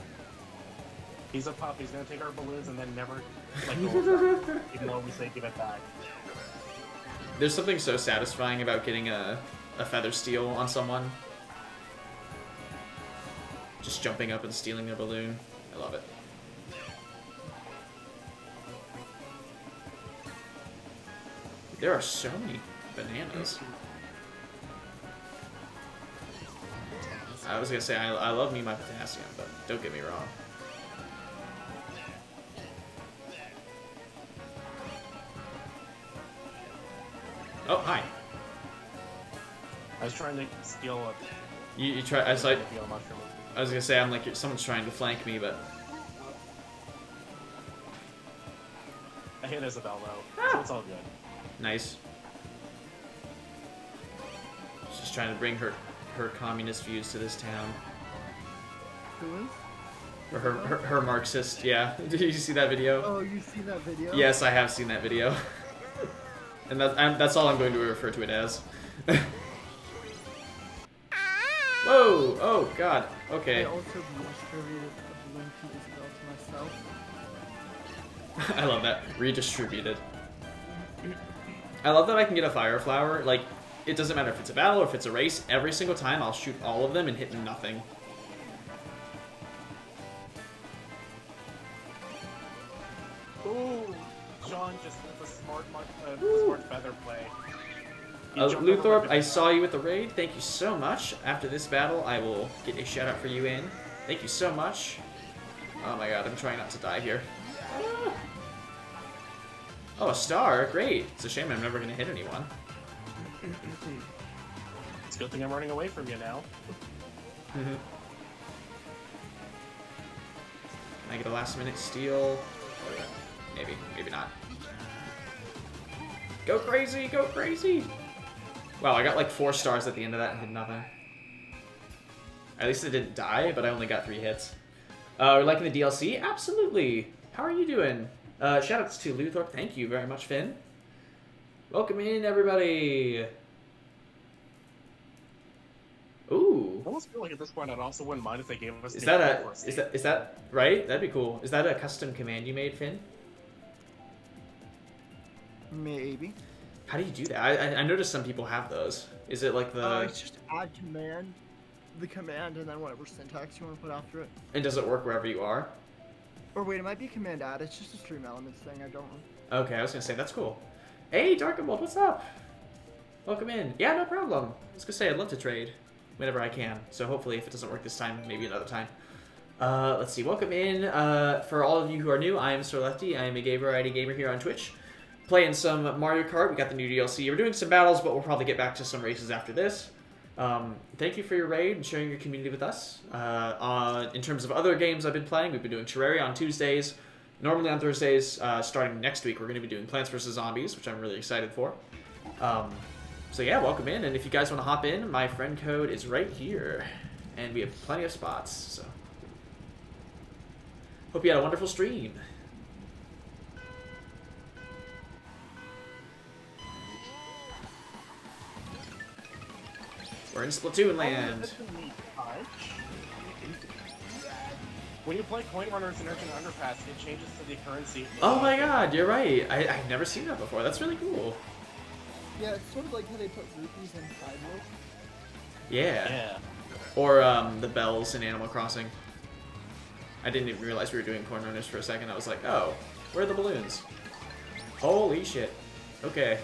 He's a pup. He's gonna take our balloons and then never let go of them, even though we say give it back. There's something so satisfying about getting a feather steel on someone. Just jumping up and stealing their balloon. I love it. There are so many bananas. I was gonna say, I love me my potassium, but don't get me wrong. Oh, hi. I was trying to steal a You try. I was like, mushroom. I was gonna say, I'm like, someone's trying to flank me, but I hit Isabel though, so it's all good. nice. She's just trying to bring her communist views to this town. Who is? Or her Marxist, yeah. Did you see that video? Oh, you see that video? Yes, I have seen that video. And that's all I'm going to refer to it as. Whoa! Oh, God. I Okay. also redistributed a balloon to Isabel to myself. I love that. Redistributed. I love that I can get a fire flower. Like, it doesn't matter if it's a battle or if it's a race. Every single time, I'll shoot all of them and hit nothing. Ooh, John just did the smart feather play. He jumped over Luthorp, my I saw you with the raid. Thank you so much. After this battle, I will get a shout out for you in. Thank you so much. Oh my god, I'm trying not to die here. Oh, a star. Great. It's a shame I'm never going to hit anyone. It's a good thing I'm running away from you now. Can I get a last minute steal? Maybe, maybe not. Go crazy, go crazy! Wow, I got like 4 stars at the end of that and did nothing. At least I didn't die, but I only got 3 hits. We're liking the DLC? Absolutely! How are you doing? Shoutouts to Luthorp. Thank you very much, Finn. Welcome in, everybody! Ooh. I almost feel like at this point I'd also wouldn't mind if they gave us Is the that accuracy. is that right? That'd be cool. Is that a custom command you made, Finn? Maybe. How do you do that? I noticed some people have those. Is it like the... It's just add command, the command, and then whatever syntax you want to put after it. And does it work wherever you are? Or wait, it might be command add. It's just a stream elements thing. I don't know. Okay, I was gonna say, that's cool. Hey, Darkenbolt, what's up? Welcome in. Yeah, no problem. I was gonna say, I'd love to trade whenever I can. So hopefully, if it doesn't work this time, maybe another time. Let's see, welcome in. For all of you who are new, I am Sir Lefty. I am a gay variety gamer here on Twitch. Playing some Mario Kart. We got the new DLC. We're doing some battles, but we'll probably get back to some races after this. Thank you for your raid and sharing your community with us. In terms of other games I've been playing, we've been doing Terraria on Tuesdays. Normally on Thursdays, starting next week, we're going to be doing Plants vs. Zombies, which I'm really excited for. So yeah, welcome in, and if you guys want to hop in, my friend code is right here, and we have plenty of spots. So hope you had a wonderful stream. We're in Splatoon land. When you play Coin Runners in Urchin Underpass, it changes to the currency. Oh my god, you're right. I've never seen that before. That's really cool. Yeah, it's sort of like how they put rupees in Hyrule. Yeah. Yeah. Or the bells in Animal Crossing. I didn't even realize we were doing Coin Runners for a second. I was like, oh, where are the balloons? Holy shit. Okay.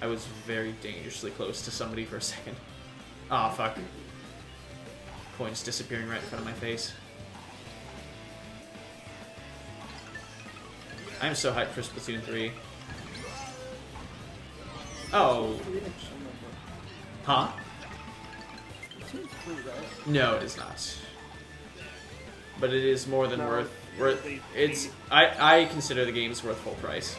I was very dangerously close to somebody for a second. Aw, oh, fuck. Coins disappearing right in front of my face. I'm so hyped for Splatoon 3. Oh. Huh? Splatoon's free, right? No, it is not. But it is more than worth. It's. I consider the game's worth full price.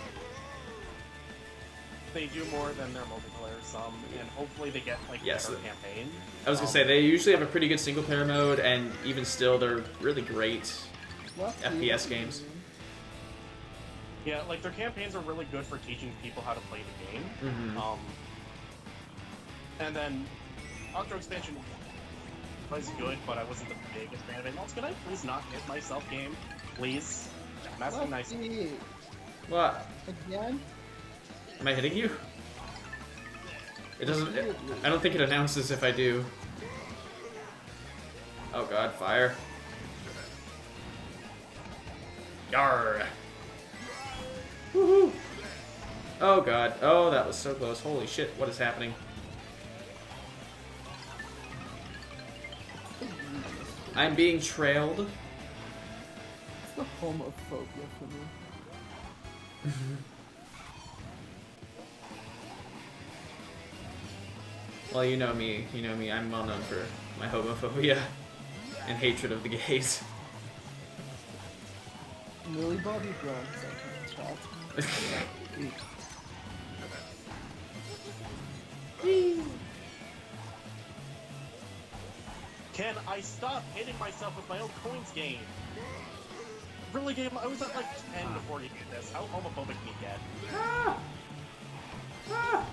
They do more than their multiplayer some, and hopefully they get like Yes, better campaign. I was gonna say they usually have a pretty good single player mode, and even still, they're really great FPS games. Yeah, like their campaigns are really good for teaching people how to play the game. Mm-hmm. And then Octo Expansion was good, but I wasn't the biggest fan of it. Also, can I please not hit myself, game? Please? I'm asking nicely. Lefty. What? Again? Am I hitting you? It doesn't. I don't think it announces if I do. Oh god, fire. Yarr. Woohoo! Oh god. Oh, that was so close. Holy shit, what is happening? I'm being trailed. It's the homophobia for me. Well, you know me, I'm well known for my homophobia and hatred of the gays. Millie Bobby Brown second chat. Can I stop hitting myself with my own coins game? Really, game? I was at like 10 before you did this. How homophobic can you get? Ah! Ah!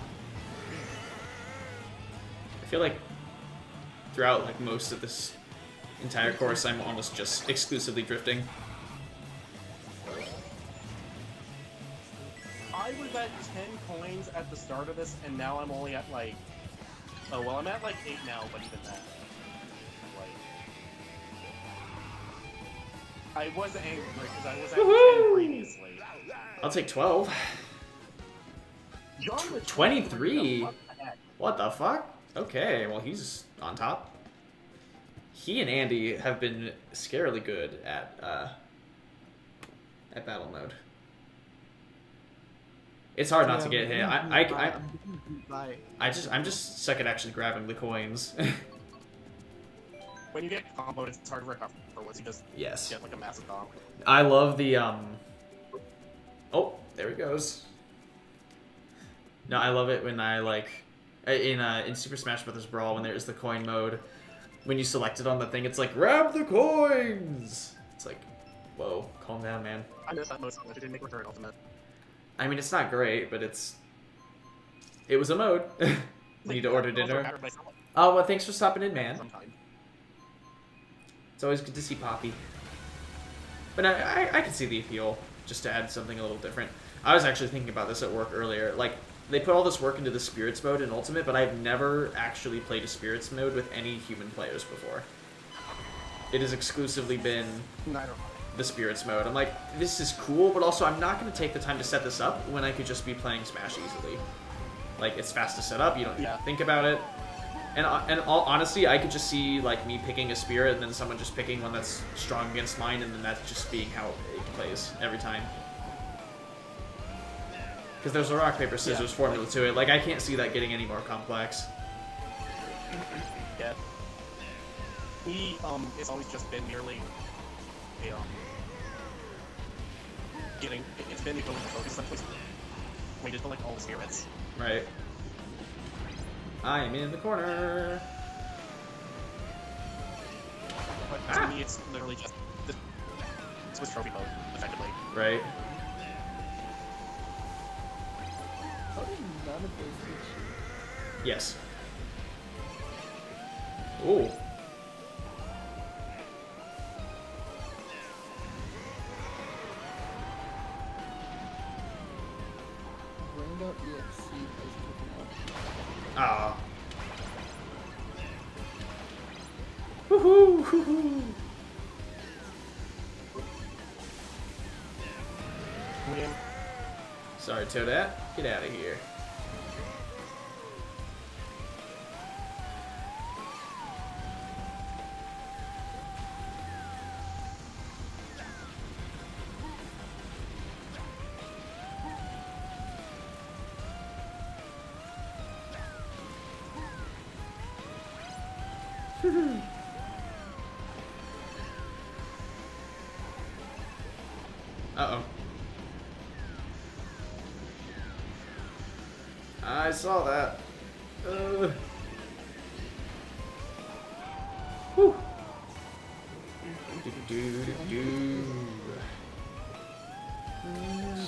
I feel like throughout like most of this entire course, I'm almost just exclusively drifting. I was at 10 coins at the start of this, and now I'm only at like... Oh, well, I'm at like 8 now, but even that. Like... I was angry because I was at 10 previously. I'll take 12. John was 23? What the heck? What the fuck? Okay, well he's on top. He and Andy have been scarily good at battle mode. It's hard not to get hit. I'm just suck at actually grabbing the coins. When you get comboed, it's hard to recover once you just get like a massive combo. I love the Oh, there he goes. No, I love it when I like in Super Smash Bros. Brawl when there's the coin mode. When you select it on the thing, it's like grab the coins. It's like, whoa, calm down, man. I missed that most. I didn't make Return Ultimate. I mean, it's not great, but it was a mode. Need to order dinner. Oh, well, thanks for stopping in, man. It's always good to see Poppy. But I can see the appeal, just to add something a little different. I was actually thinking about this at work earlier. Like, they put all this work into the Spirits mode in Ultimate, but I've never actually played a Spirits mode with any human players before. It has exclusively been the Spirits mode. I'm like, this is cool, but also I'm not going to take the time to set this up when I could just be playing Smash easily. Like, it's fast to set up, you don't need to think about it. And all honesty, I could just see like me picking a Spirit and then someone just picking one that's strong against mine, and then that's just being how it plays every time. Because there's a rock, paper, scissors formula to it. Like, I can't see that getting any more complex. Yeah. It's always just been merely a it's been the ability to focus essentially waited for like all the spirits. Right. I am in the corner. But to me, it's literally just the Swiss trophy mode, effectively. Right. How did none of those hit Yes. Ooh. you? Rainbow EXC is kicking up. Ah. Woohoo! Woohoo! Win. Sorry, Toadette. Get out of here. Uh-oh. I saw that. Whew. Do-do-do-do-do.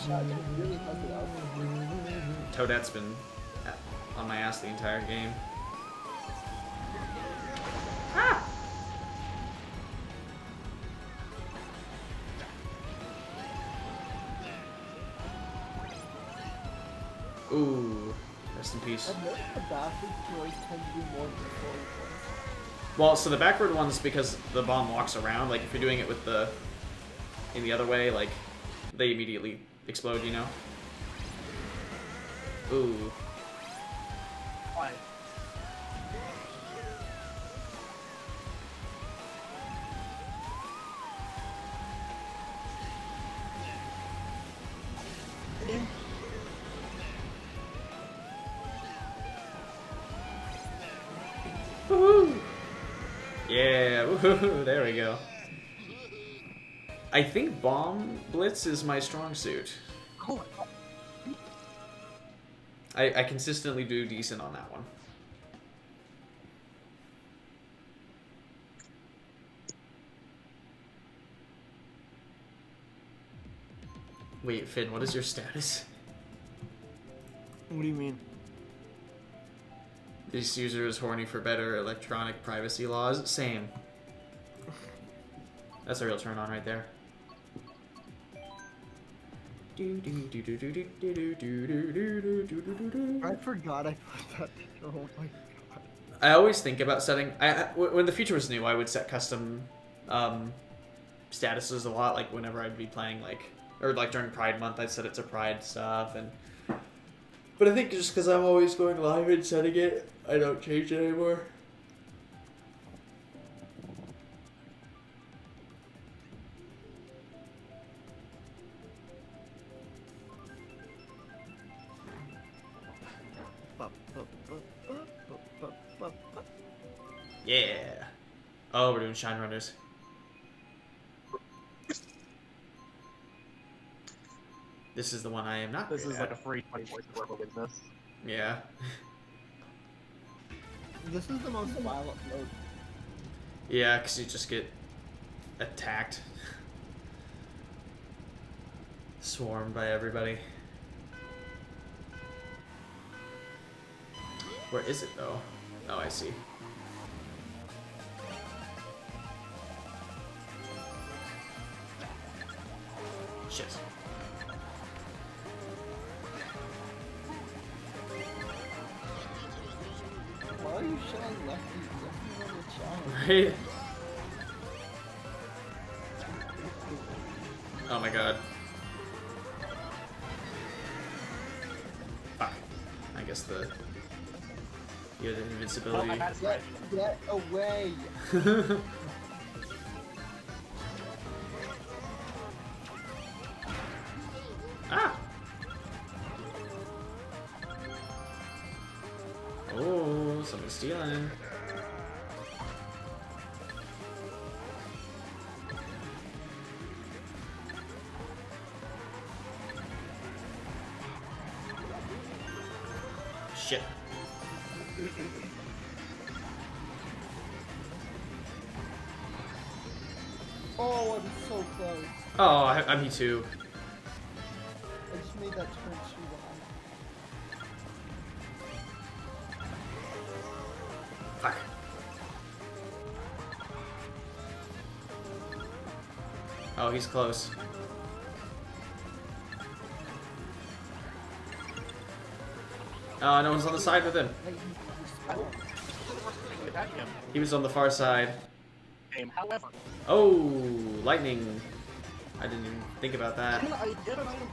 Shot really fucked it up. Toadette's been on my ass the entire game. Ah! Ooh, rest in peace. I've noticed the backward droids tend to do more than the forward ones. Well, so the backward one's because the bomb walks around. Like, if you're doing it with the... in the other way, like, they immediately explode, you know? Ooh. Why? Woohoo! Yeah, woohoo, there we go. I think Bomb Blitz is my strong suit. Oh my god. I consistently do decent on that one. Wait, Finn, what is your status? What do you mean? This user is horny for better electronic privacy laws. Same. That's a real turn on right there. I forgot I put that. Oh my god. I always think about setting. When the feature was new, I would set custom statuses a lot. Like whenever I'd be playing, or during Pride Month, I'd set it to Pride stuff. But I think just because I'm always going live and setting it, I don't change it anymore. Yeah. Oh, we're doing Shine Runners. This is the one I am not. This good is at. like a free 24 business. Yeah. This is the most violent mode. Yeah, because you just get attacked. Swarmed by everybody. Where is it, though? Oh, I see. Shit. Why are you showing Lefty? Lefty on the challenge. Right? Oh my god. Fuck. I guess the... You have the invincibility. Well, I had a Get away! Ah! Oh, someone's stealing. shit. Oh, I'm so close. Oh, me too. I just made that turn too long. Fuck. Oh, he's close. Oh, no one's on the side with him. Attacking him. He was on the far side. However, Oh, lightning. I didn't even think about that. I did an item.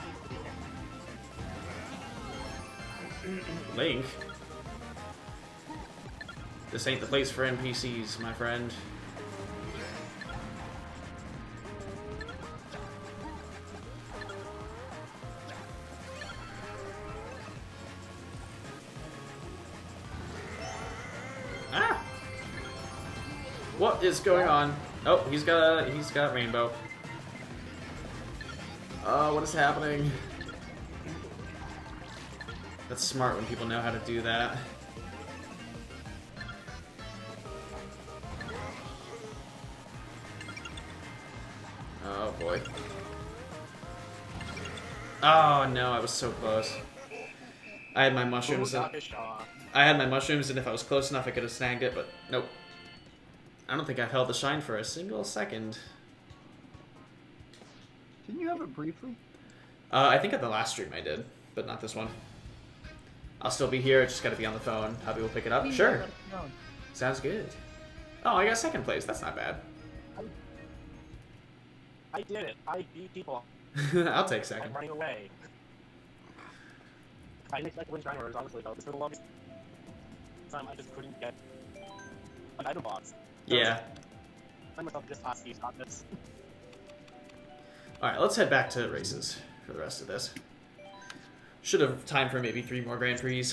Link? This ain't the place for NPCs, my friend. Ah! What is going on? Oh, he's got rainbow. What is happening? That's smart when people know how to do that. Oh boy. Oh no, I was so close. I had my mushrooms. I had my mushrooms, and if I was close enough, I could have snagged it, but nope. I don't think I've held the shine for a single second. Didn't you have it briefly? I think at the last stream I did, but not this one. I'll still be here, I just gotta be on the phone. Hubby will pick it up. Sure. Sounds good. Oh, I got second place. That's not bad. I did it. I beat people. I'll take I'm second. running away. I didn't expect to win Shine Orders, honestly, though. For the longest time, I just couldn't get an item box. Yeah. I myself just Hosky's got this. Alright, let's head back to races for the rest of this. Should have time for maybe 3 more Grand Prix.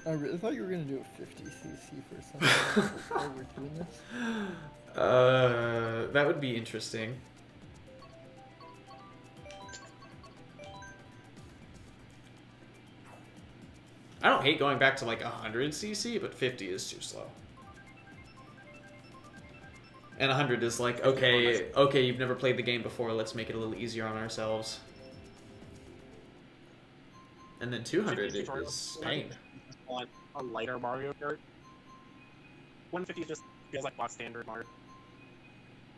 I really thought you were gonna do a 50cc for something before we're doing this. That would be interesting. I don't hate going back to like 100cc, but 50 is too slow. And 100 is like, okay, you've never played the game before, let's make it a little easier on ourselves. And then 200 is pain. On a lighter Mario Kart. 150 just feels like box standard Mario.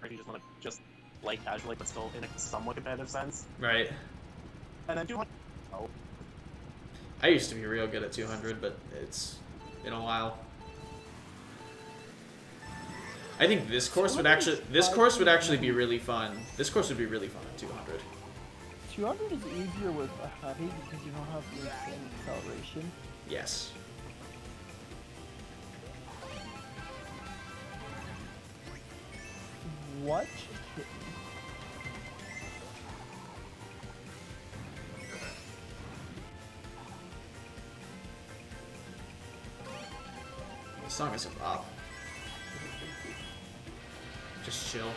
Or you just want to just play casually, but still in a somewhat competitive sense. Right. And then 200. Oh. I used to be real good at 200, but it's been a while. I think this course would actually be really fun. This course would be really fun at 200. 200 is easier with a heavy because you don't have the insane acceleration. Yes. What just hit me? The song is a bop. Just chill.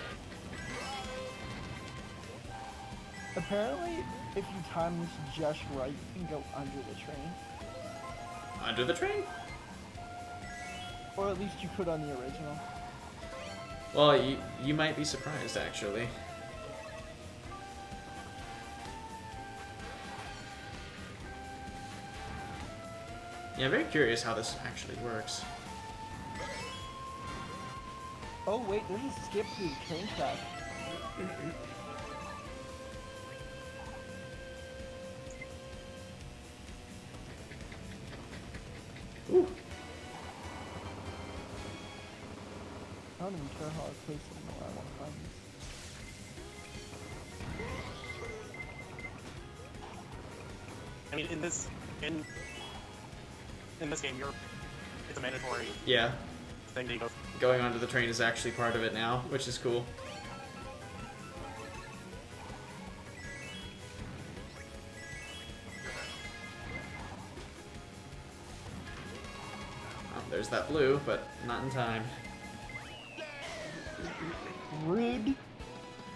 Apparently, if you time this just right, you can go under the train. Under the train? Or at least you could on the original. Well, you might be surprised, actually. Yeah, I'm very curious how this actually works. Oh wait, there's a skip to the train track. Ooh. I don't even care how I place it. I want to find this. I mean, in this game, it's a mandatory Yeah. thing that you go. Going onto the train is actually part of it now, which is cool. Oh, there's that blue, but not in time. Rude.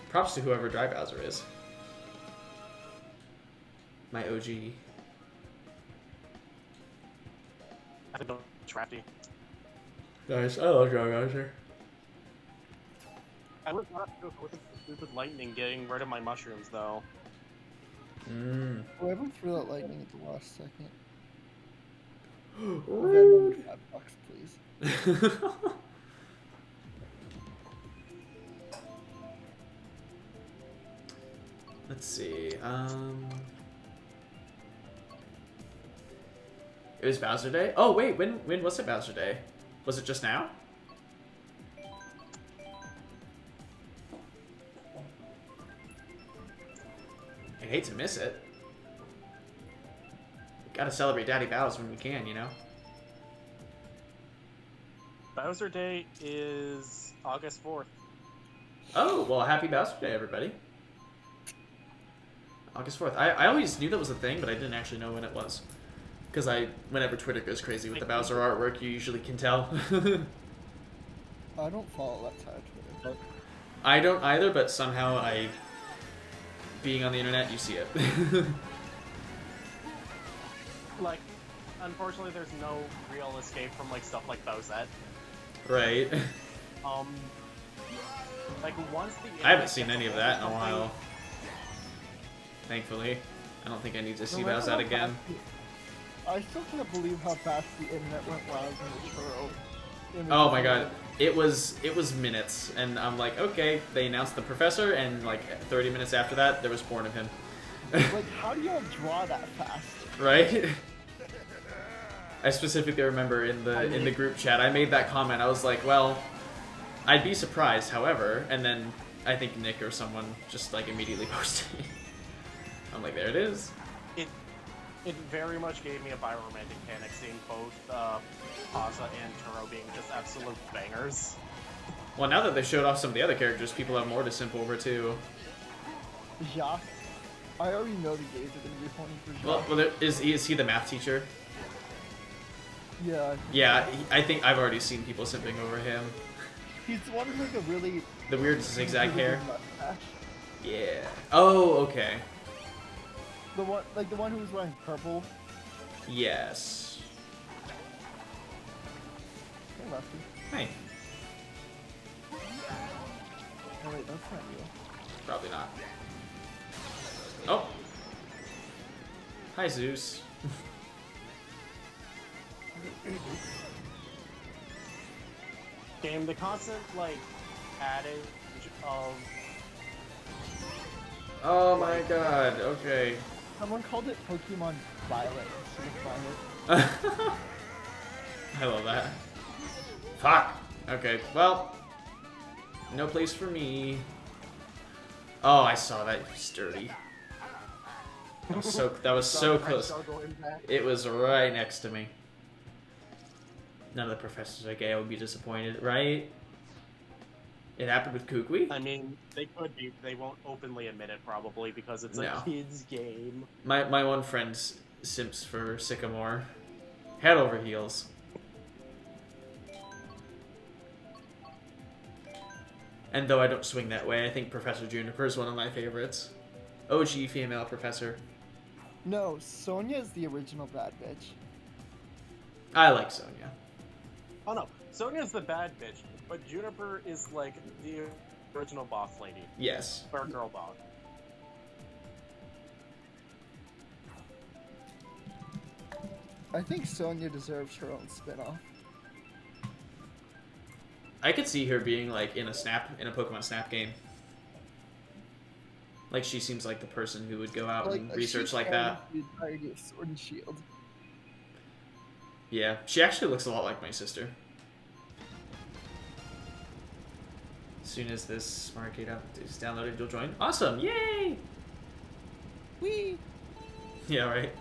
Props to whoever Dry Bowser is. My OG. I don't Drafty. Nice. I love Dragon Geyser. I was not good with the stupid lightning getting rid of my mushrooms though. Mmm. Whoever threw that lightning at the last second. Rude. $5, please. Let's see. It was Bowser Day? Oh wait, when was it Bowser Day? Was it just now? I hate to miss it. Gotta celebrate Daddy Bows when we can, you know? Bowser Day is August 4th. Oh, well, happy Bowser Day, everybody. August 4th. I always knew that was a thing, but I didn't actually know when it was. Because whenever Twitter goes crazy with the Bowser artwork, you usually can tell. I don't follow that side of Twitter, but I don't either, but somehow being on the internet, you see it. Like, unfortunately, there's no real escape from like stuff like Bowsette. Right. Like once the I haven't seen any of that in a while. Thankfully. I don't think I need to see Bowsette again. I still can't believe how fast the internet went wild in the churro. Oh my god. It was minutes, and I'm like, okay, they announced the professor, and like 30 minutes after that, there was porn of him. Like, how do y'all draw that fast? Right? I specifically remember in the group chat, I made that comment. I was like, well, I'd be surprised, however, and then I think Nick or someone just like immediately posted it. I'm like, there it is. It very much gave me a biromantic panic seeing both Pasa and Turo being just absolute bangers. Well, now that they showed off some of the other characters, people have more to simp over too. Jacques. I already know the gays are gonna be horny for Jacques. Well, is he the math teacher? Yeah. Yeah, I think I've already seen people simping over him. He's the one with like a really... The weird zigzag hair. mustache. Yeah. Oh, okay. The one who was wearing purple. Yes. Hey, Lefty. Hey. Oh wait, that's not you. Probably not. Oh. Hi, Zeus. Game, the constant like adage of Oh my god, okay. Someone called it Pokemon Violet instead of Violet. I love that. Fuck! Okay, well. No place for me. Oh, I saw that. Sturdy. That was so close. It was right next to me. None of the professors are gay. I would be disappointed, right? It happened with Kukui? I mean, they could be. They won't openly admit it probably because it's No. a kid's game. My one friend simps for Sycamore. Head over heels. And though I don't swing that way, I think Professor Juniper is one of my favorites. OG female professor. No, Sonia is the original bad bitch. I like Sonia. Oh no, Sonia's the bad bitch, but Juniper is like the original boss lady. Yes. Or girl boss. I think Sonia deserves her own spin-off. I could see her being like in a Pokemon Snap game. Like she seems like the person who would go out and research like that. The entirety of Sword and Shield. Yeah, she actually looks a lot like my sister. As soon as this smart gate app is downloaded, you'll join. Awesome! Yay! Whee! Yeah, right.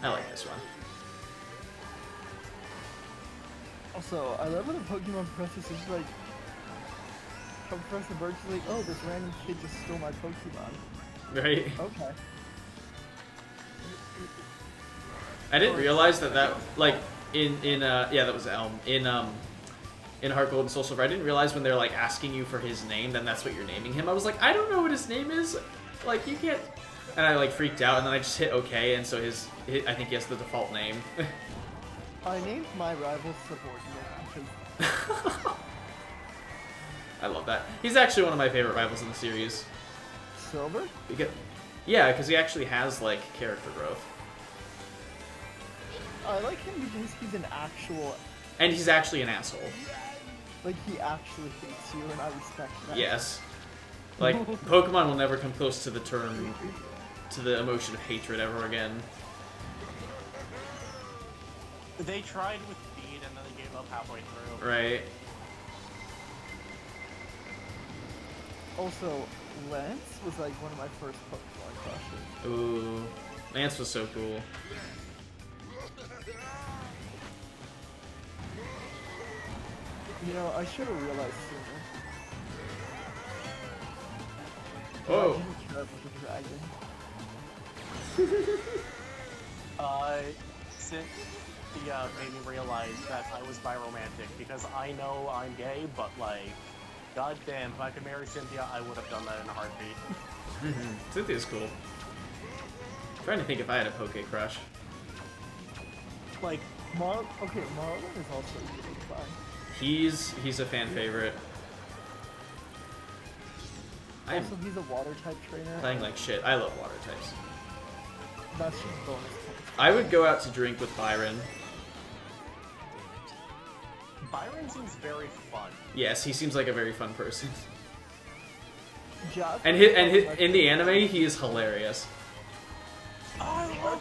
I like this one. Also, I love when a Pokemon professor is like, Professor Birch is like, oh, this random kid just stole my Pokemon. Right? Okay. I didn't realize that like yeah, that was Elm in Heart Gold and Soul Silver. I didn't realize when they're like asking you for his name, then that's what you're naming him. I was like, I don't know what his name is. Like you can't. And I like freaked out, and then I just hit OK, and so I think he has the default name. I named my rival Subordinate because I love that. He's actually one of my favorite rivals in the series. Silver? Because he actually has like character growth. I like him because he's an actual, And he's actually an asshole. like he actually hates you, and I respect that. Yes. Like, Pokemon will never come close to the emotion of hatred ever again. They tried with Bead and then they gave up halfway through. Right. Also, Lance was like one of my first Pokemon crushes. Ooh. Lance was so cool. You know, I should have realized sooner. Oh. I didn't care about the dragon. Cynthia made me realize that I was biromantic because I know I'm gay, but like, goddamn, if I could marry Cynthia, I would have done that in a heartbeat. Cynthia's cool. I'm trying to think if I had a Poke crush. Like, Marlon is also really fun. He's a fan favorite. I'm Also, he's a water type trainer. playing like shit. I love water types. That's just bonus points. I would go out to drink with Byron. Byron seems very fun. Yes, he seems like a very fun person. Jasmine And in the anime, he is hilarious. I love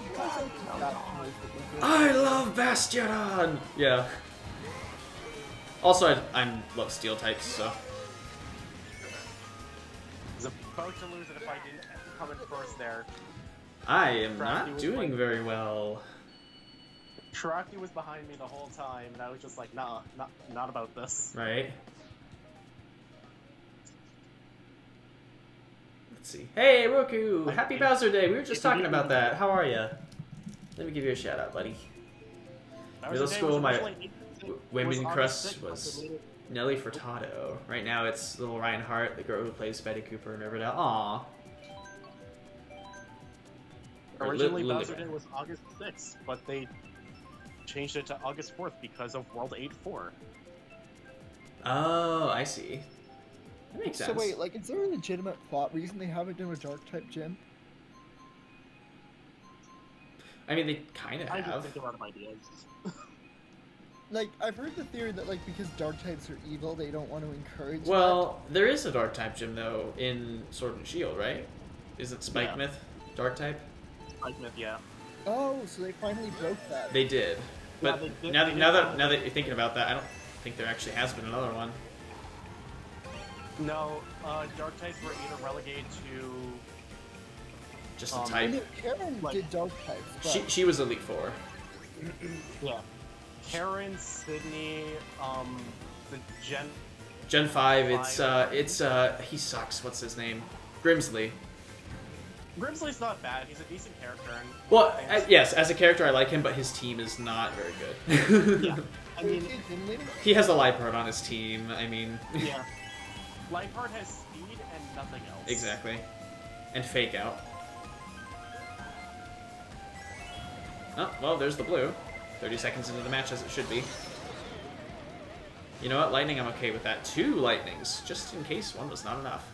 I love Bastion! Yeah. Also, I love steel types, so. I was about to lose it if I didn't come in first there. I am Crafty not was doing like- very well. Shiraki was behind me the whole time, and I was just like, nah, not about this. Right? Let's see. Hey, Roku! Happy Bowser Day! We were just talking about that. How are ya? Let me give you a shout out, buddy. Middle school, my women crush was Nelly Furtado. Right now, it's little Ryan Hart, the girl who plays Betty Cooper in Riverdale. Aww. Or Originally, Lily Bowser Bear. Day was August 6th, but they changed it to August 4th because of World 8-4. Oh, I see. That makes sense. So wait, like, is there a legitimate plot reason they haven't done a dark type gym? I mean, they kind of I just have. think a lot of ideas. Like, I've heard the theory that, like, because dark types are evil, they don't want to encourage Well, there is a dark type gym, though, in Sword and Shield, right? Isn't Spike Yeah. Myth dark type? Like, yeah. that. Oh, so they finally broke that. They did. But they did- now, they did now that finally- now that you're thinking about that, I don't think there actually has been another one. No, dark types were either relegated to... Just a Um, I type. mean, Karen like- did dark types, but She was Elite Four. Yeah. Karen, Sydney, the Gen 5, it's he sucks. What's his name? Grimsley. Grimsley's not bad. He's a decent character. And Well, yes, as a character I like him, but his team is not very good. Yeah. I mean, He has a Liepard on his team. I mean, yeah. Liepard has speed and nothing else. exactly. And Fake Out. Oh, well, there's the blue. 30 seconds into the match as it should be. You know what? Lightning, I'm okay with that. 2 lightnings, just in case one was not enough.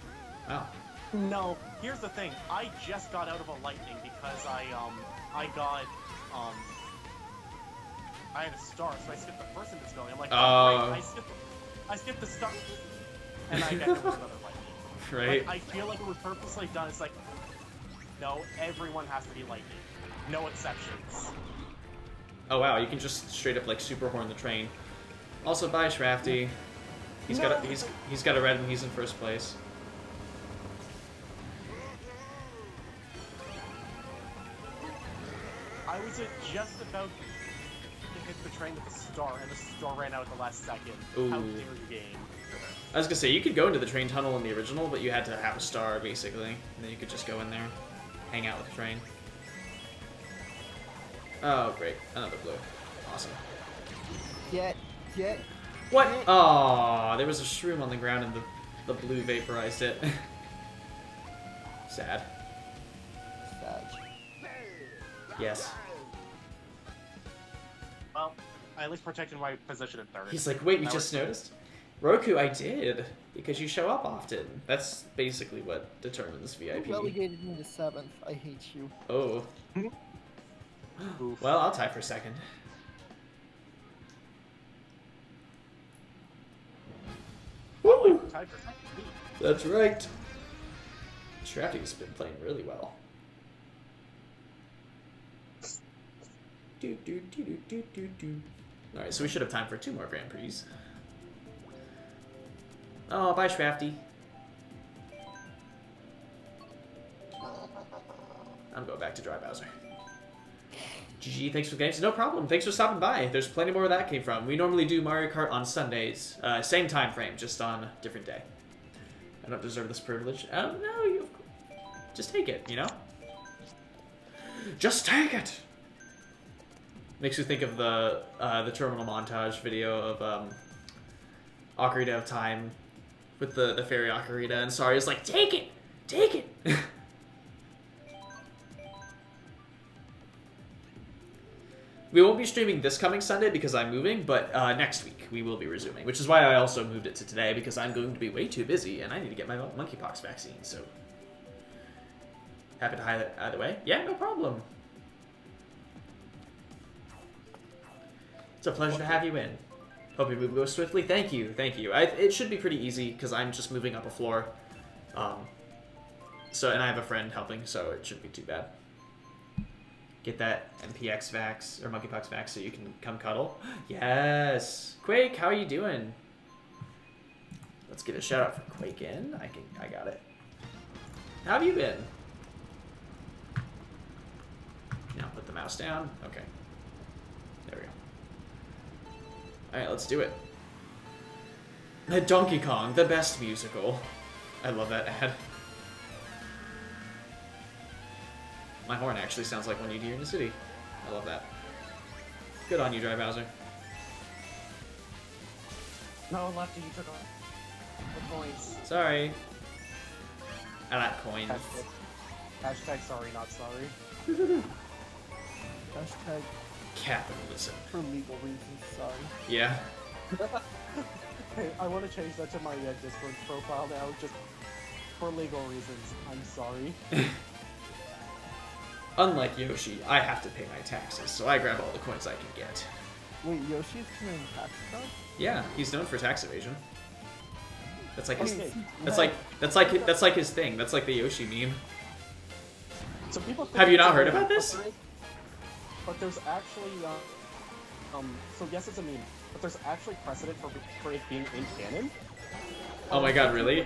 Wow. No, here's the thing. I just got out of a lightning because I had a star, so I skipped the first in this building. I'm like, oh, great, I skipped the star, and I got another lightning. Right? Like, I feel like it was purposely done. It's like, no, everyone has to be lightning, no exceptions. Oh wow, you can just straight up like super horn the train. Also, bye Shrafty. He's got a red and he's in first place. I was just about to hit the train with the star, and the star ran out at the last second. Ooh. How dare you, game? I was gonna say you could go into the train tunnel in the original, but you had to have a star basically, and then you could just go in there, hang out with the train. Oh great, another blue. Awesome. Get. What? Aw, there was a shroom on the ground and the blue vaporized it. Sad. Yes. Well, I at least protected my position in third. He's like, wait, you That just was- noticed? Roku, I did. Because you show up often. That's basically what determines You VIP. relegated me to 7th. I hate you. Oh. Oof. Well, I'll tie for second. Woo! Tied for second. That's right. Scrappy's been playing really well. Alright, so we should have time for 2 more Grand Prix. Oh, bye, Scrafty. I'm going back to Dry Bowser. GG, thanks for the games. No problem. Thanks for stopping by. There's plenty more where that came from. We normally do Mario Kart on Sundays. Same time frame, just on a different day. I don't deserve this privilege. No, you... Just take it, you know? Just take it! Makes me think of the terminal montage video of Ocarina of Time with the fairy Ocarina, and Sari's like, take it! Take it! We won't be streaming this coming Sunday because I'm moving, but next week we will be resuming, which is why I also moved it to today, because I'm going to be way too busy and I need to get my monkeypox vaccine, so... Happy to hide it either way? Yeah, no problem. It's a pleasure to have you in. Hope your move goes swiftly. Thank you, thank you. It should be pretty easy, because I'm just moving up a floor. And I have a friend helping, so it shouldn't be too bad. Get that MPX vax, or monkeypox vax, so you can come cuddle. Yes! Quake, how are you doing? Let's get a shout out for Quake in. I got it. How have you been? Now put the mouse down. Okay. There we go. Alright, let's do it. Donkey Kong, the best musical. I love that ad. My horn actually sounds like one you'd hear in the city. I love that. Good on you, Dry Bowser. No, Lefty, you took off the points. Sorry. I like coins. Hashtag sorry, not sorry. Hashtag Capitalism. for legal reasons, sorry. Yeah. Hey, I want to change that to my Discord profile now, just for legal reasons. I'm sorry. Unlike Yoshi, I have to pay my taxes, so I grab all the coins I can get. Wait, Yoshi's committing tax fraud? Yeah, he's known for tax evasion. That's like his. Okay. That's like his thing. That's like the Yoshi meme. So people think Have you it's not a heard meme, about this? But there's actually, so yes, it's a meme, but there's actually precedent for it being in canon. Oh my god, really?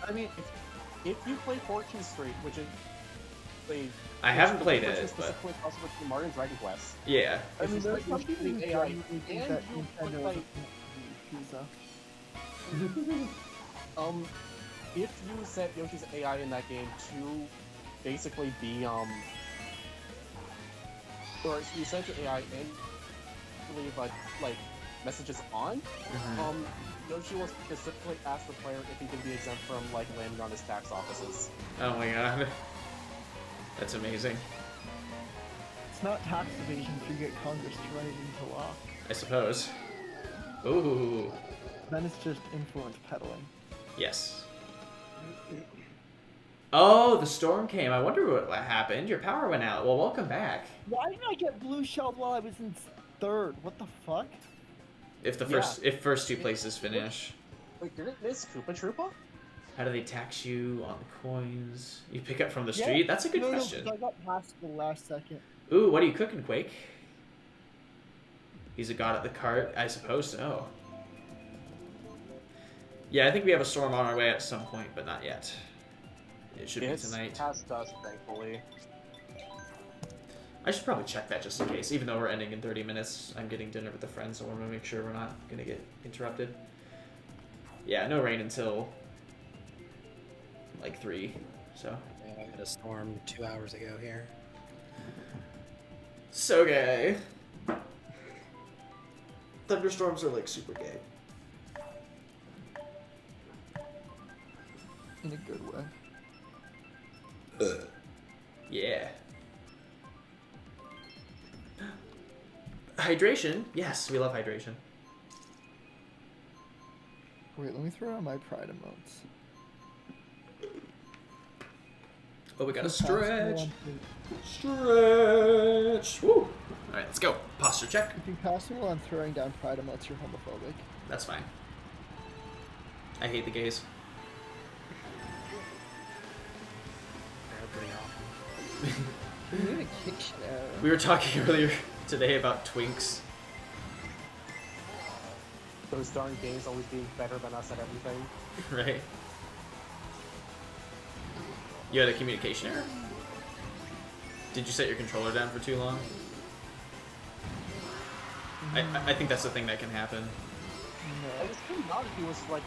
I mean, if you play 14th Street, which is I haven't played which it, is but specifically possible between Mario and Dragon Quest. yeah. I mean, It's there's like some people who using AI, genuinely think and that you put, Nintendo like, is pizza. If you set Yoshi's AI in that game to basically be, or you set your AI and leave, like, messages on, Yoshi will specifically ask the player if he can be exempt from, like, landing on his tax offices. Oh my god. That's amazing. It's not tax evasion if you get Congress to write it into law. I suppose. Ooh. Then it's just influence peddling. Yes. Oh, the storm came. I wonder what happened. Your power went out. Well, welcome back. Why didn't I get blue shelled while I was in 3rd? What the fuck? If the first 2 places finish. Wait, did it miss Koopa Troopa? How do they tax you on the coins? You pick up from the street? That's a good question. No, I got past the last second. Ooh, what are you cooking, Quake? He's a god at the cart? I suppose so. Yeah, I think we have a storm on our way at some point, but not yet. It should be tonight. It's past us, thankfully. I should probably check that just in case. Even though we're ending in 30 minutes, I'm getting dinner with a friend, so I want to make sure we're not going to get interrupted. Yeah, no rain until like 3, so. Yeah, I had a storm 2 hours ago here. So gay. Thunderstorms are like super gay. In a good way. Yeah. Hydration? Yes, we love hydration. Wait, let me throw on my pride emotes. Oh, we got a Keep passing stretch. while Stretch. Woo. All right, let's go. Posture check. If you pass me while I'm throwing down pride emotes, you're homophobic. That's fine. I hate the gays. They're pretty awful. You need a kick share. We were talking earlier today about twinks. Those darn games always being better than us at everything. Right? You had a communication error? Did you set your controller down for too long? I think that's the thing that can happen. I just couldn't not if he was like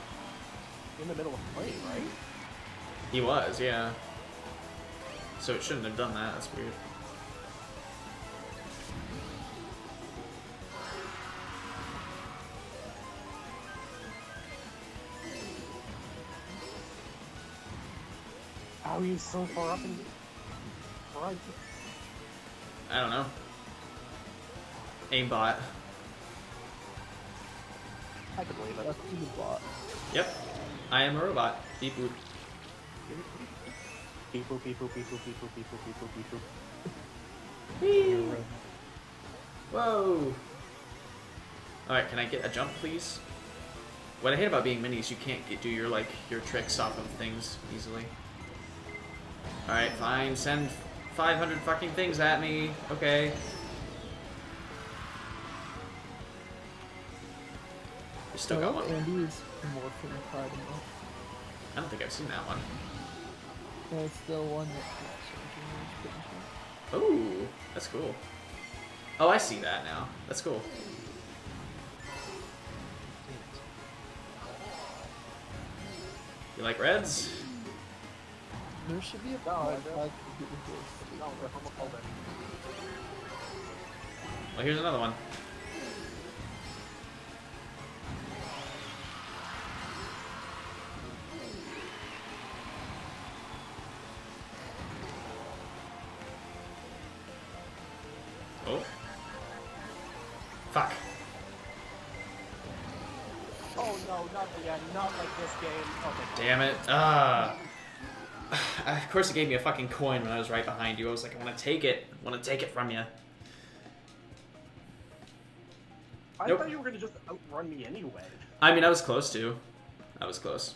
in the middle of playing, right? He was, yeah. So it shouldn't have done that. That's weird. How are you so far up in front? I don't know. Aimbot. I can believe it. That's the bot. Yep. I am a robot. Beep boop. Beep boop, beep boop, beep boop, beep boop, beep boop, beep boop, beep boop. Whee! Whoa! Alright, can I get a jump, please? What I hate about being minis, you can't do your, like, your tricks off of things easily. Alright, fine. Send 500 fucking things at me. Okay. You still got one. Andy's morphing pride emote. I don't think I've seen that one. And it's the one that Oh, that's cool. Oh, I see that now. That's cool. You like reds? there should be a No, pride I flag for people who are No, they're homophobic. Well, here's another one. Oh. Fuck. Oh no, not again, not like this game. Okay. Damn it. Of course it gave me a fucking coin when I was right behind you. I was like, I want to take it. I want to take it from you. I Nope. thought you were gonna just outrun me anyway. I mean, I was close to. I was close.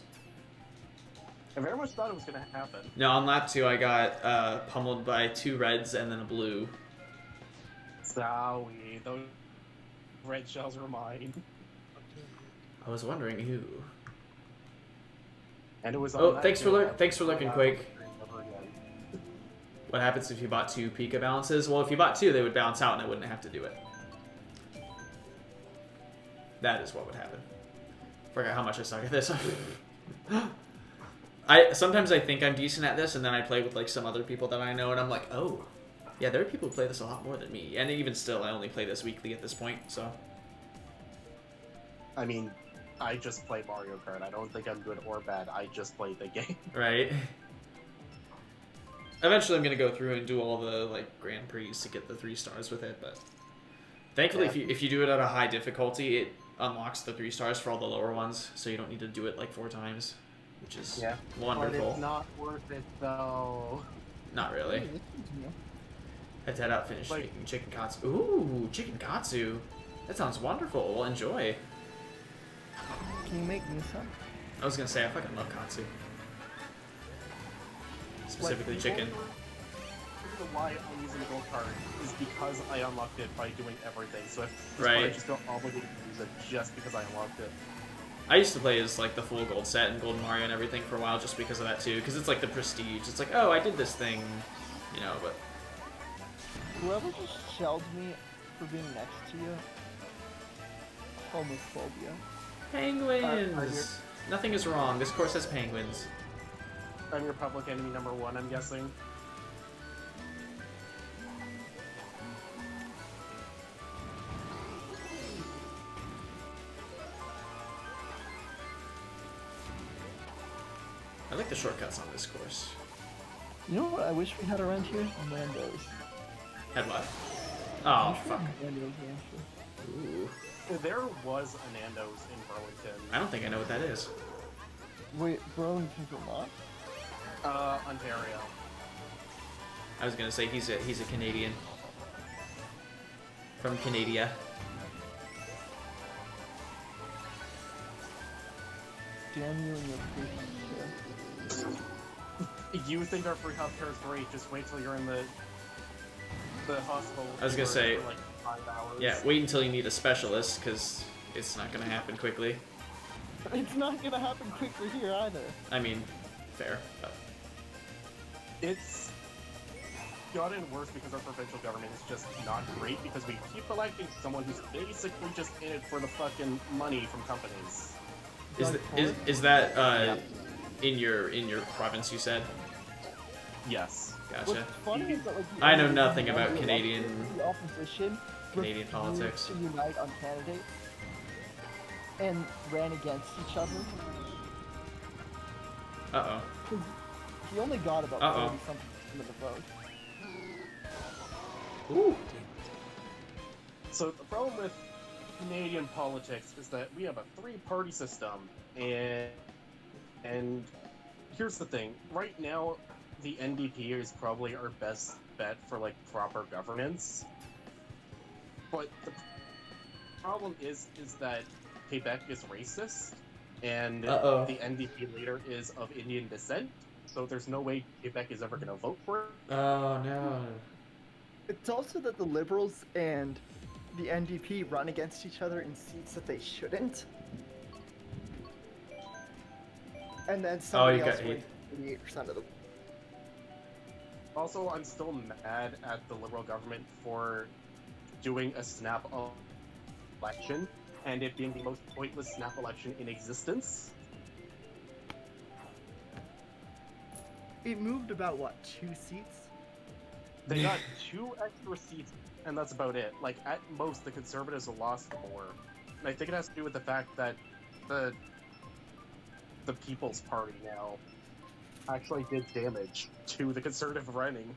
I very much thought it was gonna happen. No, on lap 2, I got pummeled by 2 reds and then a blue. Zowie, those red shells were mine. I was wondering who. And it was on Oh, that thanks for day thanks for looking, Quake. never again. What happens if you bought 2 Pika balances? Well, if you bought 2, they would balance out and I wouldn't have to do it. That is what would happen. Forgot how much I suck at this. Sometimes I think I'm decent at this, and then I play with like some other people that I know, and I'm like, oh, yeah, there are people who play this a lot more than me. And even still, I only play this weekly at this point, so. I mean, I just play Mario Kart. I don't think I'm good or bad. I just play the game. Right. Eventually, I'm gonna go through and do all the like Grand Prix to get the 3 stars with it, but thankfully, Yeah. if you do it at a high difficulty, it unlocks the 3 stars for all the lower ones, so you don't need to do it like 4 times, which is Yeah. But wonderful. it's not worth it though. Not really. Have to head out, finish Like- making chicken katsu. Ooh, chicken katsu. That sounds wonderful. Well, enjoy. Can you make me some? I was gonna say I fucking love katsu. Specifically Like, chicken. The why I'm using the gold card is because I unlocked it by doing everything. So if Right. I just feel obligated to use it just because I unlocked it. I used to play as like the full gold set and Golden Mario and everything for a while just because of that too, because it's like the prestige. It's like, oh, I did this thing, you know, but Whoever just shelled me for being next to you, homophobia. penguins. Nothing is wrong. This course has penguins. I'm your public enemy number 1, I'm guessing. I like the shortcuts on this course. You know what I wish we had around here? Landos. Had what? Oh, fuck. Nando's answer. Ooh. There was a Nando's in Burlington. I don't think I know what that is. Wait, Burlington, Vermont? Ontario. I was gonna say he's a Canadian. From Canada. Damn you and your free healthcare. You think our free healthcare is great? Just wait till you're in the hospital. I was gonna say, for like 5 hours. yeah, wait until you need a specialist, because it's not gonna happen quickly. It's not gonna happen quickly here either. I mean, fair, but... It's gotten worse because our provincial government is just not great because we keep electing someone who's basically just in it for the fucking money from companies. Is that in your province? You said. Yes. Gotcha. What's funny is that, like, I know nothing about the Canadian opposition Canadian refused politics. to unite on candidates and ran against each other. Uh oh. He only got about Uh-oh. 30-something of the vote. Ooh. So the problem with Canadian politics is that we have a 3-party system, and here's the thing. Right now, the NDP is probably our best bet for like proper governance. But the problem is that Quebec is racist, and Uh-oh. the NDP leader is of Indian descent. So there's no way Quebec is ever going to vote for it. Oh no. It's also that the Liberals and the NDP run against each other in seats that they shouldn't. And then somebody you else got wins 88% of the... Also, I'm still mad at the Liberal government for doing a snap election, and it being the most pointless snap election in existence. It moved about, what, 2 seats? They got 2 extra seats, and that's about it. Like, at most, the Conservatives will lost more. And I think it has to do with the fact that the People's Party now actually did damage to the Conservative running.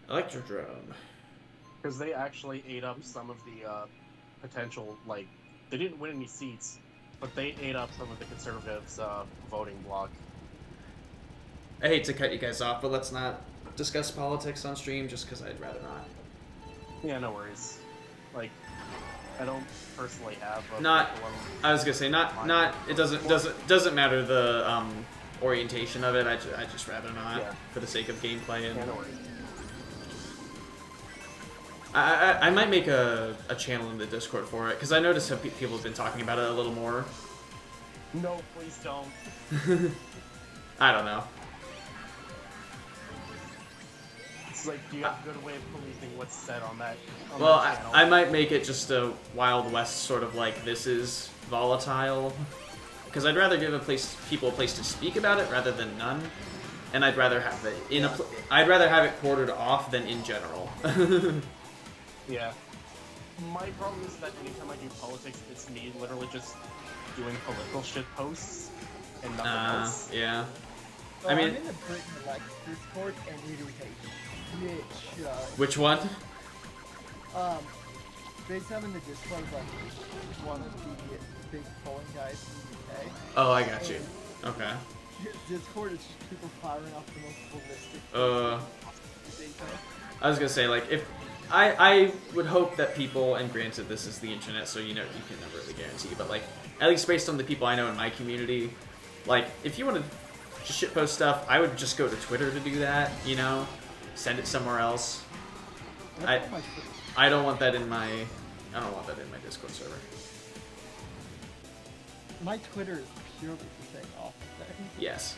Electrodrome. Because they actually ate up some of the potential, like, they didn't win any seats, but they ate up some of the Conservatives' voting bloc. I hate to cut you guys off, but let's not discuss politics on stream just because I'd rather not. Yeah, no worries. Like, I don't personally have a Not. political- I was gonna say not. It doesn't matter the orientation of it. I just rather not Yeah. for the sake of gameplay and. Yeah, no worries. I might make a channel in the Discord for it because I noticed how people have been talking about it a little more. No, please don't. I don't know. It's like, do you have a good way of policing what's said on that? Well, that channel? I might make it just a Wild West sort of like this is volatile, because I'd rather give people a place to speak about it rather than none, and I'd rather have it I'd rather have it quartered off than in general. Yeah. My problem is that anytime I do politics, it's me literally just doing political shit posts and nothing else. Yeah. So I mean- I'm in the Britain Deluxe Discord, and it is a bitch. Which one? Based on in the Discord is like one of the big polling guys in the UK. Oh, I got you. Okay. His Discord is just people firing off the most ballistic. Data. I was gonna say, like, if I would hope that people, and granted this is the internet, so you know you can never really guarantee, but like at least based on the people I know in my community, like if you want to shitpost stuff, I would just go to Twitter to do that. You know, send it somewhere else. I don't want that in my Discord server. My Twitter is purely for saying awful things. Yes.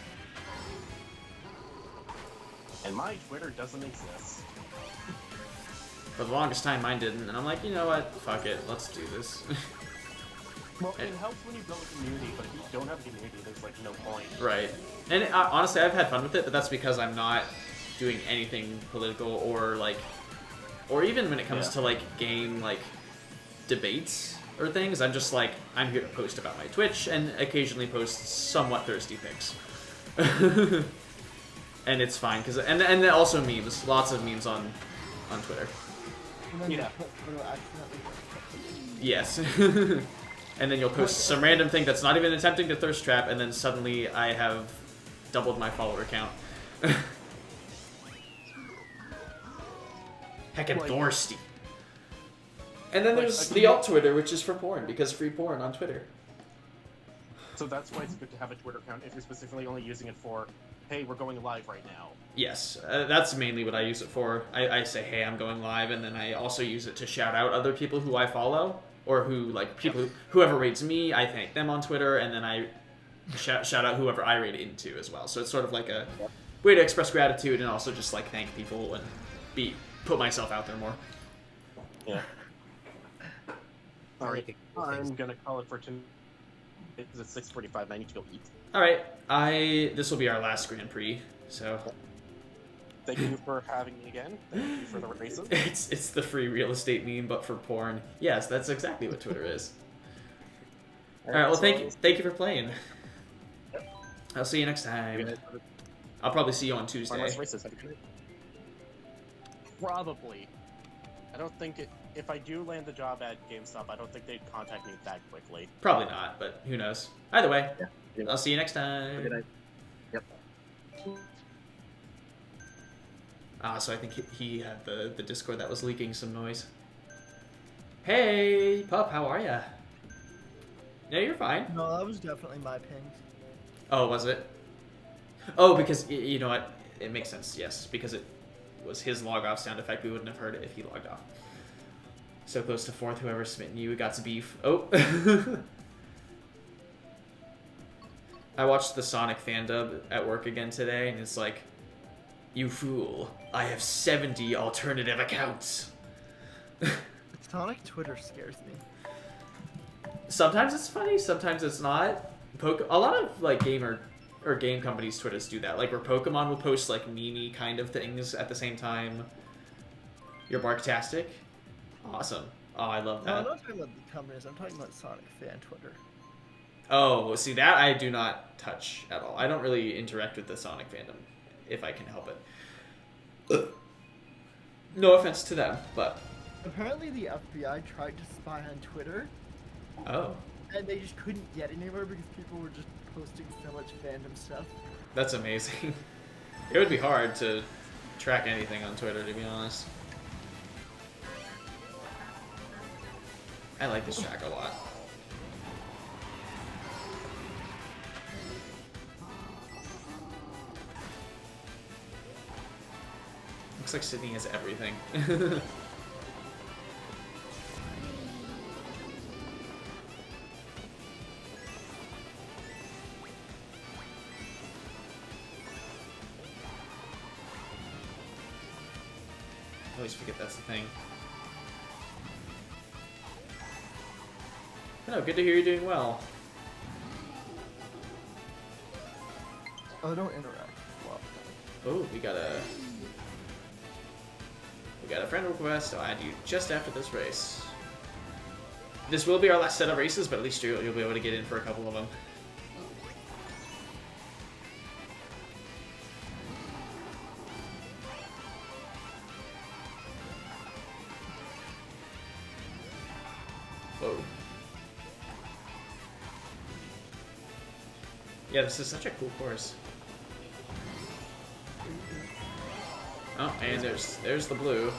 And my Twitter doesn't exist. For the longest time, mine didn't, and I'm like, you know what? Fuck it, let's do this. Well, it helps when you build a community, but if you don't have a community, there's like no point. Right. And honestly, I've had fun with it, but that's because I'm not doing anything political or even when it comes to like game like debates or things. I'm just like, I'm here to post about my Twitch and occasionally post somewhat thirsty pics. and it's fine because and then also memes, lots of memes on Twitter. And then Yeah. you put photo accidentally. Yes. And then you'll post some random thing that's not even attempting to thirst trap, and then suddenly I have doubled my follower count. Heckin' Like- thirsty. And then Like, there's I the can- alt Twitter, which is for porn, because free porn on Twitter. So that's why it's good to have a Twitter account if you're specifically only using it for, hey, we're going live right now. Yes, that's mainly what I use it for. I say, hey, I'm going live, and then I also use it to shout out other people who I follow, or who, like, people, whoever rates me, I thank them on Twitter, and then I shout out whoever I rate into as well. So it's sort of like a way to express gratitude and also just, like, thank people and put myself out there more. Yeah. Alright, Anything. I'm gonna call it for tonight. It's 6:45 and I need to go eat. Alright, this will be our last Grand Prix, so... Thank you for having me again. Thank you for the races. It's the free real estate meme, but for porn. Yes, that's exactly what Twitter is. Alright, well, thank you for playing. I'll see you next time. I'll probably see you on Tuesday. Last races. Have a good night. Probably. I don't think it. If I do land the job at GameStop, I don't think they'd contact me that quickly. Probably not, but who knows. Either way, Yeah. I'll see you next time. Good night. Yep. So I think he had the Discord that was leaking some noise. Hey, pup, how are ya? No, you're fine. No, that was definitely my ping. Oh, was it? Oh, because, you know what? It makes sense, yes. Because it was his log-off sound effect. We wouldn't have heard it if he logged off. So close to fourth, whoever's smitten you got to beef. Oh! I watched the Sonic fan dub at work again today, and it's like, you fool, I have 70 alternative accounts. Sonic Twitter scares me. Sometimes it's funny, sometimes it's not. A lot of like game companies' Twitters do that. Like where Pokemon will post like meme kind of things at the same time. You're Barktastic. Awesome. Oh, I love No, I'm that. not talking about the companies. I'm talking about Sonic fan Twitter. Oh, see that I do not touch at all. I don't really interact with the Sonic fandom if I can help it. No offense to them, but Apparently, the FBI tried to spy on Twitter, oh, and they just couldn't get anywhere because people were just posting so much fandom stuff. that's amazing. It would be hard to track anything on Twitter, to be honest. I like this track a lot. Looks like Sydney has everything. I always forget that's the thing. No, good to hear you're doing well. Oh, don't interact. Well, Oh, we got a friend request. I'll add you just after this race. This will be our last set of races, but at least you'll be able to get in for a couple of them. Whoa. Yeah, this is such a cool course. Oh, and there's the blue.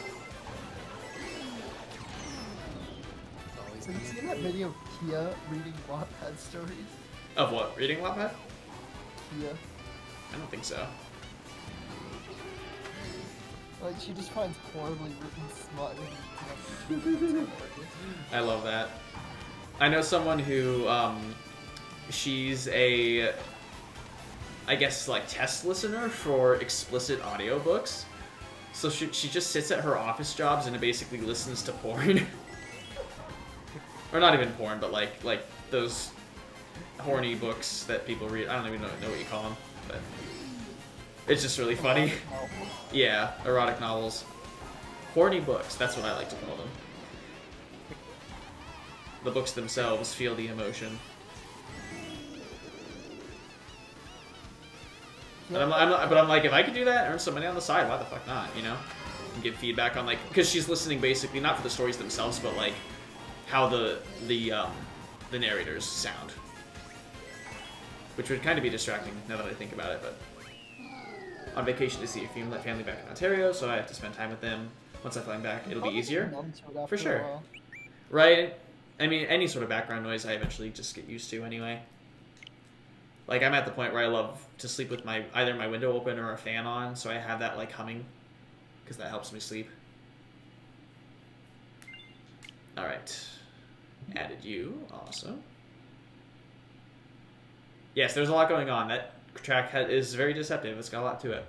have you seen that video of Kia reading Wattpad stories? Of what? Reading Wattpad? Kia. I don't think so. Like, she just finds horribly written smut. I love that. I know someone who, she's a, I guess, like, test listener for explicit audiobooks. So she just sits at her office jobs and basically listens to porn. Or not even porn, but like those horny books that people read. I don't even know what you call them, but it's just really funny. Yeah, erotic novels. Horny books, that's what I like to call them. The books themselves feel the emotion. But I'm like, if I could do that, earn some money on the side, why the fuck not, you know? And give feedback on, like, because she's listening basically, not for the stories themselves, but, like, how the narrators sound. Which would kind of be distracting now that I think about it, but... On vacation to see a family back in Ontario, so I have to spend time with them. Once I fly back, it'll be easier. For sure. Right? I mean, any sort of background noise I eventually just get used to anyway. Like, I'm at the point where I love to sleep with either my window open or a fan on, so I have that, like, humming, because that helps me sleep. Alright. Added you. Awesome. Yes, there's a lot going on. That track is very deceptive. It's got a lot to it.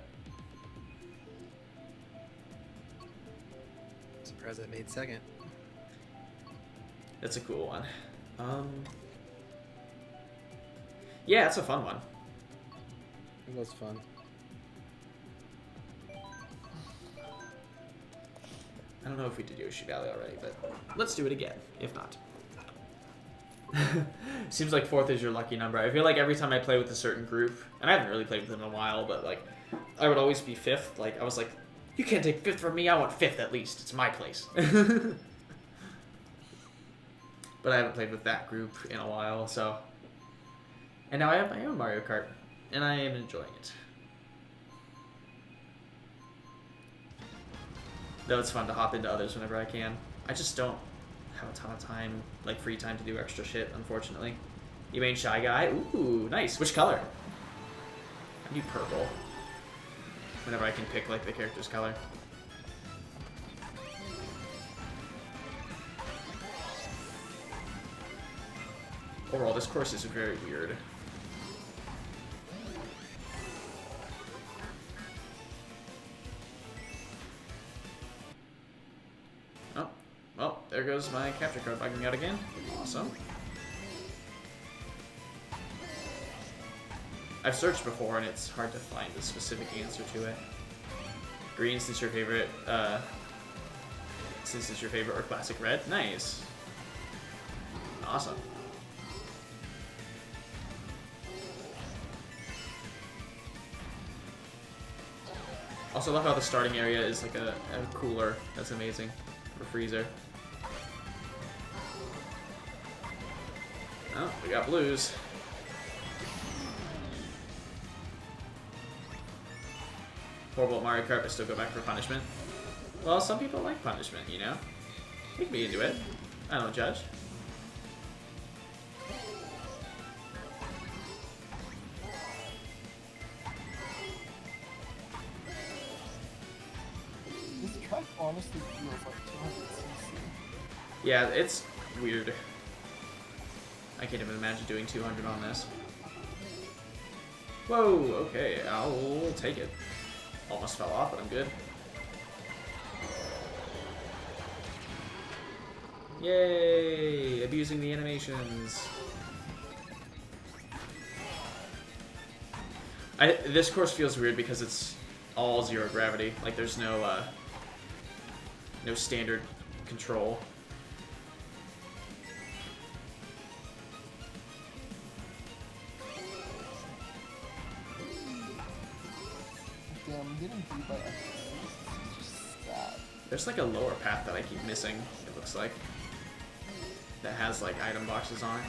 Surprised I made second. That's a cool one. Yeah, it's a fun one. It was fun. I don't know if we did Yoshi Valley already, but let's do it again, if not. Seems like 4th is your lucky number. I feel like every time I play with a certain group, and I haven't really played with them in a while, but like, I would always be 5th. Like, I was like, you can't take 5th from me, I want 5th at least. It's my place. But I haven't played with that group in a while, so... And now I have my own Mario Kart, and I am enjoying it. Though it's fun to hop into others whenever I can. I just don't have a ton of time, like free time to do extra shit, unfortunately. You main Shy Guy? Ooh, nice. Which color? I do purple. Whenever I can pick, like, the character's color. Overall, this course is very weird. Oh, well, there goes my capture card bugging out again. Awesome. I've searched before, and it's hard to find a specific answer to it. Green, since your favorite, or classic red. Nice. Awesome. Also, I love how the starting area is like a cooler. That's amazing. For freezer. Oh, we got blues. Horrible at Mario Kart, but still go back for punishment. Well, some people like punishment, you know? You can be into it. I don't judge. This track honestly feels like 200cc. Yeah, it's weird. I can't even imagine doing 200 on this. Whoa, okay, I'll take it. Almost fell off, but I'm good. Yay! Abusing the animations. This course feels weird because it's all zero gravity. Like there's no no standard control. Damn, I'm getting beat by enemies. It's just sad. There's like a lower path that I keep missing, it looks like. That has like item boxes on it.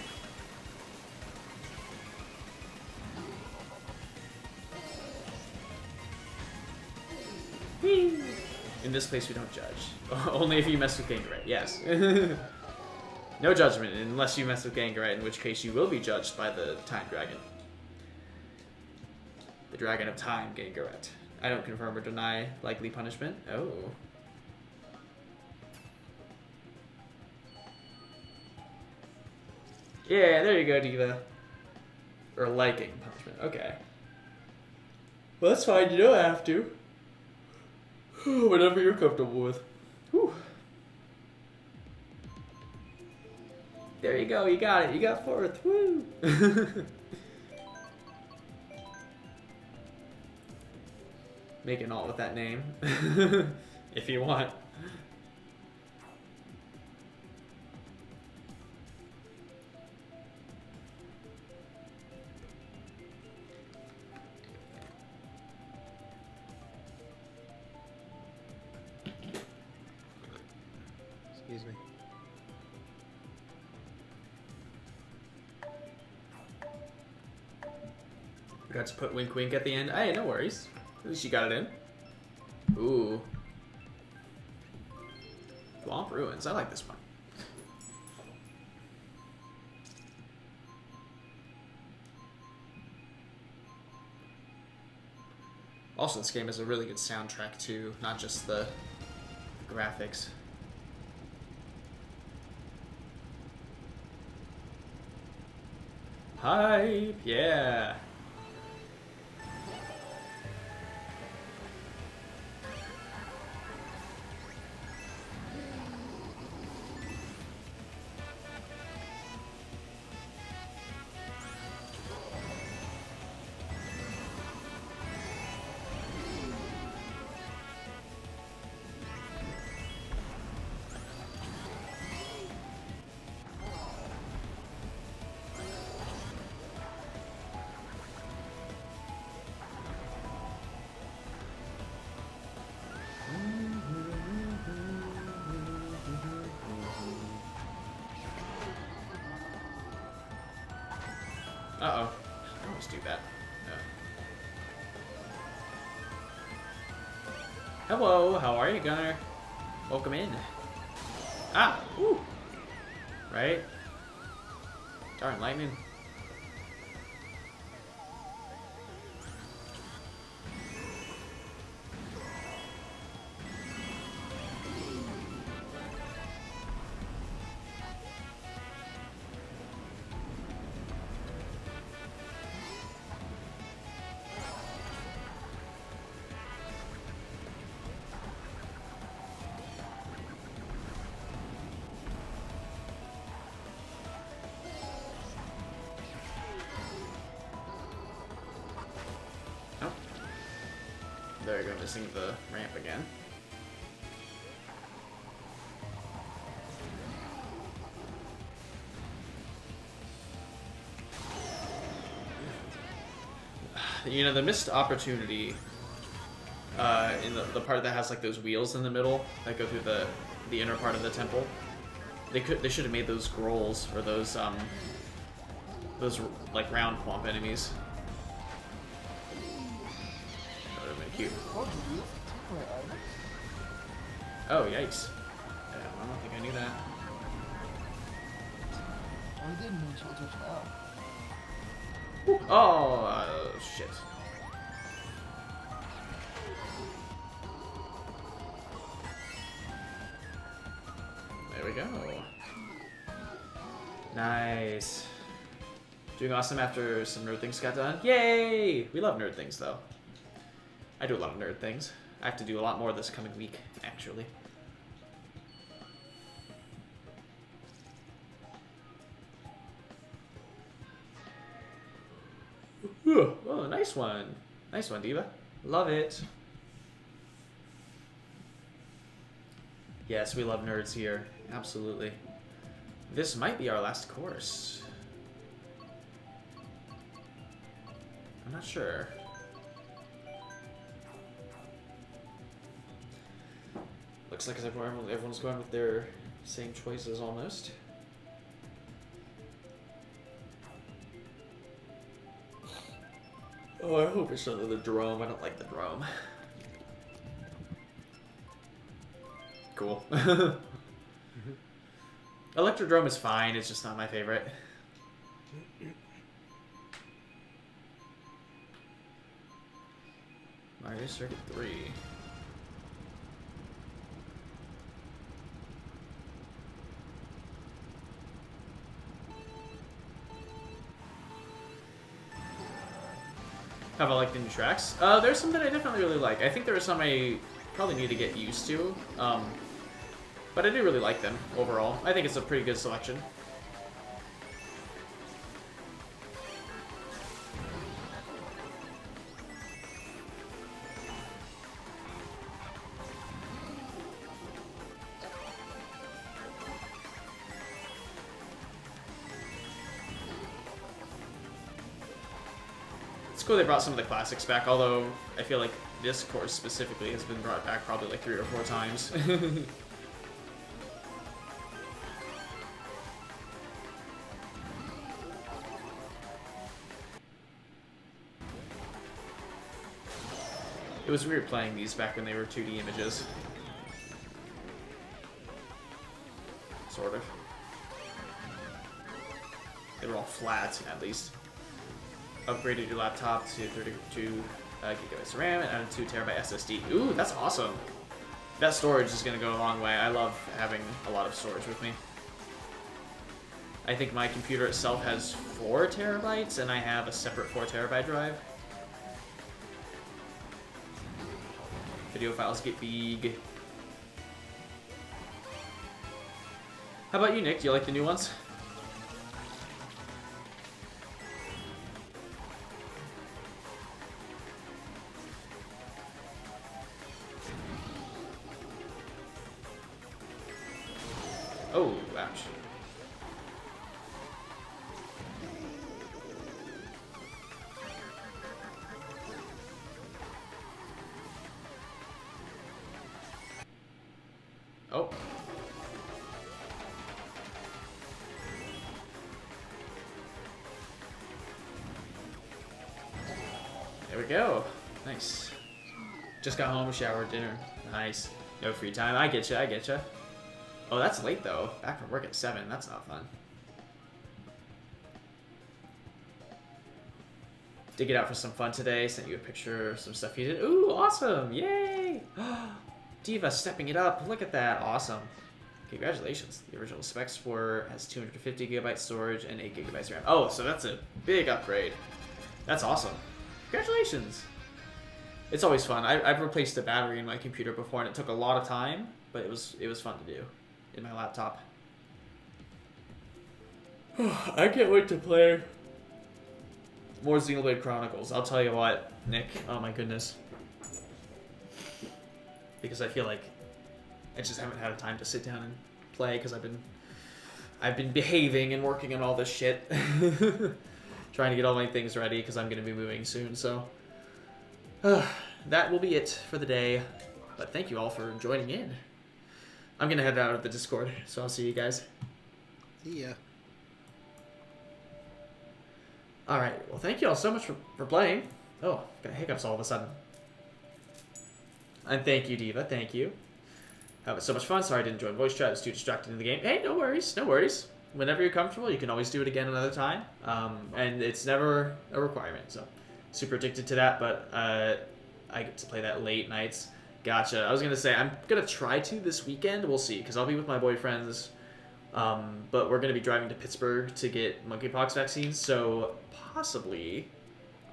Whee! In this place we don't judge. Only if you mess with Gangarite, yes. No judgment unless you mess with Gangarite, in which case you will be judged by the Time Dragon. The Dragon of Time, Gangarite. I don't confirm or deny likely punishment. Oh. Yeah, there you go, Diva. Or liking punishment. Okay. Well, that's fine. You don't have to. Whatever you're comfortable with. Whew. There you go. You got it. You got 4th. Woo! Make an alt with that name. If you want. Excuse me. Forgot to put wink wink at the end. Hey, no worries. At least you got it in. Ooh. Swamp Ruins. I like this one. Also, this game has a really good soundtrack too, not just the graphics. Hype, yeah. Uh-oh. I always do that. No. Hello, how are you, Gunner? Welcome in. Ah! Ooh! Right? Darn, lightning. There you go, missing the ramp again. You know, the missed opportunity in the part that has like those wheels in the middle that go through the inner part of the temple. They should have made those scrolls or those like round swamp enemies. That would have been cute. Oh, yikes. Yeah, I don't think I knew that. I didn't mean to just now. Oh, shit. There we go. Nice. Doing awesome after some nerd things got done. Yay! We love nerd things, though. I do a lot of nerd things. I have to do a lot more this coming week, actually. Oh, nice one. Nice one, Diva. Love it. Yes, we love nerds here. Absolutely. This might be our last course. I'm not sure. Looks like everyone's going with their same choices almost. Oh, I hope it's not the drome. I don't like the drome. Cool. Electrodrome is fine, it's just not my favorite. Mario Circuit 3. Have I liked the new tracks? There's some that I definitely really like. I think there are some I probably need to get used to. But I do really like them overall. I think it's a pretty good selection. It's cool they brought some of the classics back, although I feel like this course specifically has been brought back probably like 3 or 4 times. It was weird playing these back when they were 2D images. Sort of. They were all flat, at least. Upgraded your laptop to 32 gigabytes of RAM and added 2 terabyte SSD. Ooh, that's awesome. That storage is going to go a long way. I love having a lot of storage with me. I think my computer itself has 4 terabytes, and I have a separate 4 terabyte drive. Video files get big. How about you, Nick? Do you like the new ones? Oh, ouch. Oh. There we go. Nice. Just got home, showered, dinner. Nice. No free time. I get you. I get you. Oh, that's late though. Back from work at 7. That's not fun. Did get out for some fun today. Sent you a picture of some stuff you did. Ooh, awesome! Yay! Diva stepping it up. Look at that. Awesome. Congratulations. The original specs has 250 gigabyte storage and 8 gigabytes RAM. Oh, so that's a big upgrade. That's awesome. Congratulations. It's always fun. I've replaced a battery in my computer before, and it took a lot of time, but it was fun to do in my laptop. I can't wait to play more Xenoblade Chronicles. I'll tell you what, Nick. Oh my goodness. Because I feel like I just haven't had time to sit down and play because I've been behaving and working on all this shit. Trying to get all my things ready because I'm going to be moving soon, so that will be it for the day. But thank you all for joining in. I'm going to head out of the Discord, so I'll see you guys. See ya. Alright, well thank you all so much for playing. Oh, got hiccups all of a sudden. And thank you, Diva, thank you. Having so much fun. Sorry I didn't join voice chat. I was too distracted in the game. Hey, no worries, no worries. Whenever you're comfortable, you can always do it again another time. And it's never a requirement, so super addicted to that, but I get to play that late nights. Gotcha. I was going to say, I'm going to try to this weekend. We'll see, because I'll be with my boyfriends. But we're going to be driving to Pittsburgh to get monkeypox vaccines, so possibly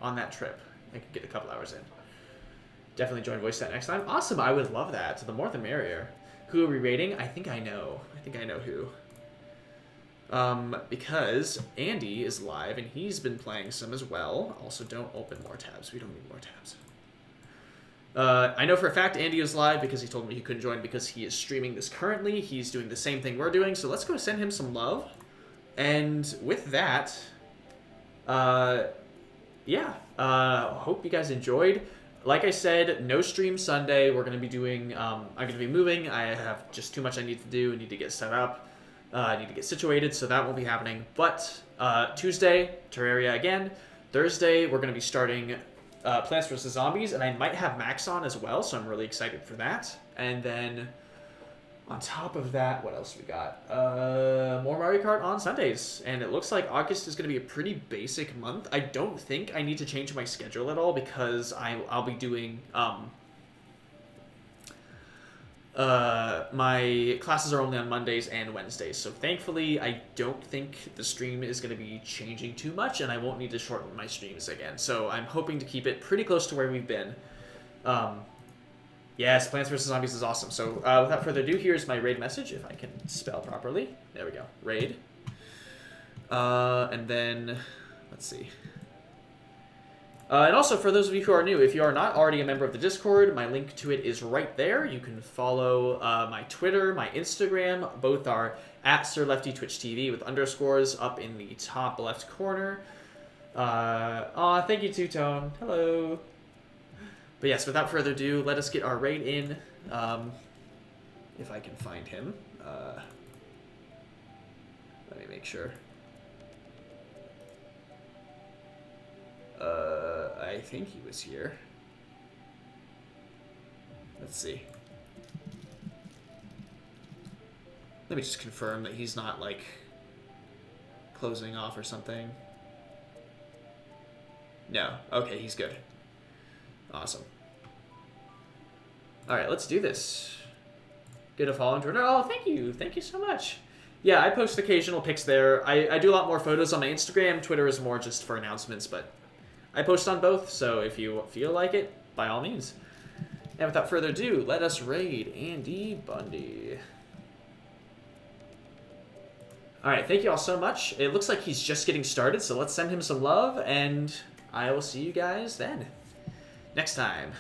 on that trip, I could get a couple hours in. Definitely join voice chat next time. Awesome, I would love that. The more the merrier. Who are we rating? I think I know. I think I know who. Because Andy is live, and he's been playing some as well. Also, don't open more tabs. We don't need more tabs. I know for a fact Andy is live because he told me he couldn't join because he is streaming this currently. He's doing the same thing we're doing, so let's go send him some love. And with that, yeah, hope you guys enjoyed. Like I said, no stream Sunday. We're going to be doing, I'm going to be moving. I have just too much I need to do. I need to get set up. I need to get situated, so that won't be happening. But Tuesday, Terraria again. Thursday, we're going to be starting Plants vs. Zombies, and I might have Max on as well, so I'm really excited for that. And then on top of that, what else we got? More Mario Kart on Sundays. And it looks like August is going to be a pretty basic month. I don't think I need to change my schedule at all because I'll be doing... my classes are only on Mondays and Wednesdays, so thankfully I don't think the stream is going to be changing too much, and I won't need to shorten my streams again. So I'm hoping to keep it pretty close to where we've been. Yes, Plants vs. Zombies is awesome. So without further ado, here's my raid message, if I can spell properly. There we go. Raid. And then, let's see. And also, for those of you who are new, if you are not already a member of the Discord, my link to it is right there. You can follow my Twitter, my Instagram. Both are at Lefty Twitch TV with underscores up in the top left corner. Aw, thank you, Two-Tone. Hello. But yes, without further ado, let us get our raid in. If I can find him. Let me make sure. I think he was here. Let's see. Let me just confirm that he's not, like, closing off or something. No. Okay, he's good. Awesome. Alright, let's do this. Get a follow on Twitter. Oh, thank you. Thank you so much. Yeah, I post occasional pics there. I do a lot more photos on my Instagram. Twitter is more just for announcements, but I post on both, so if you feel like it, by all means. And without further ado, let us raid Andy Bundy. Alright, thank you all so much. It looks like he's just getting started, so let's send him some love, and I will see you guys then. Next time.